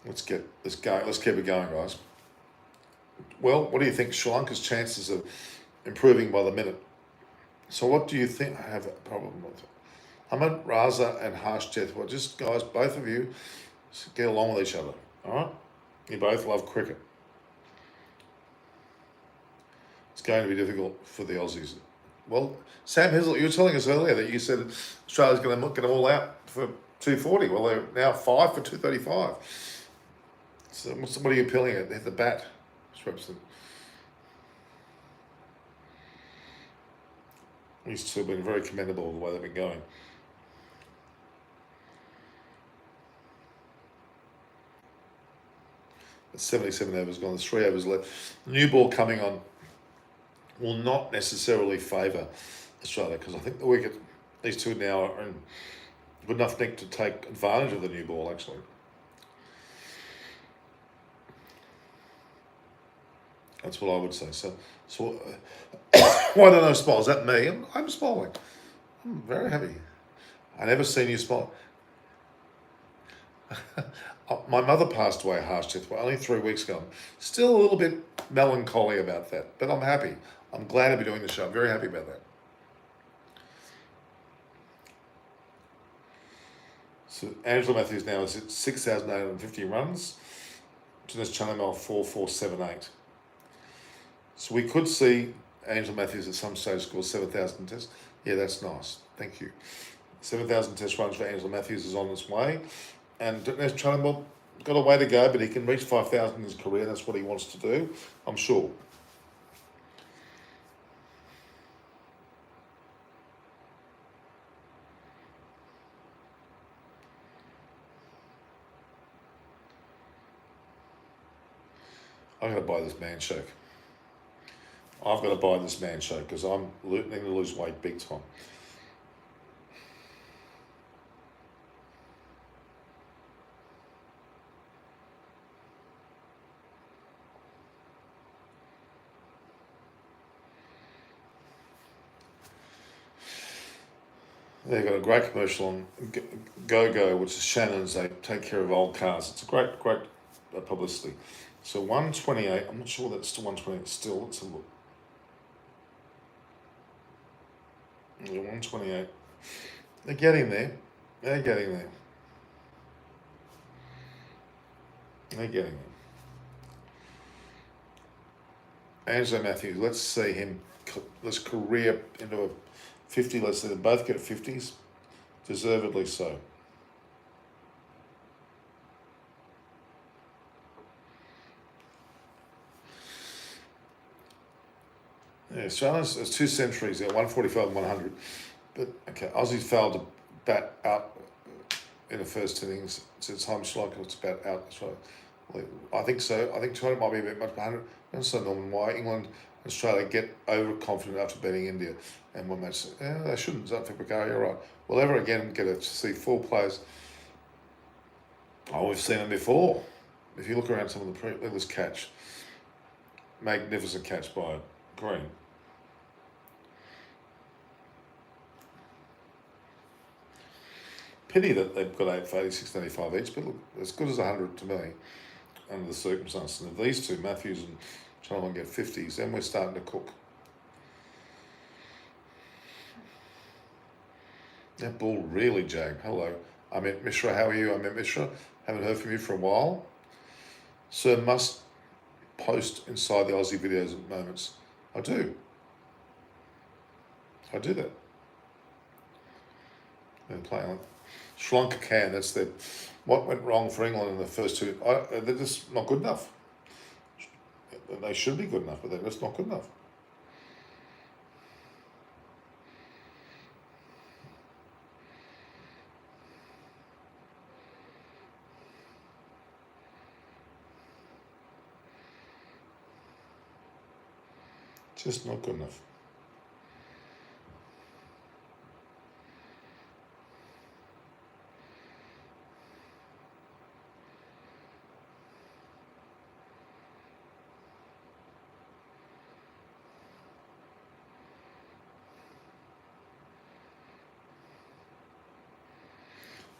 Speaker 1: Let's get this going. Let's keep it going, guys. Well, what do you think? Sri Lanka's chances of improving by the minute. So what do you think I have a problem with? Ahmed Raza and Harsh Jethwa, just guys, both of you, get along with each other, all right? You both love cricket. It's going to be difficult for the Aussies. Well, Sam Hizzle, you were telling us earlier that you said Australia's going to get them all out for 240. Well, they're now 5 for 235. So what are you appealing at? Hit the bat. These two have been very commendable the way they've been going. It's 77 overs gone. There's 3 overs left. New ball coming on will not necessarily favour Australia because I think the wicket, these two now are in good enough nick to take advantage of the new ball actually. That's what I would say. So why don't I smile? Is that me? I'm smiling. I'm very happy. I never seen you smile. My mother passed away a harsh death only 3 weeks ago. Still a little bit melancholy about that, but I'm happy. I'm glad to be doing the show. I'm very happy about that. So Angelo Matthews now is at 6,850 runs. Dennis Chanamel 4,478. So we could see Angelo Matthews at some stage score 7,000 tests. Yeah, that's nice. Thank you. 7,000 test runs for Angelo Matthews is on its way. And Dennis Chanamel got a way to go, but he can reach 5,000 in his career. That's what he wants to do, I'm sure. I'm going to buy this man shake. I've got to buy this man shake because I'm going to lose weight big time. They've got a great commercial on Go, which is Shannon's. They take care of old cars. It's a great publicity. So 128, I'm not sure that's still 128 still. Let's have a look. Yeah, 128. They're getting there. They're getting there. They're getting there. Angelo Matthews, let's see him, let's career into a 50. Let's see them both get 50s. Deservedly so. Yeah, Australia's has 2 centuries there, 145 and 100. But, okay, Aussies failed to bat out in the first innings. So it's time Sri Lanka to bat out Australia. Well, I think so. I think 200 might be a bit much, but 100. I don't know, Norman, why England and Australia get overconfident after beating India. And one match, they shouldn't. I think you're right. We'll ever again get to see 4 players. Oh, we've seen them before. If you look around some of the look at this catch. Magnificent catch by Green. Pity that they've got 8 for 86, 85 each, but look, as good as 100 to me under the circumstances. And if these two, Matthews and Chanel, get 50s, then we're starting to cook. That ball really jagged. Hello. Amit Mishra, how are you? Amit Mishra. Haven't heard from you for a while. Sir must post inside the Aussie videos at moments. I do. I do that. They're playing. Sri Lanka can. That's the. What went wrong for England in the first 2? They're just not good enough. They should be good enough, but they're just not good enough. Just not good enough.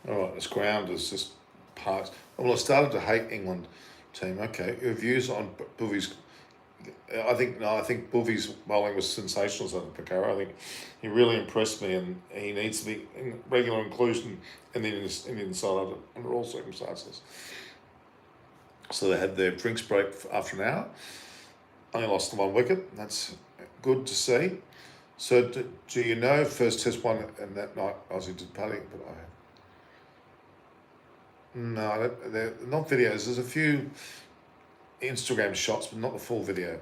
Speaker 1: All right, this ground is just parts. Well, I started to hate England team. Okay, your views on Bouvi's. I think Bouvi's bowling was sensational at Pekara. I think he really impressed me, and he needs to be in regular inclusion in the Indian side under all circumstances. So they had their drinks break after an hour. Only lost 1 wicket. That's good to see. So do you know first test one and that night Aussie did putting? But no, they're not videos. There's a few Instagram shots, but not the full video.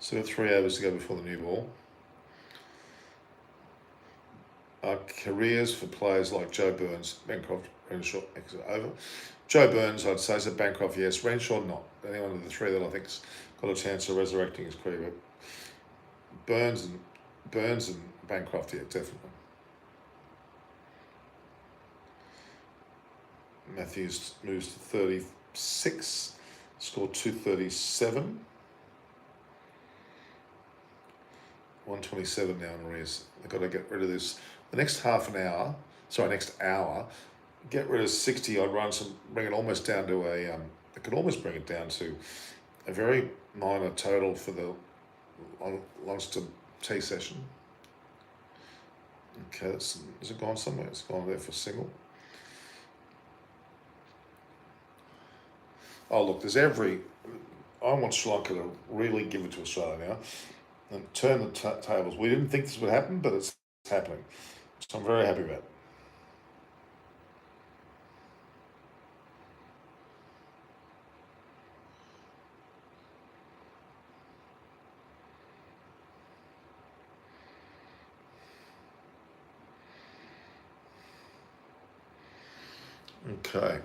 Speaker 1: So 3 overs to go before the new ball. Careers for players like Joe Burns, Bancroft, Renshaw, over. Joe Burns, I'd say, so Bancroft, yes. Renshaw, not. Any one of the three that I think's got a chance of resurrecting his career. But Burns and Bancroft, yeah, definitely. Matthews moves to 36, scored 237. 127 now in arrears. They've got to get rid of this. The next next hour, get rid of 60 odd runs and bring it almost down to it could almost bring it down to a very minor total for the lunchtime tea session. Okay, has it gone somewhere? It's gone there for single. Oh, look, I want Sri Lanka to really give it to Australia now and turn the tables. We didn't think this would happen, but it's happening. So I'm very happy about it. Okay.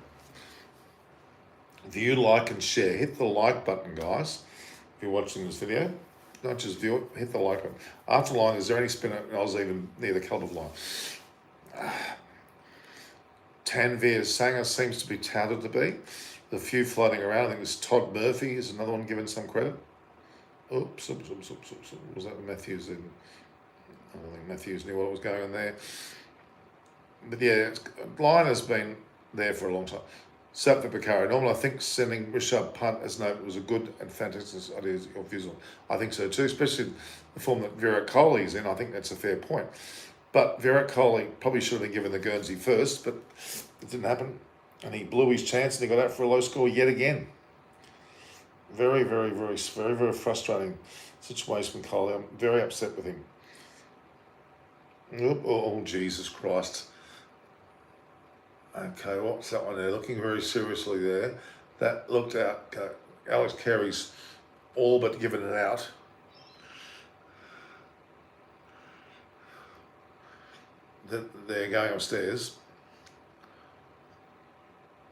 Speaker 1: View, like, and share. Hit the like button, guys, if you're watching this video. Not just view it, hit the like button. After line, is there any spinner? I was even near the colour of line. Tanveer Sanger seems to be touted to be. The few floating around, I think there's Todd Murphy is another one given some credit. Oops. Was that Matthews in? I don't think Matthews knew what was going on there. But yeah, line has been there for a long time. Sapna Bakari. Normally, I think sending Rishabh Pant as an opener was a good and fantastic idea. Your views on? I think so too, especially the form that Virat Kohli is in. I think that's a fair point. But Virat Kohli probably should have been given the Guernsey first, but it didn't happen. And he blew his chance and he got out for a low score yet again. Very, very, very, very, very frustrating situation with Kohli. I'm very upset with him. Oh, Jesus Christ. Okay, what's that one there? Looking very seriously there. That looked out. Alex Carey's all but given it out. They're going upstairs.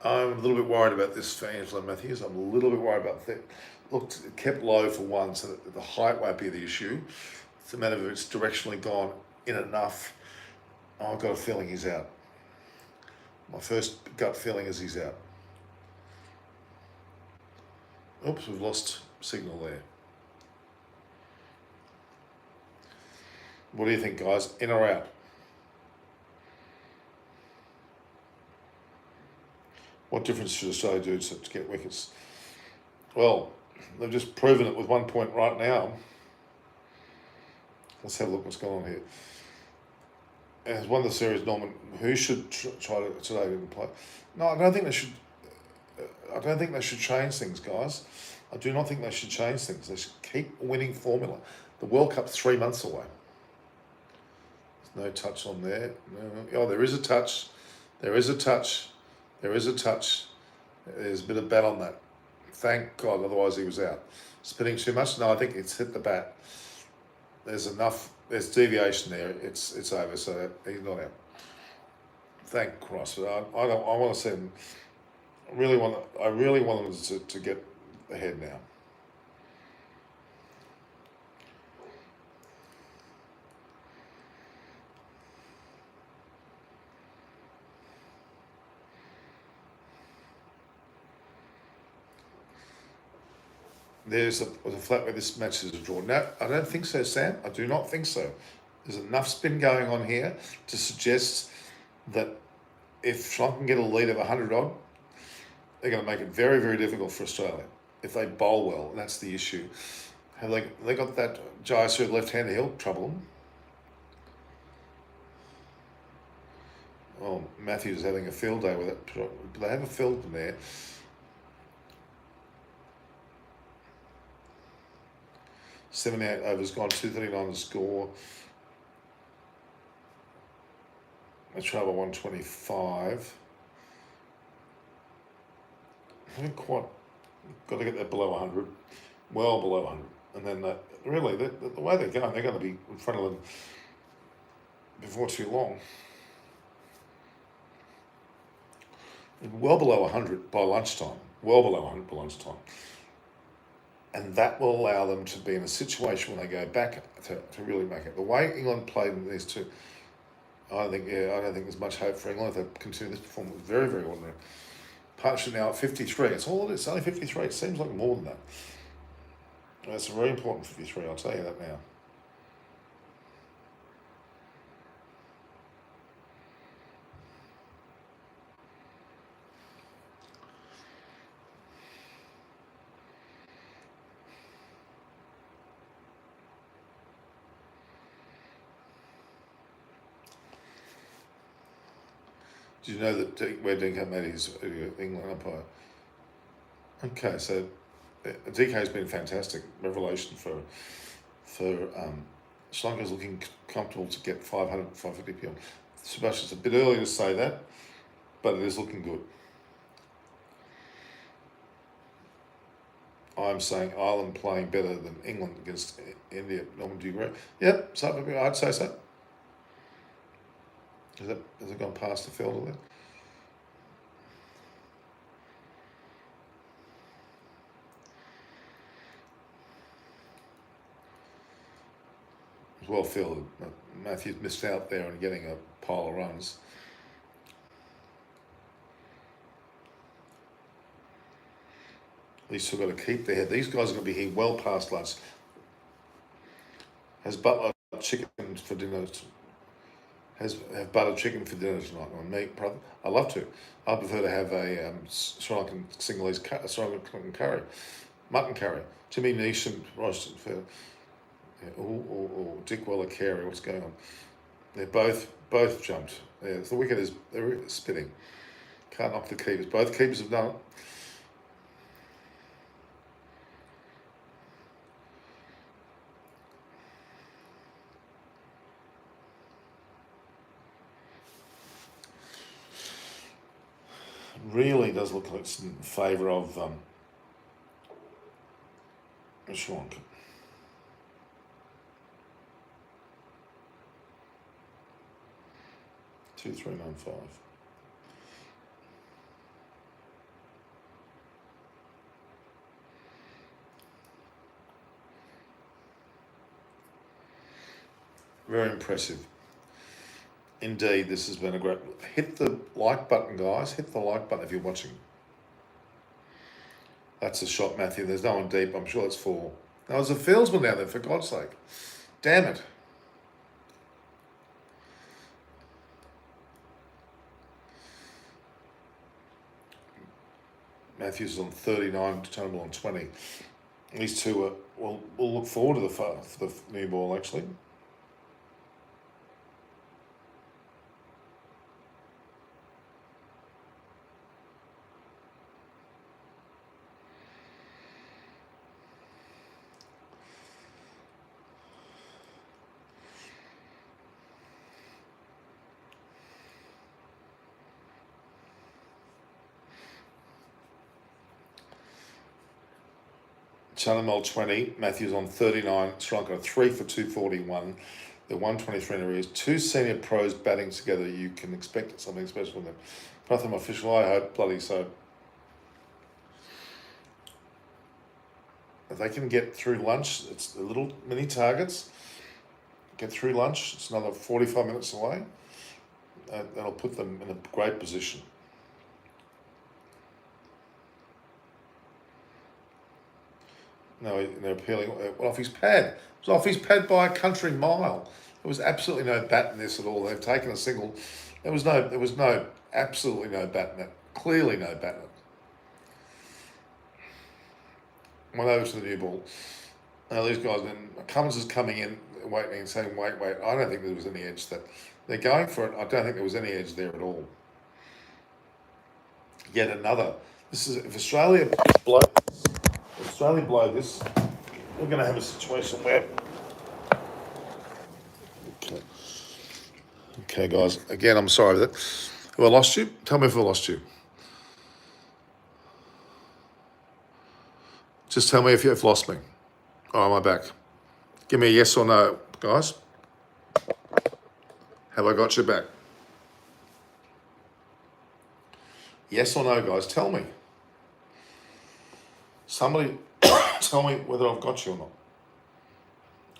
Speaker 1: I'm a little bit worried about this for Angelo Matthews. I'm a little bit worried about that. Looked, it kept low for one, so that the height won't be the issue. It's a matter of it's directionally gone in enough. I've got a feeling he's out. My first gut feeling is he's out. Oops, we've lost signal there. What do you think, guys? In or out? What difference should Australia do to get wickets? Well, they've just proven it with 1 point right now. Let's have a look what's going on here. Has won the series, Norman. Who should try to today didn't play? No, I don't think they should. I don't think they should change things, guys. I do not think they should change things. They should keep a winning formula. The World Cup's 3 months away. There's no touch on there. No. Oh, there is a touch. There is a touch. There is a touch. There's a bit of bat on that. Thank God, otherwise he was out. Spinning too much? No, I think it's hit the bat. There's enough. There's deviation there. It's over. So he's not out. Thank Christ. I want to see him. I really want him to get ahead now. There's a flat where this match is a draw. No, I don't think so, Sam. I do not think so. There's enough spin going on here to suggest that if Sri Lanka can get a lead of 100 odd, they're going to make it very, very difficult for Australia if they bowl well, and that's the issue. Have they got that Jayasuriya left-hander? He'll trouble them. well, Matthews is having a field day with it. But they have a field in there. $78 overs gone, 239 to score. They travel 125. I haven't quite got to get that below 100, well below 100. And then really, the way they're going to be in front of them before too long. Well below 100 by lunchtime. Well below 100 by lunchtime. And that will allow them to be in a situation when they go back to really make it. The way England played in these two, I don't think there's much hope for England if they continue this performance. Very, very ordinary. Partnership now at 53. It's all it is. It's only 53. It seems like more than that. That's a very important 53. I'll tell you that now. Did you know that where DK made his England umpire? Okay, so DK's been fantastic revelation for Sri Lanka's looking comfortable to get 500, 550 PL. Sebastian, it's a bit early to say that, but it is looking good. I'm saying Ireland playing better than England against India. Norman, do you agree? Yep, so I'd say so. Has it gone past the field of that? It was well fielded. Matthews missed out there on getting a pile of runs. These two got to keep their head. These guys are going to be here well past lunch. Has Butler chicken for dinner? Have buttered chicken for dinner tonight on me, brother? I love to. I prefer to have a Sri Lankan Sinhalese Sri Lankan curry, mutton curry. Jimmy Neeson roasted for, or Dick Weller Carey. What's going on? They're both jumped. Yeah, the wicket is they're spitting. Can't knock the keepers. Both keepers have done it. Really does look like it's in favour of Sri Lanka. Two, 3, 9, 5. Very impressive. Indeed, this has been a great... Hit the like button, guys. Hit the like button if you're watching. That's a shot, Matthew. There's no one deep. I'm sure it's 4. Now, there's a fieldsman down there, for God's sake. Damn it. Matthews is on 39, Turnbull on 20. These two are... We'll look forward to the new ball, actually. Chanamal 20, Matthews on 39, Sri Lanka 3 for 241. They're 123 in arrears. 2 senior pros batting together. You can expect something special from them. Nothing official, I hope, bloody so. If they can get through lunch, it's the little mini targets. Get through lunch, it's another 45 minutes away. That'll put them in a great position. No, they're appealing. Off his pad. It was off his pad by a country mile. There was absolutely no bat in this at all. They've taken a single. There was absolutely no bat in it. Clearly no bat in it. Went over to the new ball. Now these guys, then Cummins is coming in, waiting and saying, wait. I don't think there was any edge that they're going for it. I don't think there was any edge there at all. Yet another. This is if Australia blow this, we're going to have a situation where. Okay, guys. Again, I'm sorry that. Have I lost you? Tell me if I lost you. Just tell me if you've lost me. Oh, am I back? Give me a yes or no, guys. Have I got you back? Yes or no, guys? Tell me. Somebody tell me whether I've got you or not.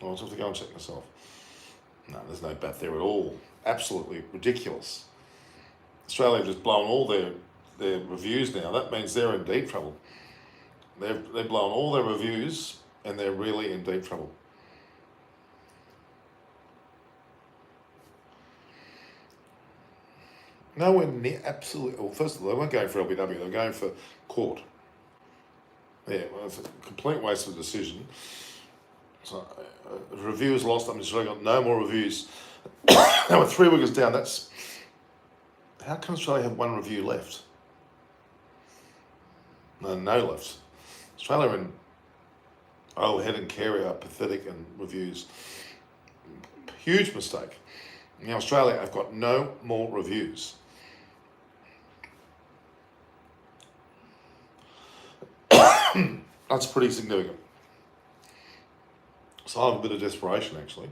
Speaker 1: I'll just have to go and check myself. No, there's no bat there at all. Absolutely ridiculous. Australia have just blown all their reviews now. That means they're in deep trouble. They've blown all their reviews and they're really in deep trouble. Nowhere near, absolutely. Well, first of all, they weren't going for LBW, they were going for court. Yeah, well, it's a complete waste of decision. So, reviewers lost. I'm just got no more reviews. Now we're 3 wickets down. That's how can Australia have one review left? No left. Australia and Head and Carey are pathetic in reviews. Huge mistake. Now Australia have got no more reviews. That's pretty significant. So I have a bit of desperation actually.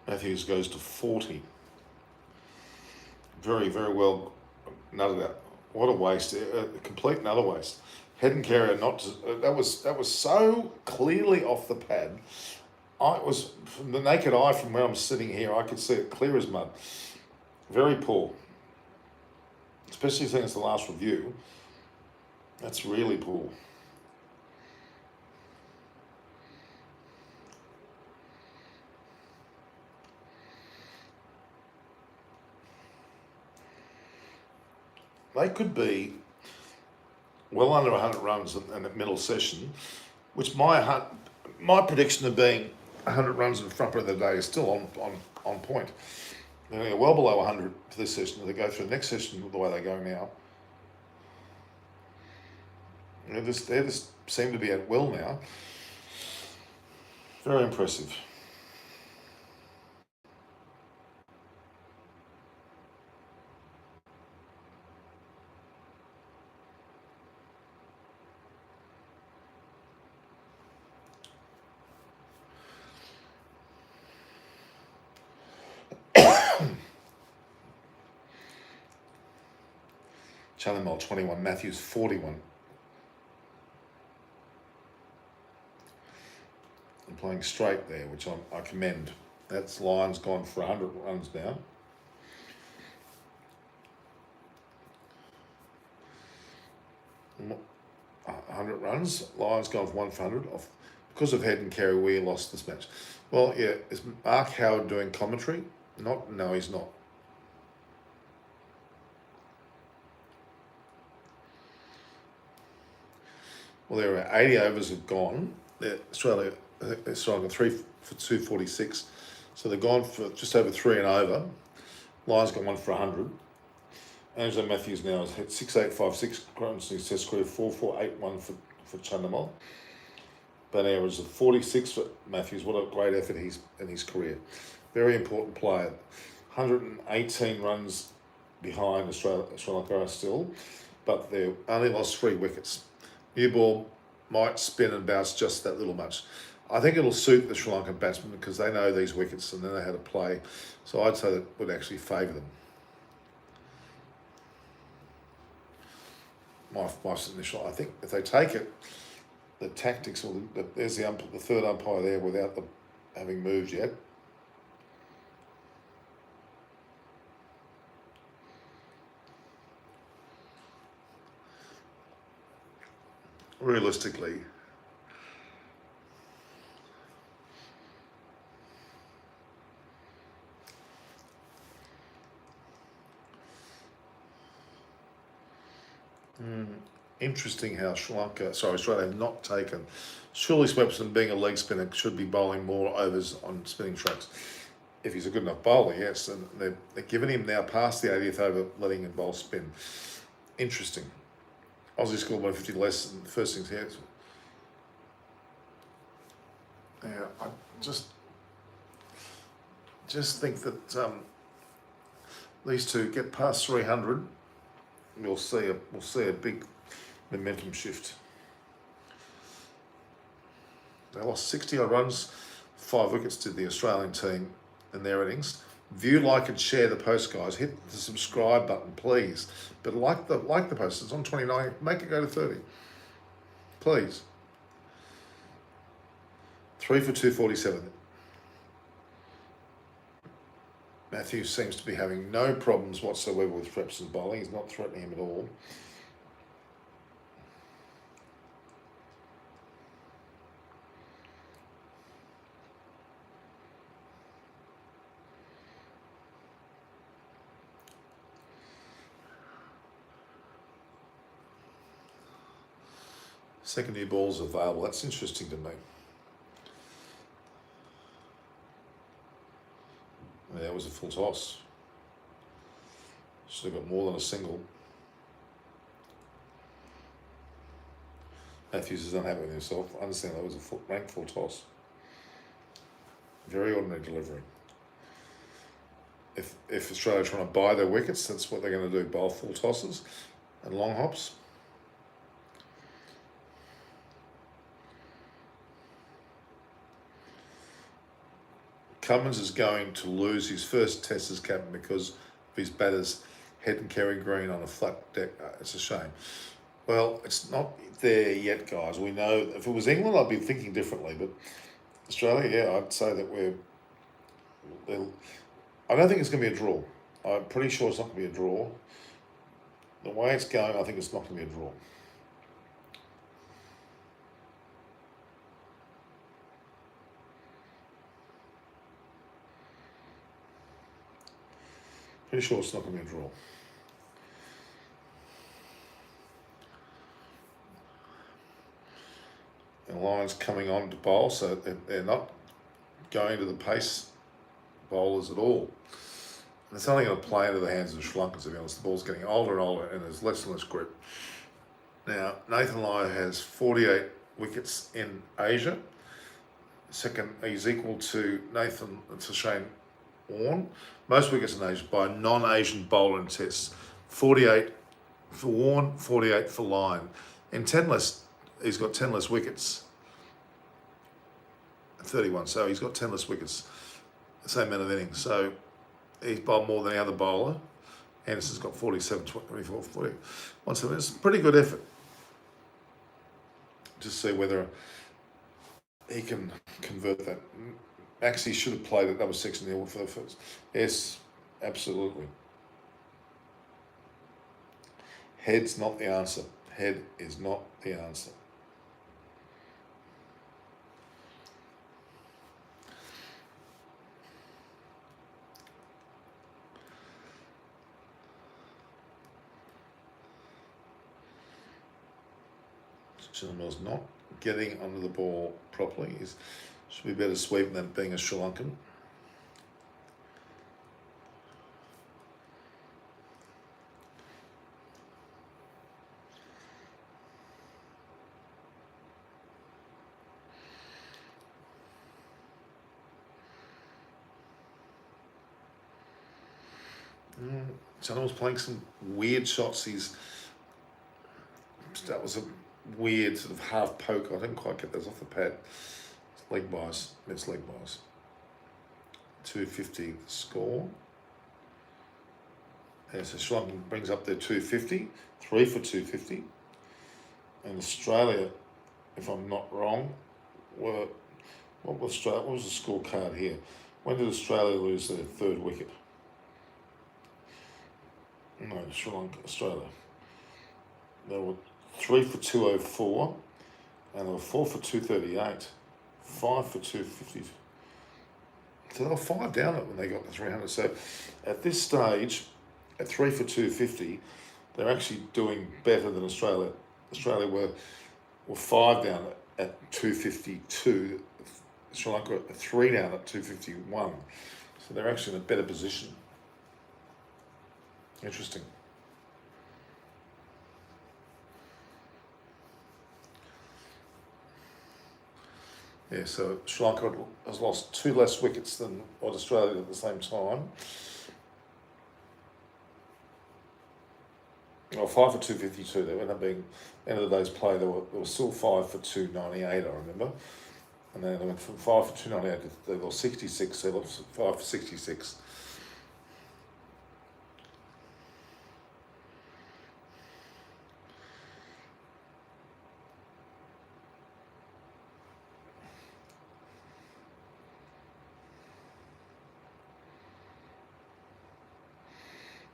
Speaker 1: Matthews goes to 40. Very, very well nutted out. What a waste! A complete and utter waste. Head and Carrier that was so clearly off the pad. I was from the naked eye from where I'm sitting here. I could see it clear as mud. Very poor, especially since the last review. That's really poor. They could be well under 100 runs in the middle session, which my prediction of being 100 runs in front of the day is still on point. They're going to go well below 100 for this session. If they go through the next session the way they go now, they just seem to be at will now. Very impressive. Chalamal 21, Matthews 41. I'm playing straight there, which I commend. That's Lions gone for 100 runs now. $100 runs. Lions gone for 1 for 100. Because of Head and Carey, we lost this match. Well, yeah, is Mark Howard doing commentary? No, he's not. Well, there are 80 overs have gone. Australia got 3 for 246. So they've gone for just over 3 and over. Lions got 1 for 100. Angelo Matthews now has hit 6856 runs in his test career, 4481 for Chandimal. That average of 46 for Matthews. What a great effort he's in his career. Very important player. 118 runs behind Sri Lanka still, but they only lost 3 wickets. New ball might spin and bounce just that little much. I think it'll suit the Sri Lankan batsmen because they know these wickets and they know how to play. So I'd say that would actually favour them. My initial, I think if they take it, the tactics, or there's the third umpire there without them having moved yet. Realistically, Interesting how Australia have not taken. Surely Swepson, being a leg spinner, should be bowling more overs on spinning tracks. If he's a good enough bowler, yes. And they're giving him now past the 80th over, letting him bowl spin. Interesting. Aussie scored 150 less than the first things here. Yeah, I just think that these two get past 300. We'll see a big momentum shift. They lost 60 odd runs, 5 wickets to the Australian team in their innings. View, like, and share the post, guys. Hit the subscribe button, please. But like the post. It's on 29. Make it go to 30, please. 3 for 247. Matthews seems to be having no problems whatsoever with Frepson's bowling. He's not threatening him at all. Second new balls available. That's interesting to me. Yeah, it was a full toss. Should have got more than a single. Matthews is unhappy with himself. I understand that was a ranked full toss. Very ordinary delivery. If Australia are trying to buy their wickets, that's what they're going to do, bowl full tosses and long hops. Cummins is going to lose his first test as captain because of his batter's head and Kerry Green on a flat deck. It's a shame. Well, it's not there yet, guys. We know if it was England, I'd be thinking differently. But Australia, yeah, I'd say that I don't think it's going to be a draw. I'm pretty sure it's not going to be a draw. The way it's going, I think it's not going to be a draw. Pretty sure it's not going to be a draw. The Lions coming on to bowl, so they're not going to the pace bowlers at all. And it's only going to play into the hands of Sri Lanka, to be honest. The ball's getting older and older, and there's less and less grip. Now, Nathan Lyon has 48 wickets in Asia. Second, he's equal to Shane Warne. Most wickets in Asia by a non-Asian bowler in tests. 48 for Warne, 48 for Lyon. In 10 less, he's got 10 less wickets. 31, so he's got 10 less wickets. The same amount of innings. So he's bowled more than the other bowler. Anderson's got 47, 24, 40. Once again, it's a pretty good effort. Just see whether he can convert that. Maxie should have played at number 6 in the order for the first. Yes, absolutely. Head's not the answer. Head is not the answer. Chilwell's not getting under the ball properly. He should be better sweeping than being a Sri Lankan. Chilwell's playing some weird shots. That was a weird sort of half poke. I didn't quite get those off the pad. Leg buys, Mets leg buys. 250 score. And so Sri Lanka brings up their 250, 3 for 250. And Australia, if I'm not wrong, what was the scorecard here? When did Australia lose their third wicket? No, Sri Lanka, Australia. They were 3 for 204, and they were 4 for 238, 5 for 250. So they were 5 down when they got to 300. So at this stage, at 3 for 250, they're actually doing better than Australia. Australia were 5 down at 252. Sri Lanka 3 down at 251. So they're actually in a better position. Interesting. Yeah, so Sri Lanka has lost 2 less wickets than what Australia did at the same time. Well, 5 for 252. They ended up being, end of the day's play, there was still 5 for 298, I remember. And then they went from 5 for 298, they lost 66, they lost 5 for 66.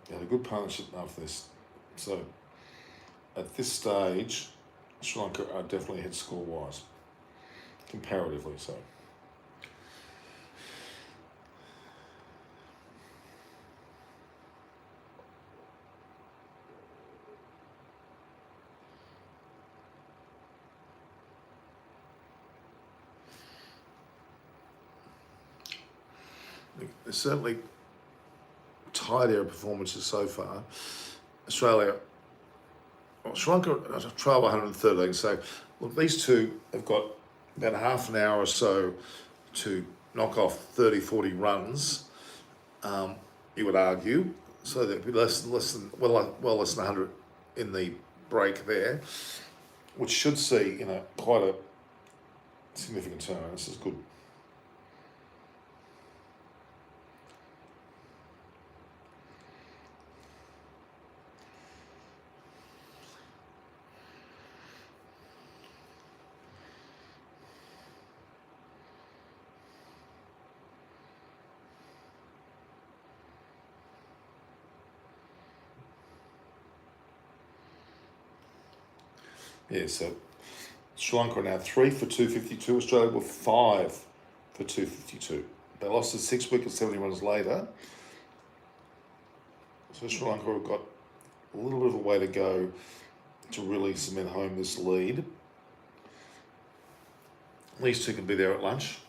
Speaker 1: They had a good partnership after this. So at this stage, Sri Lanka are definitely ahead score-wise, comparatively so. There's certainly tidier performances so far. Australia, Sri Lanka trail 113. So look, these two have got about half an hour or so to knock off 30, 40 runs. You would argue, so there'd be less than 100 in the break there, which should see quite a significant turnaround. This is good. Yeah, so Sri Lanka are now 3 for 252. Australia were 5 for 252. They lost to 6 wickets 70 runs later. So Sri Lanka have got a little bit of a way to go to really cement home this lead. These two can be there at lunch.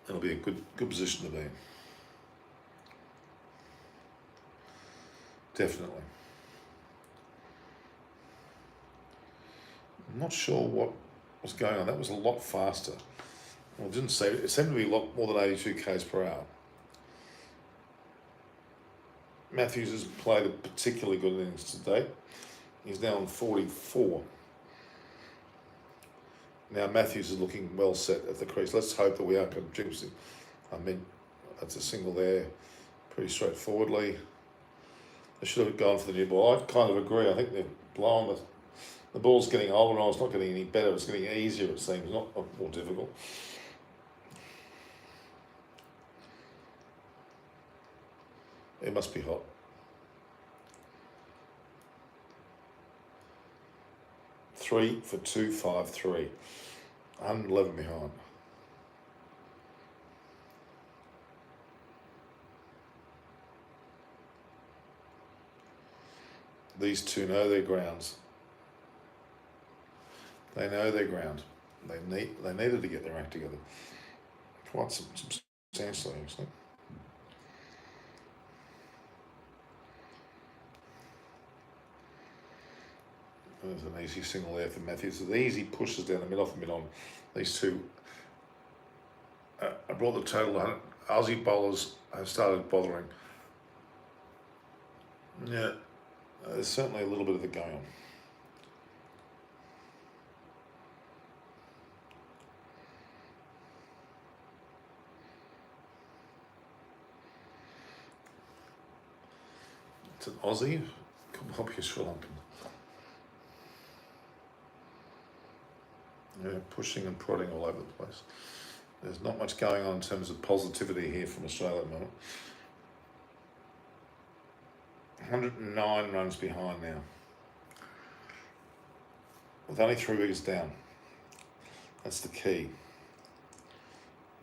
Speaker 1: It'll be a good position to be in. Definitely. I'm not sure what was going on. That was a lot faster. Well, it didn't say. It seemed to be a lot more than 82 k's per hour. Matthews has played a particularly good innings to date. He's now on 44. Now Matthews is looking well set at the crease. Let's hope that we aren't going to jinx him. I mean, that's a single there, pretty straightforwardly. They should have gone for the new ball. I kind of agree. I think they're blowing the ball's getting older and it's not getting any better. It's getting easier, it seems, not more difficult. It must be hot. Three for 253. 111 behind. These two know their grounds. They know their ground. They needed to get their act together. Quite substantially, actually. There's an easy single there for Matthews. The easy pushes down the mid off and mid on. These two I brought the total 100. Aussie bowlers have started bothering. Yeah, there's certainly a little bit of it going on. It's an Aussie. Could help you, Sri Lankan. Yeah, pushing and prodding all over the place. There's not much going on in terms of positivity here from Australia at the moment. 109 runs behind now, with only 3 wickets down. That's the key.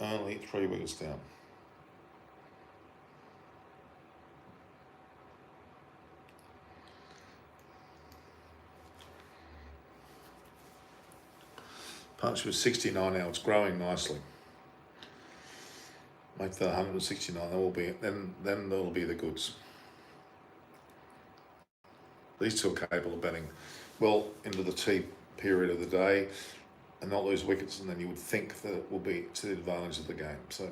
Speaker 1: Only 3 wickets down. Partnership is 69 now. It's growing nicely. Make that 169. That will be then that'll be the goods. These two are capable of batting well into the tea period of the day and not lose wickets, and then you would think that it will be to the advantage of the game. So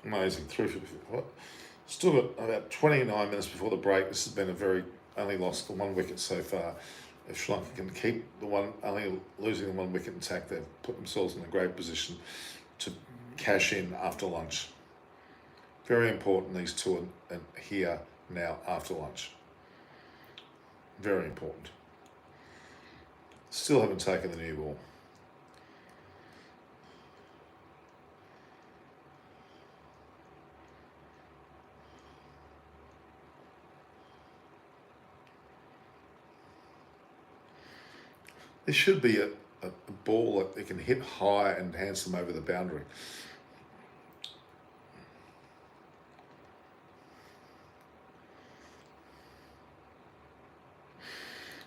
Speaker 1: amazing. 350. Still got about 29 minutes before the break. This has been only lost the one wicket so far. If Sri Lanka can keep only losing the one wicket intact, they've put themselves in a great position to cash in after lunch. Very important, these two are here now after lunch. Very important. Still haven't taken the new ball. This should be a ball that they can hit high and handsome over the boundary.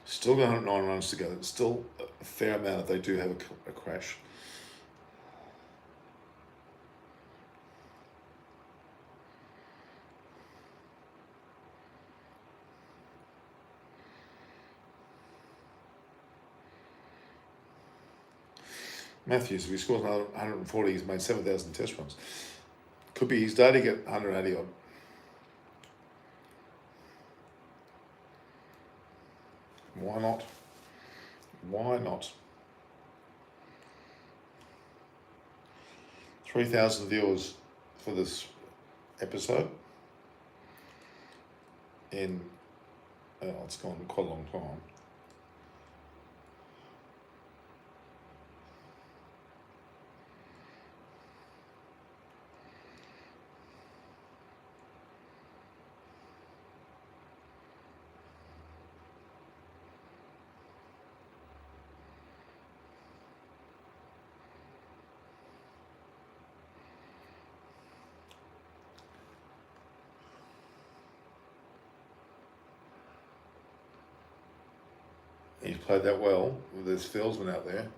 Speaker 1: Still got 109 runs to go. It's still a fair amount if they do have a crash. Matthews, if he scores another 140, he's made 7,000 test runs. Could be his day to get 180 odd. Why not? Why not? 3,000 viewers for this episode. It's gone quite a long time. He's played that well with his fieldsman out there.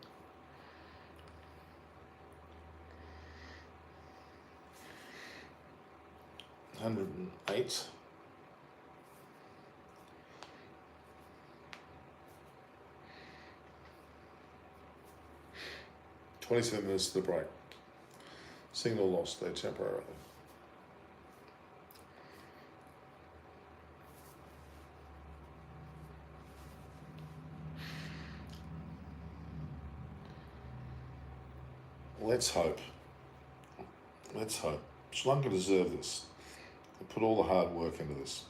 Speaker 1: $108. $27 minutes to the break. Signal lost there temporarily. Let's hope. Let's hope. Sri Lanka deserve this. They put all the hard work into this.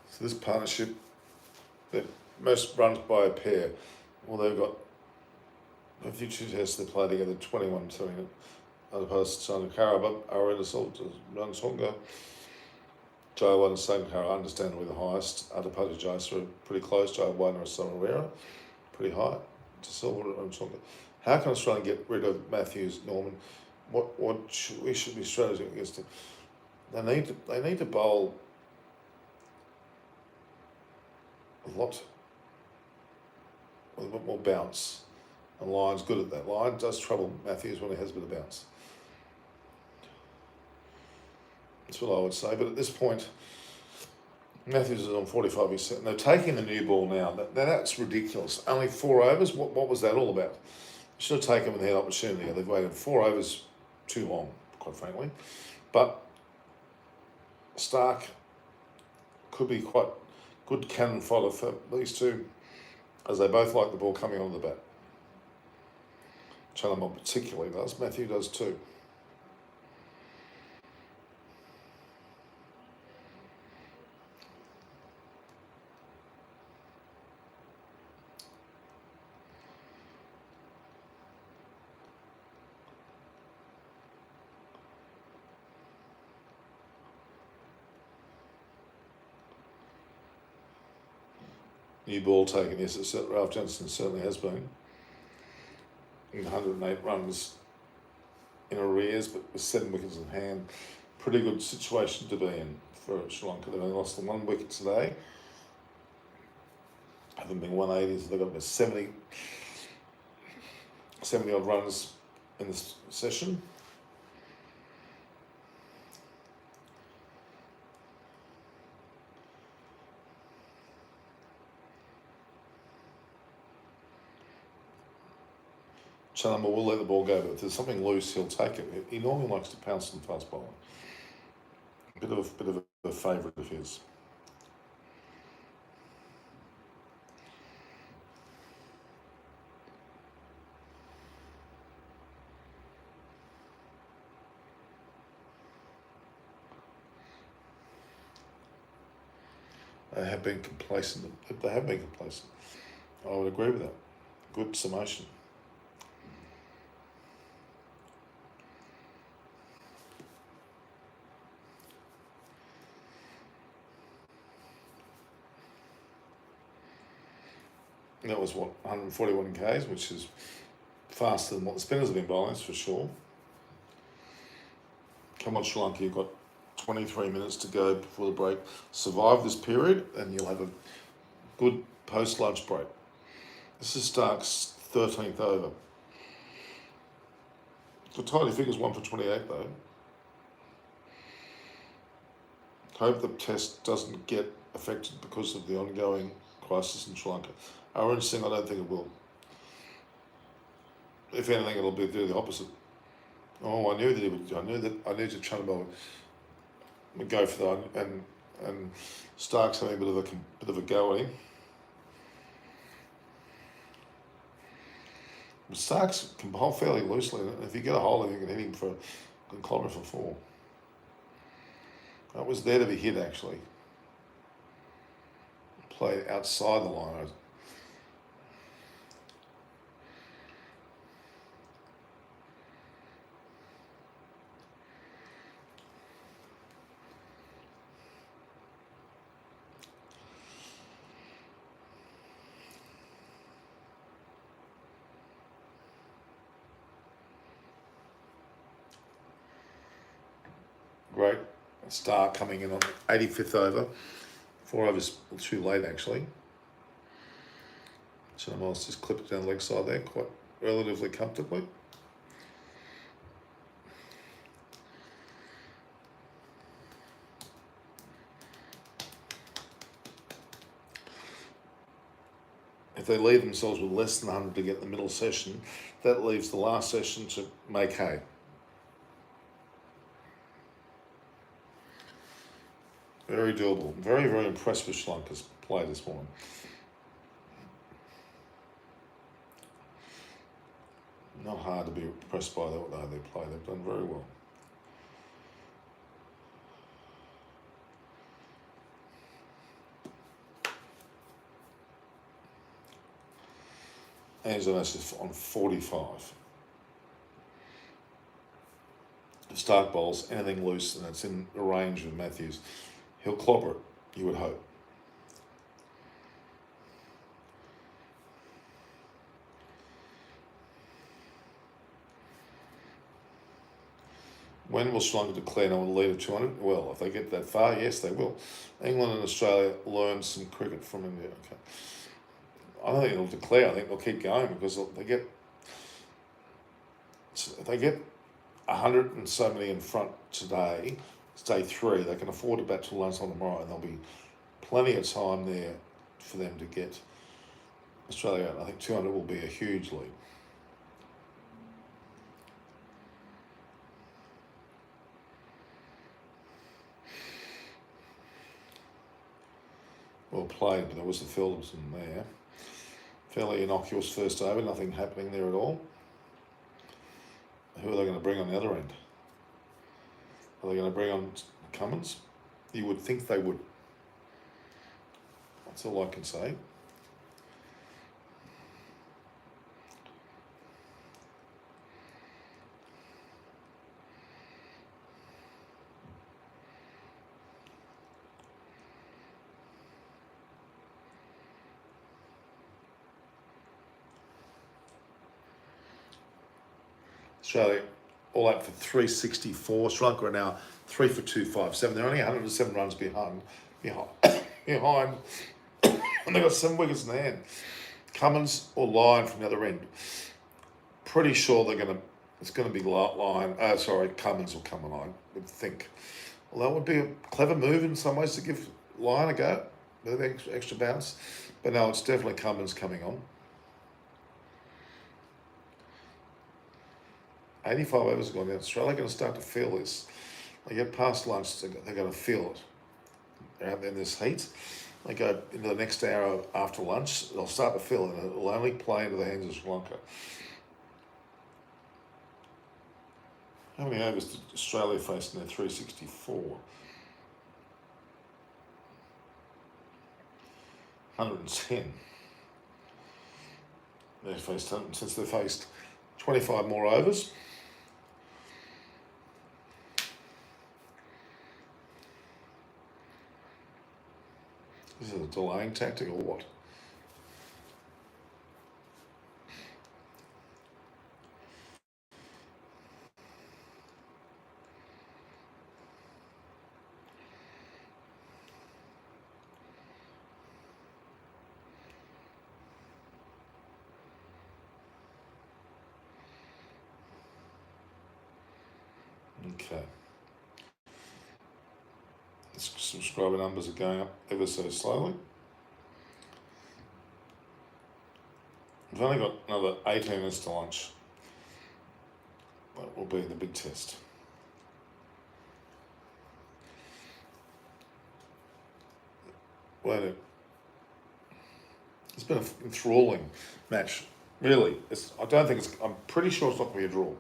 Speaker 1: So this partnership, the most runs by a pair. Well, they've got a few tests they play together, 21 something, as opposed to Sankara, but Arena Salt, Ransonga, Jaiwan and Sankara, understandably the highest. Adipati Jaisra, pretty close. Jaiwan and Samarera, pretty high. To Silver and Ransonga. How can Australia get rid of Matthews, Norman? We should be strategizing against him? They need to bowl a lot with a bit more bounce. And Lyon's good at that. Lyon does trouble Matthews when he has a bit of bounce. That's what I would say. But at this point, Matthews is on 45%. And they're taking the new ball now. That's ridiculous. Only 4 overs? What was that all about? Should have taken them with the opportunity. They've waited 4 overs too long, quite frankly. But Stark could be quite good cannon fodder for these two, as they both like the ball coming onto the bat. Chalamon particularly does. Matthew does too. new ball taken. Yes, Ralph Johnson certainly has been. 108 runs in arrears, but with 7 wickets in hand. Pretty good situation to be in for Sri Lanka. They've only lost 1 wicket today. Haven't been 180, so they've got about 70 odd runs in this session. Chalama will let the ball go, but if there's something loose, he'll take it. He normally likes to pounce on fast bowling. Bit of a favourite of his. They have been complacent. They have been complacent. I would agree with that. Good summation. That was 141 Ks, which is faster than what the spinners have been bowling, that's for sure. Come on, Sri Lanka, you've got 23 minutes to go before the break. Survive this period and you'll have a good post-lunch break. This is Stark's 13th over. The tidy figure's 1 for 28 though. Hope the test doesn't get affected because of the ongoing crisis in Sri Lanka. Orange Singh, I don't think it will. If anything, it'll do the opposite. Oh, I knew that he would. I knew that Chanabal would go for that, and Stark's having a bit of a go at him. But Stark's can bowl fairly loosely, and if you get a hold of him, you can hit him for a clobber for 4. That was there to be hit, actually. Played outside the line. Great. Star coming in on the 85th over. 4 overs too late, actually. Chanamals just clipped down the leg side there, quite relatively comfortably. If they leave themselves with less than 100 to get the middle session, that leaves the last session to make hay. Very doable. Very, very impressed with Sri Lanka's play this morning. Not hard to be impressed by how they play. They've done very well. Angelo Matthews on 45. If Stark bowls anything loose and it's in the range of Matthews, he'll clobber it, you would hope. When will Sri Lanka declare no one lead of 200? Well, if they get that far, yes, they will. England and Australia learn some cricket from India. Okay. I don't think it'll declare. I think they'll keep going because if they get 100 and so many in front today, it's day 3, they can afford to bat till lunchtime tomorrow, and there'll be plenty of time there for them to get Australia out. I think 200 will be a huge lead. Well played, but there was the fielders in there. Fairly innocuous first over, nothing happening there at all. Who are they going to bring on the other end? Are they going to bring on Cummins? You would think they would. That's all I can say. Australia all out for 364. Sri Lanka are now 3 for 257. They're only 107 runs behind, behind, and they've got 7 wickets in the hand. Cummins or Lyon from the other end. Pretty sure it's going to be Cummins will come on, I would think. Well, that would be a clever move in some ways to give Lyon a go with extra bounce. But no, it's definitely Cummins coming on. 85 overs have gone down. Australia are going to start to feel this. They get past lunch, they're going to feel it. They're out there in this heat. They go into the next hour after lunch, they'll start to feel it, and it'll only play into the hands of Sri Lanka. How many overs did Australia face in their 364? 110. Since they faced 25 more overs. Is it a delaying tactic or what? Okay. The subscriber numbers are going up ever so slowly. We've only got another 18 minutes to lunch. That will be the big test. Well, it's been an enthralling match. Really, I'm pretty sure it's not going to be a draw.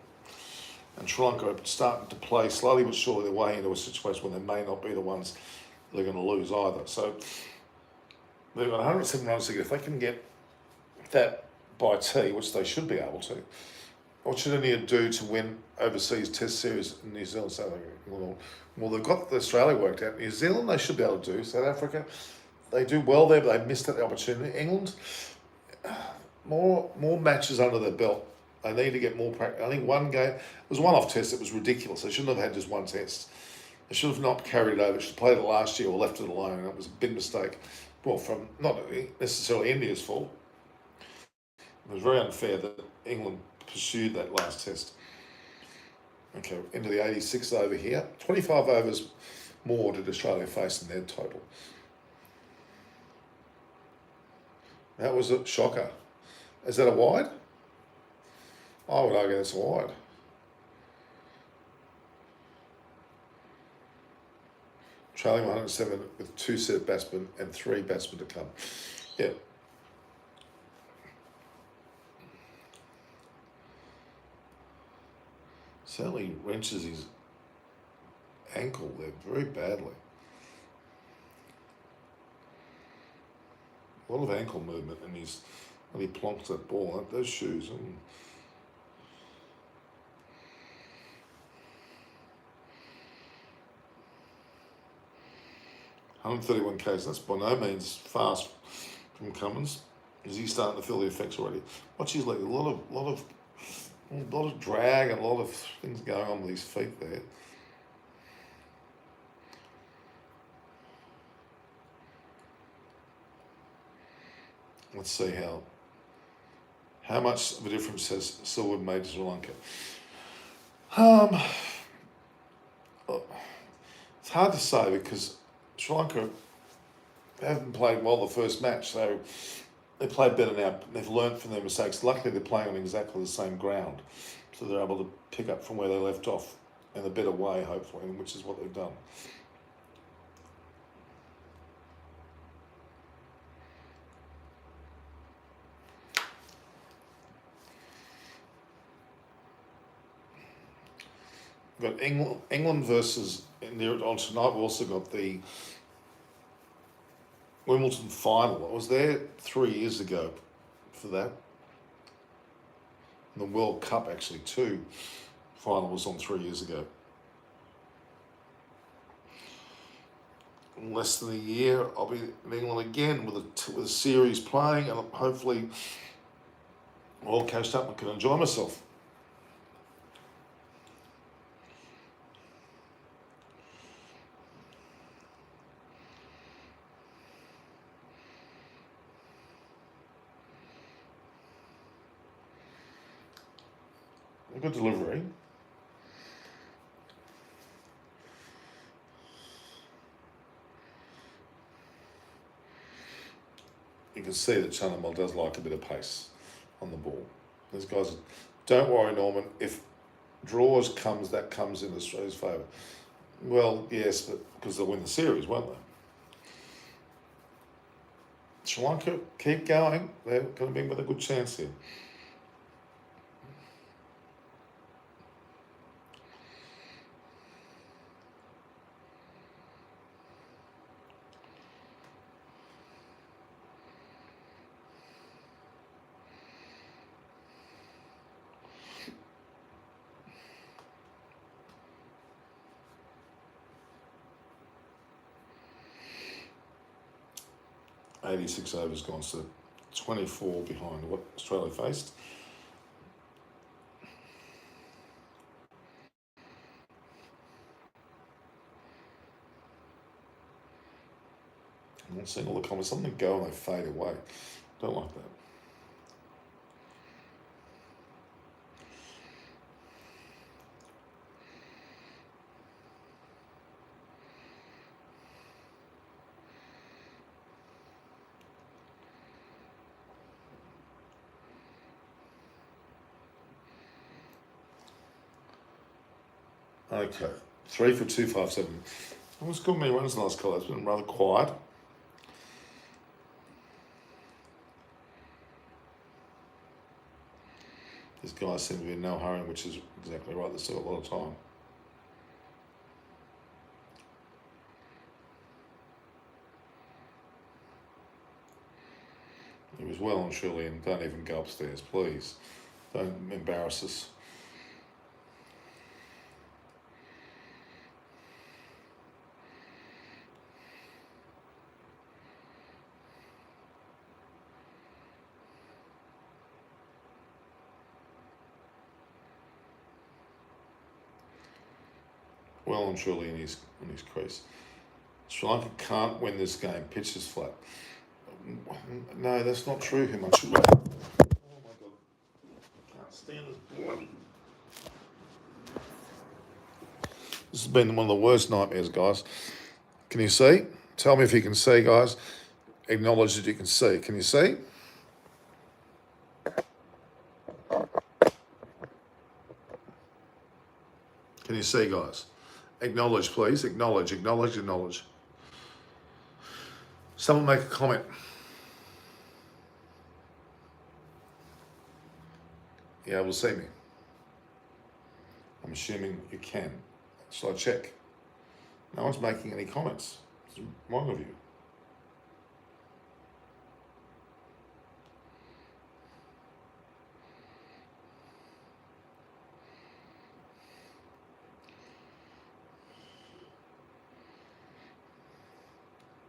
Speaker 1: And Sri Lanka are starting to play slowly but surely their way into a situation where they may not be the ones they're going to lose either. So they've got 107 runs to get. If they can get that by tea, which they should be able to, what should India do to win overseas test series in New Zealand? Well, they've got the Australia worked out. New Zealand, they should be able to do. South Africa, they do well there, but they missed that opportunity. England, more matches under their belt. They need to get more practice. I think one game, it was a one-off test, it was ridiculous. They shouldn't have had just one test. They should have not carried it over. They should have played it last year or left it alone. And it was a big mistake. Well, from not necessarily India's fault. It was very unfair that England pursued that last test. Okay, into the 86th over here. 25 overs more did Australia face in their total. That was a shocker. Is that a wide? I would argue that's a wide. Trailing 107 with 2 set batsmen and 3 batsmen to come. Yeah. Certainly wrenches his ankle there very badly. A lot of ankle movement, and when he plonks that ball, those shoes. 131 k's. That's by no means fast from Cummins. Is he starting to feel the effects already? Watch his leg. A lot of drag and a lot of things going on with his feet there. Let's see how much of a difference has Silverwood made to Sri Lanka. It's hard to say because Sri Lanka haven't played well the first match, so they played better now. They've learnt from their mistakes. Luckily, they're playing on exactly the same ground, so they're able to pick up from where they left off in a better way, hopefully, which is what they've done. We've got England versus India on tonight. We've also got the Wimbledon final. I was there 3 years ago for that. And the World Cup, actually, too. Final was on 3 years ago. In less than a year, I'll be in England again with a series playing, and hopefully all cashed up and can enjoy myself. A good delivery. You can see that Chanamal does like a bit of pace on the ball. These guys, don't worry, Norman. If draws comes, that comes in Australia's favour. Well, yes, but because they'll win the series, won't they? Sri Lanka, keep going. They're going to be with a good chance here. .86 overs gone, so 24 behind what Australia faced. I'm not seeing all the comments. Some of them go and they fade away. Don't like that. Okay, 3 for 257. I haven't scored many runs in the last couple. It's been rather quiet. These guys seem to be in no hurry, which is exactly right. There's still a lot of time. He was well and truly, and don't even go upstairs, please. Don't embarrass us. Well and truly in his crease. Sri Lanka can't win this game. Pitch is flat. No, that's not true, Himanshu. Oh my God. I can't stand this bloody. This has been one of the worst nightmares, guys. Can you see? Tell me if you can see, guys. Acknowledge that you can see. Can you see? Can you see, guys? Acknowledge, please. Acknowledge, acknowledge, acknowledge. Someone make a comment. You able to see me? I'm assuming you can. Shall I check? No one's making any comments. What's wrong with you?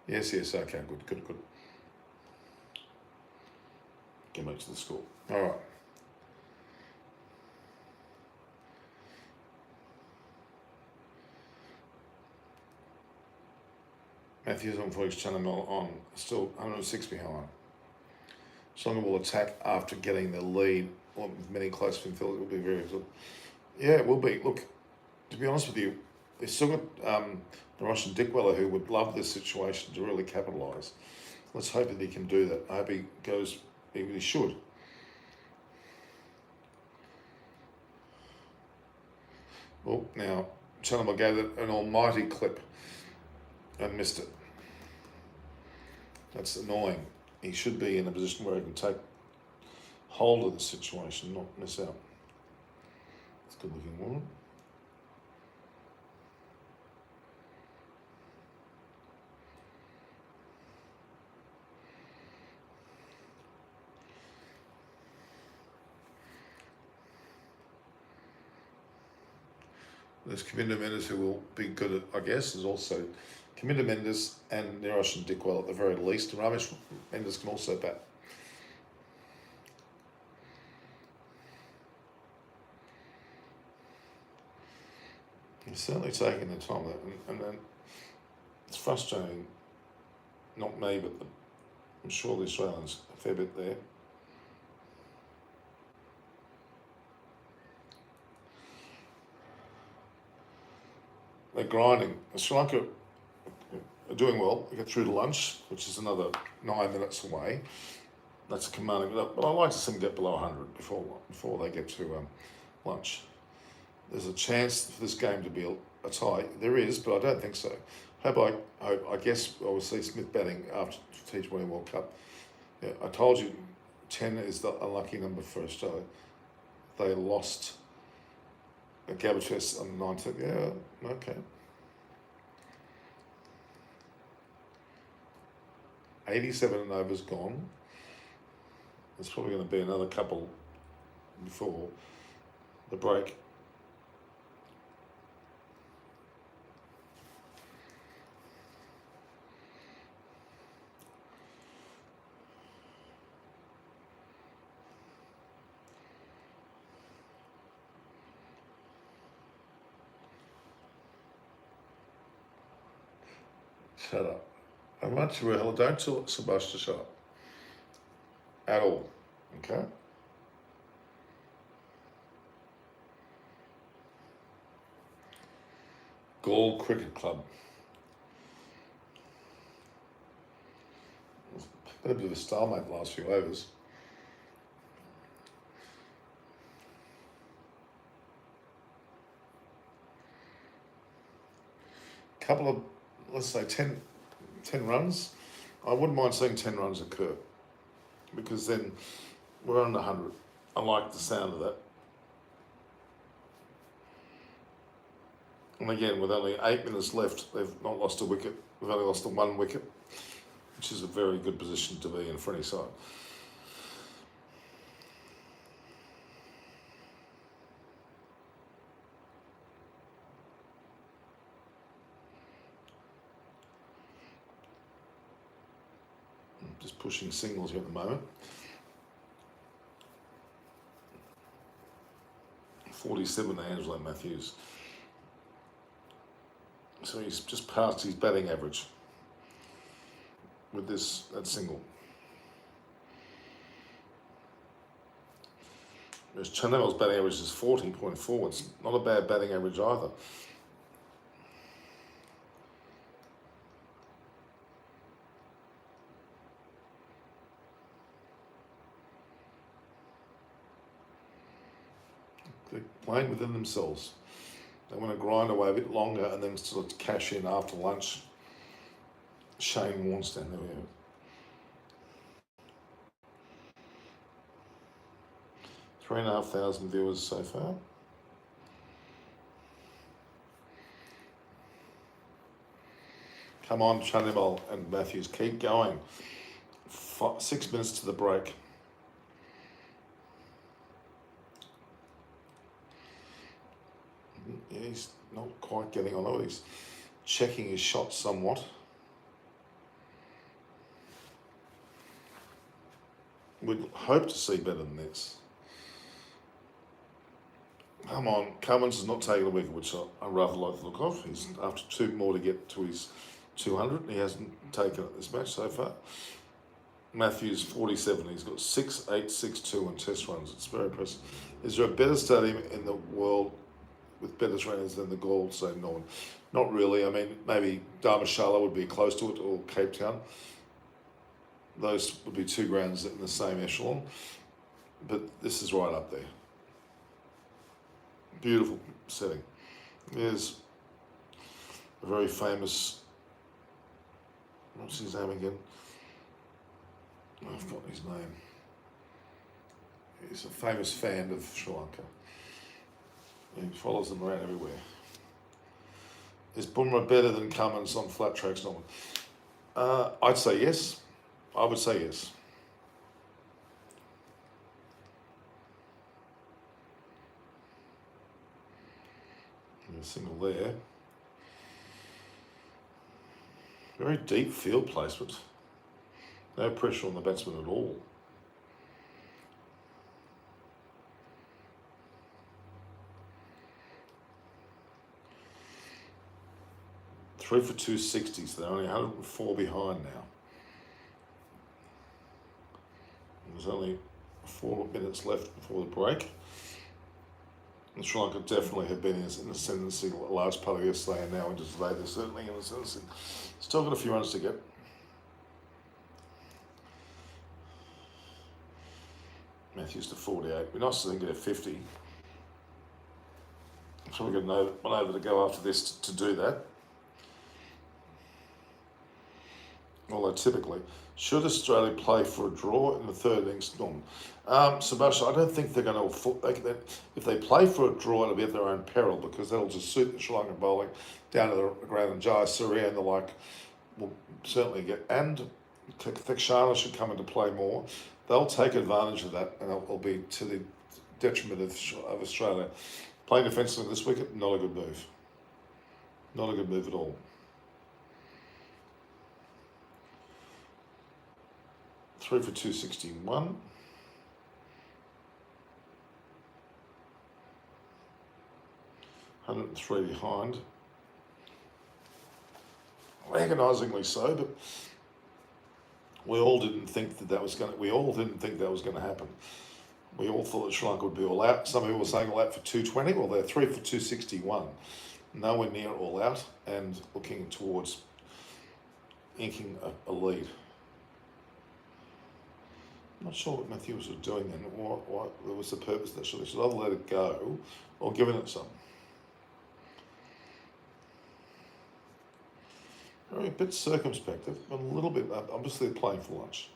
Speaker 1: Yes, okay, good. Get back to the score. All right. Matthews on Felix Channel on, still 106 behind. Songa will attack after getting the lead. Well, with many close midfielders, it will be very good. Yeah, it will be. Look, to be honest with you, they still got the Russian Dickweller who would love this situation to really capitalise. Let's hope that he can do that. I hope he goes, he really should. Well, now, Channel gave it an almighty clip and missed it. That's annoying. He should be in a position where he can take hold of the situation, not miss out. It's a good looking woman. There's Kaminda Mendes who will be good at, I guess, there's also Kaminda Mendes and Nirosh and Dickwell at the very least. And Ramesh Mendes can also bat. He's certainly taking the time, and then it's frustrating, not me, but I'm sure the Australians a fair bit there. they're grinding. Sri Lanka are doing well. They get through to lunch, which is another 9 minutes away. That's commanding. But I like to see them get below 100 before they get to lunch. There's a chance for this game to be a tie. There is, but I don't think so. I guess I will see Smith batting after T20 World Cup. Yeah, I told you 10 is the unlucky number for Australia. They lost a Gabatress on the 19th. Yeah, okay. 87 overs gone. There's probably going to be another couple before the break. Shut up. I want you, Rahul. Don't tell Subhash to shut up. At all. Okay? Galle Cricket Club. Been a bit of a stalemate the last few overs. Couple of, let's say 10 runs. I wouldn't mind seeing 10 runs occur, because then we're under 100. I like the sound of that. And again, with only 8 minutes left, they've not lost a wicket. We've only lost 1 wicket, which is a very good position to be in for any side. Just pushing singles here at the moment. 47 to Angelo Matthews. So he's just past his batting average with that single. Whereas Chanel's batting average is 40.4. It's not a bad batting average either. They're playing within themselves. They want to grind away a bit longer and then sort of cash in after lunch. Shane Warnstein, there we go. Three and a half thousand viewers so far. Come on, Chanel and Matthews, keep going. 6 minutes to the break. Yeah, he's not quite getting on. He's checking his shots somewhat. We'd hope to see better than this. Come on, Cummins has not taken a wicket, which I rather like the look of. He's after 2 more to get to his 200. He hasn't taken it this match so far. Matthews 47. He's got 6, 8, 6, 2 on test runs. It's very impressive. Is there a better stadium in the world with better trainers than the Galle? So no one. Not really. I mean, maybe Dharamshala would be close to it, or Cape Town. Those would be 2 grounds in the same echelon. But this is right up there. Beautiful setting. There's a very famous, what's his name again? I've forgotten his name. He's a famous fan of Sri Lanka. He follows them around everywhere. Is Bumrah better than Cummins on flat tracks? I'd say yes. I would say yes. A single there. Very deep field placement. No pressure on the batsman at all. Three for 260, so they're only 104 behind now. There's only 4 minutes left before the break. And Sri Lanka definitely have been in the ascendancy a large part of yesterday, and now into today they're certainly in the ascendancy. Still got a few runs to get. Matthews to 48. It'd be nice to think get 50. Probably got one over to go after this to do that. Although typically, should Australia play for a draw in the third innings? Sebastian, I don't think they're going to. If they play for a draw, it'll be at their own peril, because that'll just suit the Sri Lankan bowling down to the ground, and Jaya Surya and the like will certainly get. And Thakshana should come into play more. They'll take advantage of that, and it'll be to the detriment of Australia. Playing defensively this wicket, not a good move. Not a good move at all. 3 for 261. 103 behind. Agonisingly so, but we all didn't think that was going to happen. We all thought that Sri Lanka would be all out. Some people were saying all out for 220. Well, they're 3 for 261. Nowhere near all out, and looking towards inking a lead. I'm not sure what Matthews was doing then. What was the purpose of that? Should I let it go or given it some? Very a bit circumspect, but a little bit. Obviously, they're playing for lunch.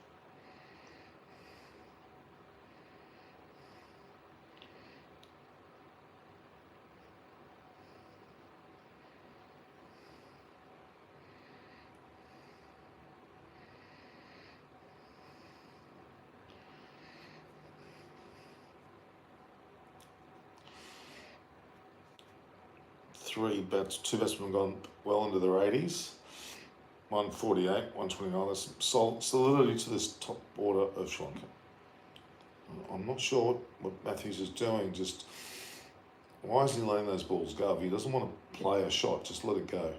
Speaker 1: Two batsmen gone well into their 80s. 148, 129. There's some solidity to this top order of Sri Lanka. I'm not sure what Matthews is doing. Just why is he letting those balls go? If he doesn't want to play a shot, just let it go.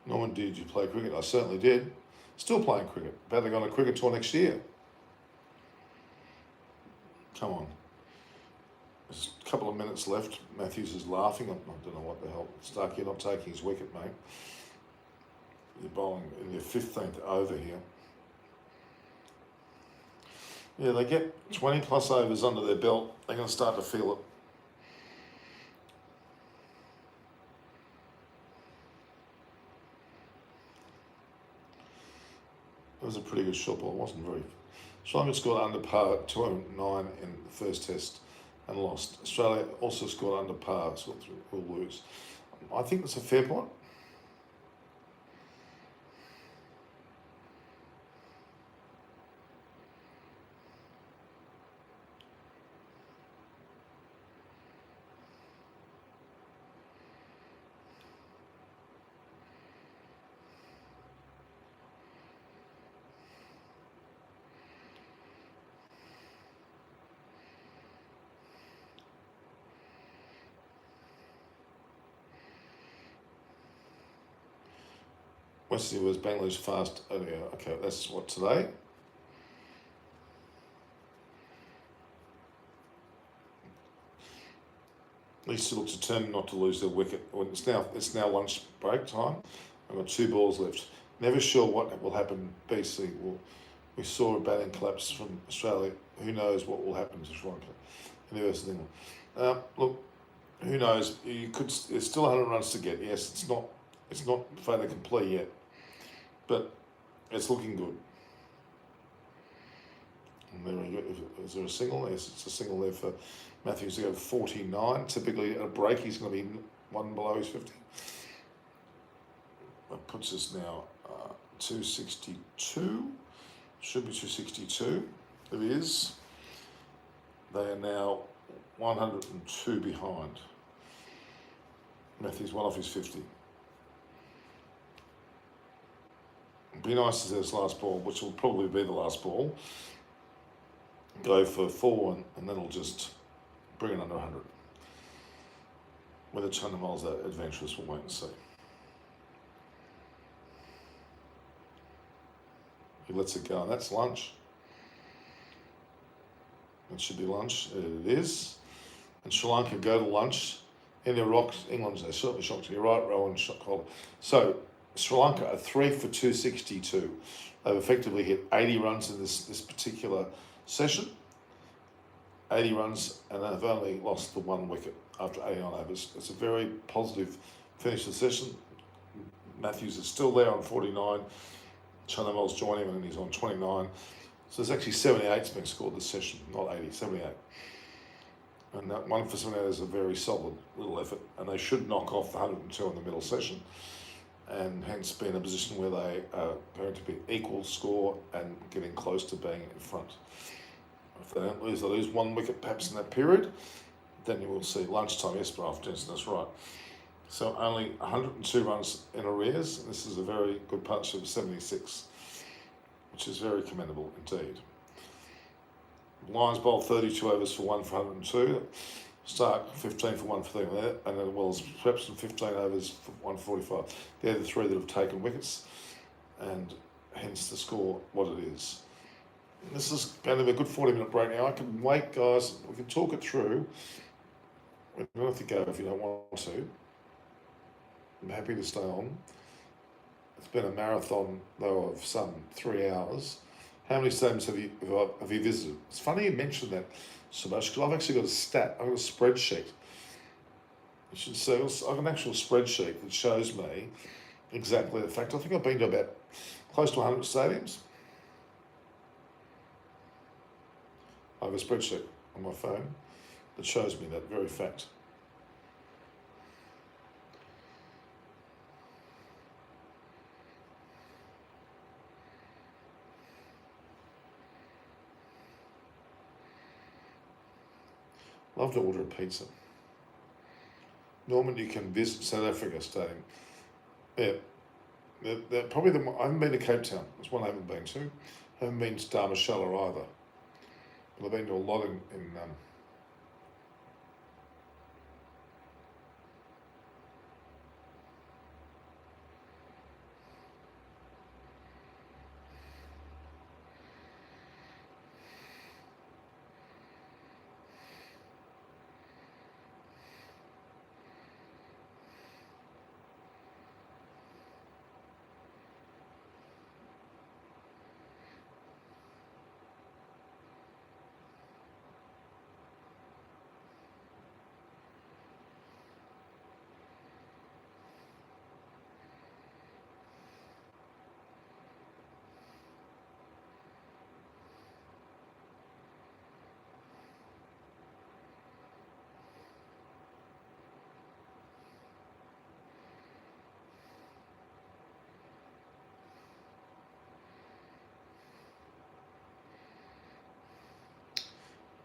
Speaker 1: Norman, did you play cricket? I certainly did. Still playing cricket. About to go on a cricket tour next year. Come on. There's a couple of minutes left. Matthews is laughing. I don't know what the hell. Stark, you're not taking his wicket, mate. You're bowling in your 15th over here. Yeah, they get 20 plus overs under their belt. They're going to start to feel it. It was a pretty good shot ball. It wasn't very... Sri Lanka scored under par at 209 in the first test and lost. Australia also scored under par, so we'll lose. I think that's a fair point. West Indies was Bangladesh fast earlier. Okay, that's what today. They still determined not to lose their wicket. It's now lunch break time. I've got 2 balls left. Never sure what will happen. BC. We saw a batting collapse from Australia. Who knows what will happen to Sri Lanka? University of England. Look, who knows? There's still 100 runs to get. Yes, it's not fait accompli yet, but it's looking good. And there we go. Is there a single? Yes, it's a single there for Matthews to go 49. Typically at a break he's going to be one below his 50. That puts us now 262. Should be 262. It is. They are now 102 behind. Matthews one off his 50. It'd be nice to see this last ball, which will probably be the last ball, go for 4 and then it'll just bring it under 100. Whether Chandamal's that adventurous, we'll wait and see. He lets it go, and that's lunch. It should be lunch. It is. And Sri Lanka go to lunch. India rocks. England, they're certainly shocked to your right, Rowan shot collar. So Sri Lanka are 3 for 262. They've effectively hit 80 runs in this particular session. 80 runs, and they've only lost the 1 wicket after 89 overs. It's a very positive finish to the session. Matthews is still there on 49. Chandamal's joining him and he's on 29. So there's actually 78's been scored this session, not 80, 78. And that 1 for 78 is a very solid little effort, and they should knock off the 102 in the middle session, and hence be in a position where they are going to be equal score and getting close to being in front. If they don't lose, they lose 1 wicket perhaps in that period, then you will see lunchtime, yes, but after Jensen, that's right. So only 102 runs in arrears. This is a very good partnership of 76, which is very commendable indeed. Lions bowled 32 overs for 1 for 102. Stark 15 for 1 for 30, and then Wells Prepson 15 overs for 145. They're the 3 that have taken wickets, and hence the score what it is. This is going to be a good 40-minute break now. I can wait, guys. We can talk it through. We don't have to go if you don't want to. I'm happy to stay on. It's been a marathon, though, of some 3 hours. How many stadiums have you visited? It's funny you mentioned that so much, because I've actually got a stat. I've got a spreadsheet. I should say, I've got an actual spreadsheet that shows me exactly the fact. I think I've been to about close to 100 stadiums. I have a spreadsheet on my phone that shows me that very fact. Love to order a pizza. Norman, you can visit South Africa Stadium. Yeah, they're probably I haven't been to Cape Town. That's one I haven't been to. I haven't been to Dharmshala either. But I've been to a lot in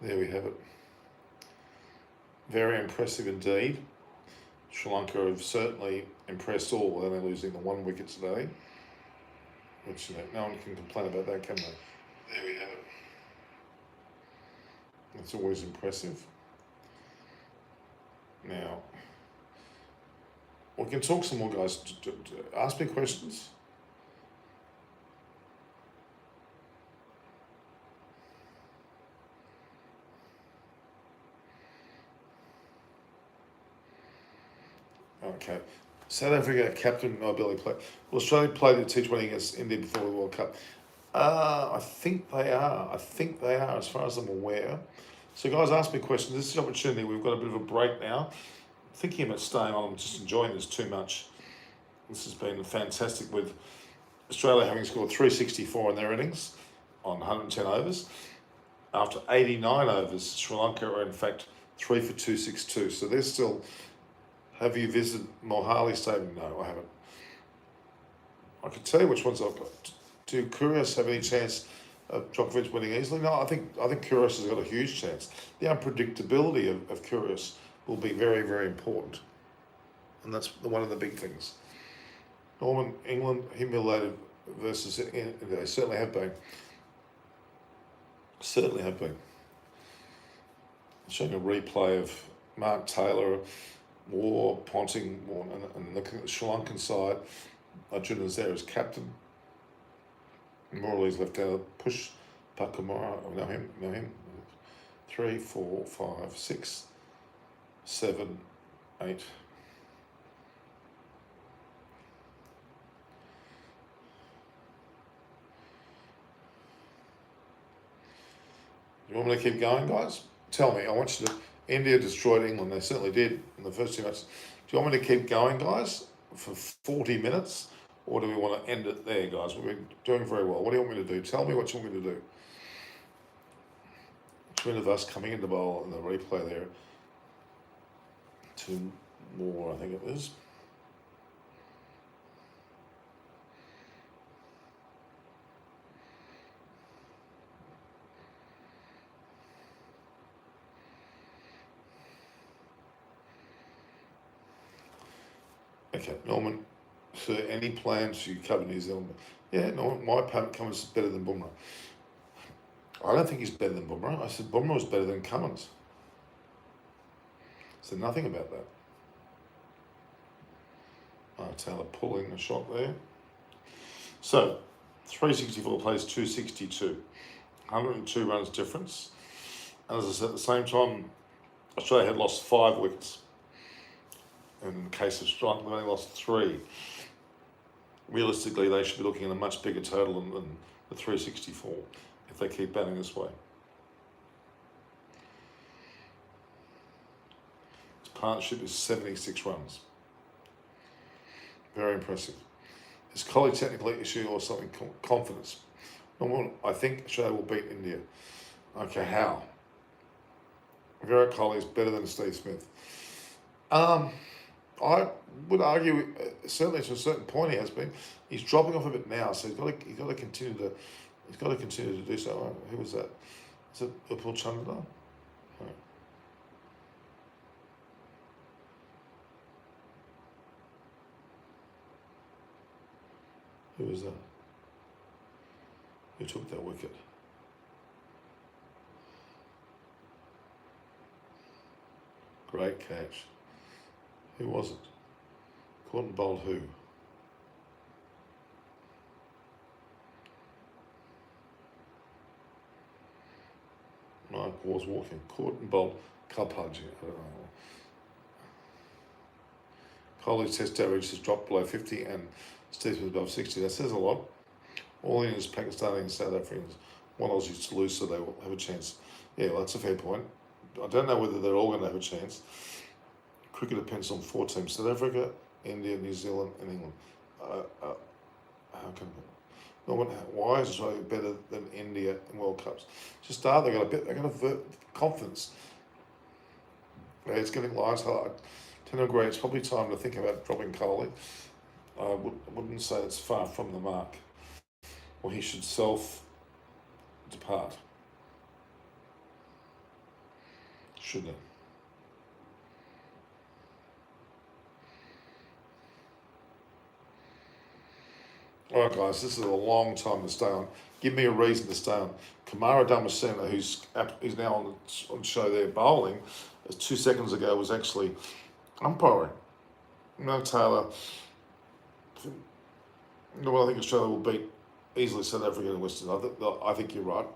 Speaker 1: there we have it. Very impressive indeed. Sri Lanka have certainly impressed all, with only losing the 1 wicket today. Which no one can complain about that, can they? There we have it. That's always impressive. Now, we can talk some more, guys. Ask me questions. Okay. South Africa captain Nobel play. Will Australia play the T20 against India before the World Cup? I think they are. As far as I'm aware. So, guys, ask me questions. This is the opportunity. We've got a bit of a break now. Thinking about staying on. I'm just enjoying this too much. This has been fantastic, with Australia having scored 364 in their innings on 110 overs. After 89 overs, Sri Lanka are in fact 3 for 262. So they're still. Have you visited Mohali Stadium? No, I haven't. I can tell you which ones I've got. Do Kyrgios have any chance of Djokovic winning easily? No, I think Kyrgios has got a huge chance. The unpredictability of Kyrgios will be very, very important, and that's one of the big things. Norman, England humiliated versus they certainly have been. Showing a replay of Mark Taylor. Ponting, and looking at the Sri Lankan side, Arjuna's there as captain. Morley's left out. Push Pakamara. Know him. 3, 4, 5, 6, 7, 8. You want me to keep going, guys? Tell me. I want you to. India destroyed England. They certainly did in the first 2 minutes. Do you want me to keep going, guys, for 40 minutes? Or do we want to end it there, guys? We're doing very well. What do you want me to do? Tell me what you want me to do. Twin of us coming into bowl in the replay there. 2 more, I think it was. Okay, Norman, so any plans to cover New Zealand? Yeah, no, my Cummins is better than Bumrah. I don't think he's better than Bumrah. I said Bumrah was better than Cummins. Said nothing about that. Taylor pulling the shot there. So, 364 plays 262. 102 runs difference. And as I said, at the same time, Australia had lost 5 wickets. In the case of Strike, they only lost 3. Realistically, they should be looking at a much bigger total than the 364 if they keep batting this way. His partnership is 76 runs. Very impressive. His colleague technical issue or something, confidence. I think Australia will beat India. Okay, how? Virat Kohli is better than Steve Smith. I would argue, certainly to a certain point, he has been. He's dropping off a bit now, so he's got to continue to do so. Who was that? Is it Upal Chandra? No. Who was that? Who took that wicket? Great catch. Who was it? Caught and bowled who? Mark was walking. Caught and bowled Kalpaji. I don't know. Kohli's test average has dropped below 50 and Steve Smith above 60. That says a lot. All Indians, Pakistani and South Africans want Aussies to lose so they will have a chance. Yeah, well, that's a fair point. I don't know whether they're all going to have a chance. Cricket depends on 4 teams: South Africa, India, New Zealand, and England. How come? Why is Australia better than India in World Cups? Just start. They got a bit. They got a confidence. Yeah, it's getting lines hard. I tend to agree. It's probably time to think about dropping Kohli. I wouldn't say it's far from the mark. Or he should self-depart. Shouldn't it? All right, guys, this is a long time to stay on. Give me a reason to stay on. Kamara Damasceno, who's now on show there bowling, 2 seconds ago was actually umpiring. No, Taylor. Well, I think Australia will beat easily South Africa and Western. I think you're right.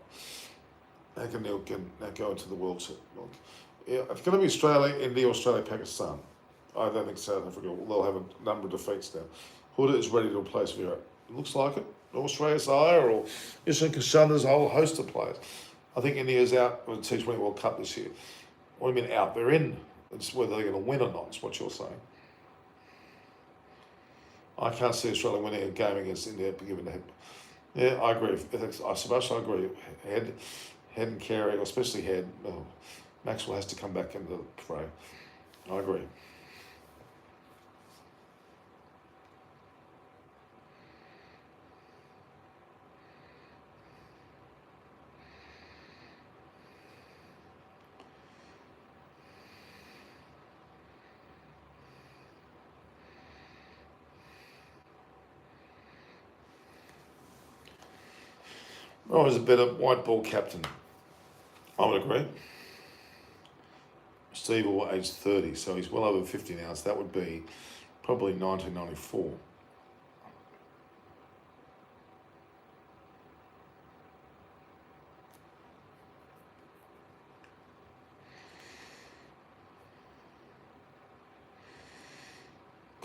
Speaker 1: How can now go into the World Cup? Yeah, it's going to be Australia, India, Australia, Pakistan. I don't think South Africa. They'll have a number of defeats now. Huda is ready to replace Virat. It looks like it. Or Australia's Iyer or Ishan Kishan, there's a whole host of players. I think India's out of the T20 World Cup this year. What do you mean out? They're in. It's whether they're going to win or not, is what you're saying. I can't see Australia winning a game against India, given the head. Yeah, I agree. I suppose I agree. Head and carry, especially head. Oh, Maxwell has to come back into the fray. I agree. Oh, he's a better white ball captain. I would agree. Steve will age 30, so he's well over 50 now, so that would be probably 1994.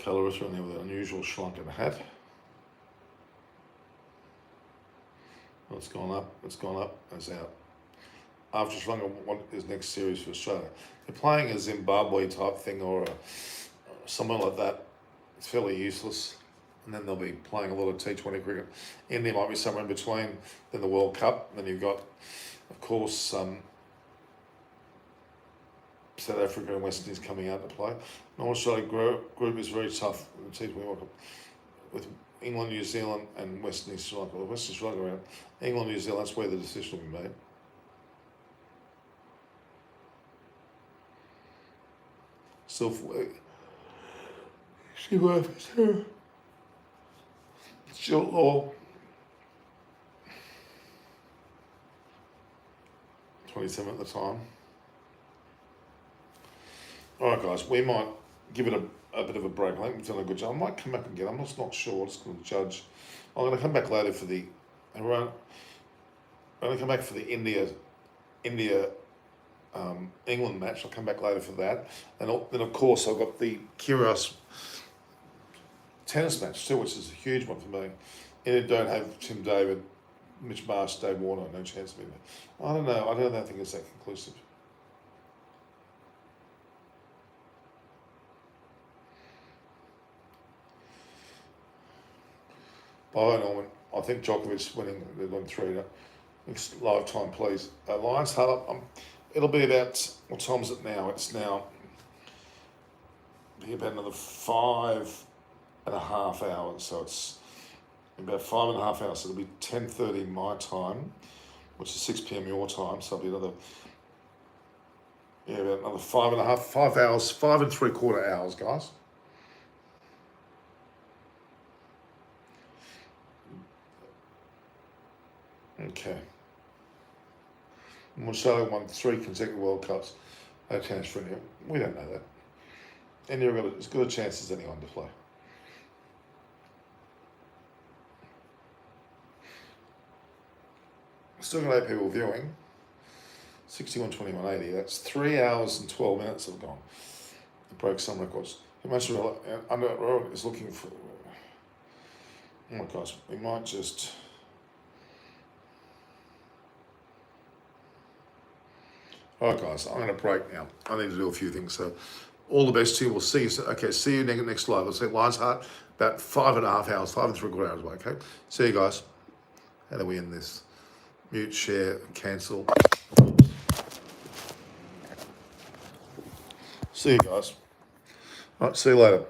Speaker 1: Colourist on there with an unusual Lankan hat. Oh, it's gone up, it's out. After Sri Lanka, what is next series for Australia? They're playing a Zimbabwe type thing or something like that. It's fairly useless. And then they'll be playing a lot of T20 cricket. India might be somewhere in between. Then the World Cup. And then you've got, of course, South Africa and West Indies coming out to play. North Australia group is very tough in the T20 World Cup with England, New Zealand, and West Indies, Sri Lanka. West Indies, Sri Lanka around. England, New Zealand, that's where the decision will be made. She works here. Short law. 27 at the time. Alright guys, we might give it a bit of a break. I think we've done a good job. I might come back again. I'm just not sure. I'm just going to judge. I'm going to come back later for the England match. I'll come back later for that. And then of course I've got the curious tennis match too, which is a huge one for me. And don't have Tim David, Mitch Marsh, Dave Warner, no chance of being there. I don't know. I don't think it's that conclusive. Bye, Norman. I think Djokovic's winning. They've gone 3-0. Next live time, please. Lions Hut up. It'll be about, what time is it now? It's now be about another 5.5 hours. So it's about 5.5 hours. So it'll be 10:30 my time, which is 6 p.m. your time. So it'll be about another 5 hours, 5 3/4 hours, guys. Okay. Australia won 3 consecutive World Cups. No chance for India. We don't know that. India have got as good a chance as anyone to play. Still got 8 people viewing. 61:21:80. That's 3 hours and 12 minutes have gone. It broke some records. Under is looking for. Oh my gosh, we might just. Alright guys, I'm going to break now. I need to do a few things. So all the best to you. We'll see you. Okay, see you next live. Let's say Lions Heart, about 5.5 hours, 5 3/4 hours away, okay? See you guys. How do we end this? Mute, share, cancel. See you guys. Alright, see you later.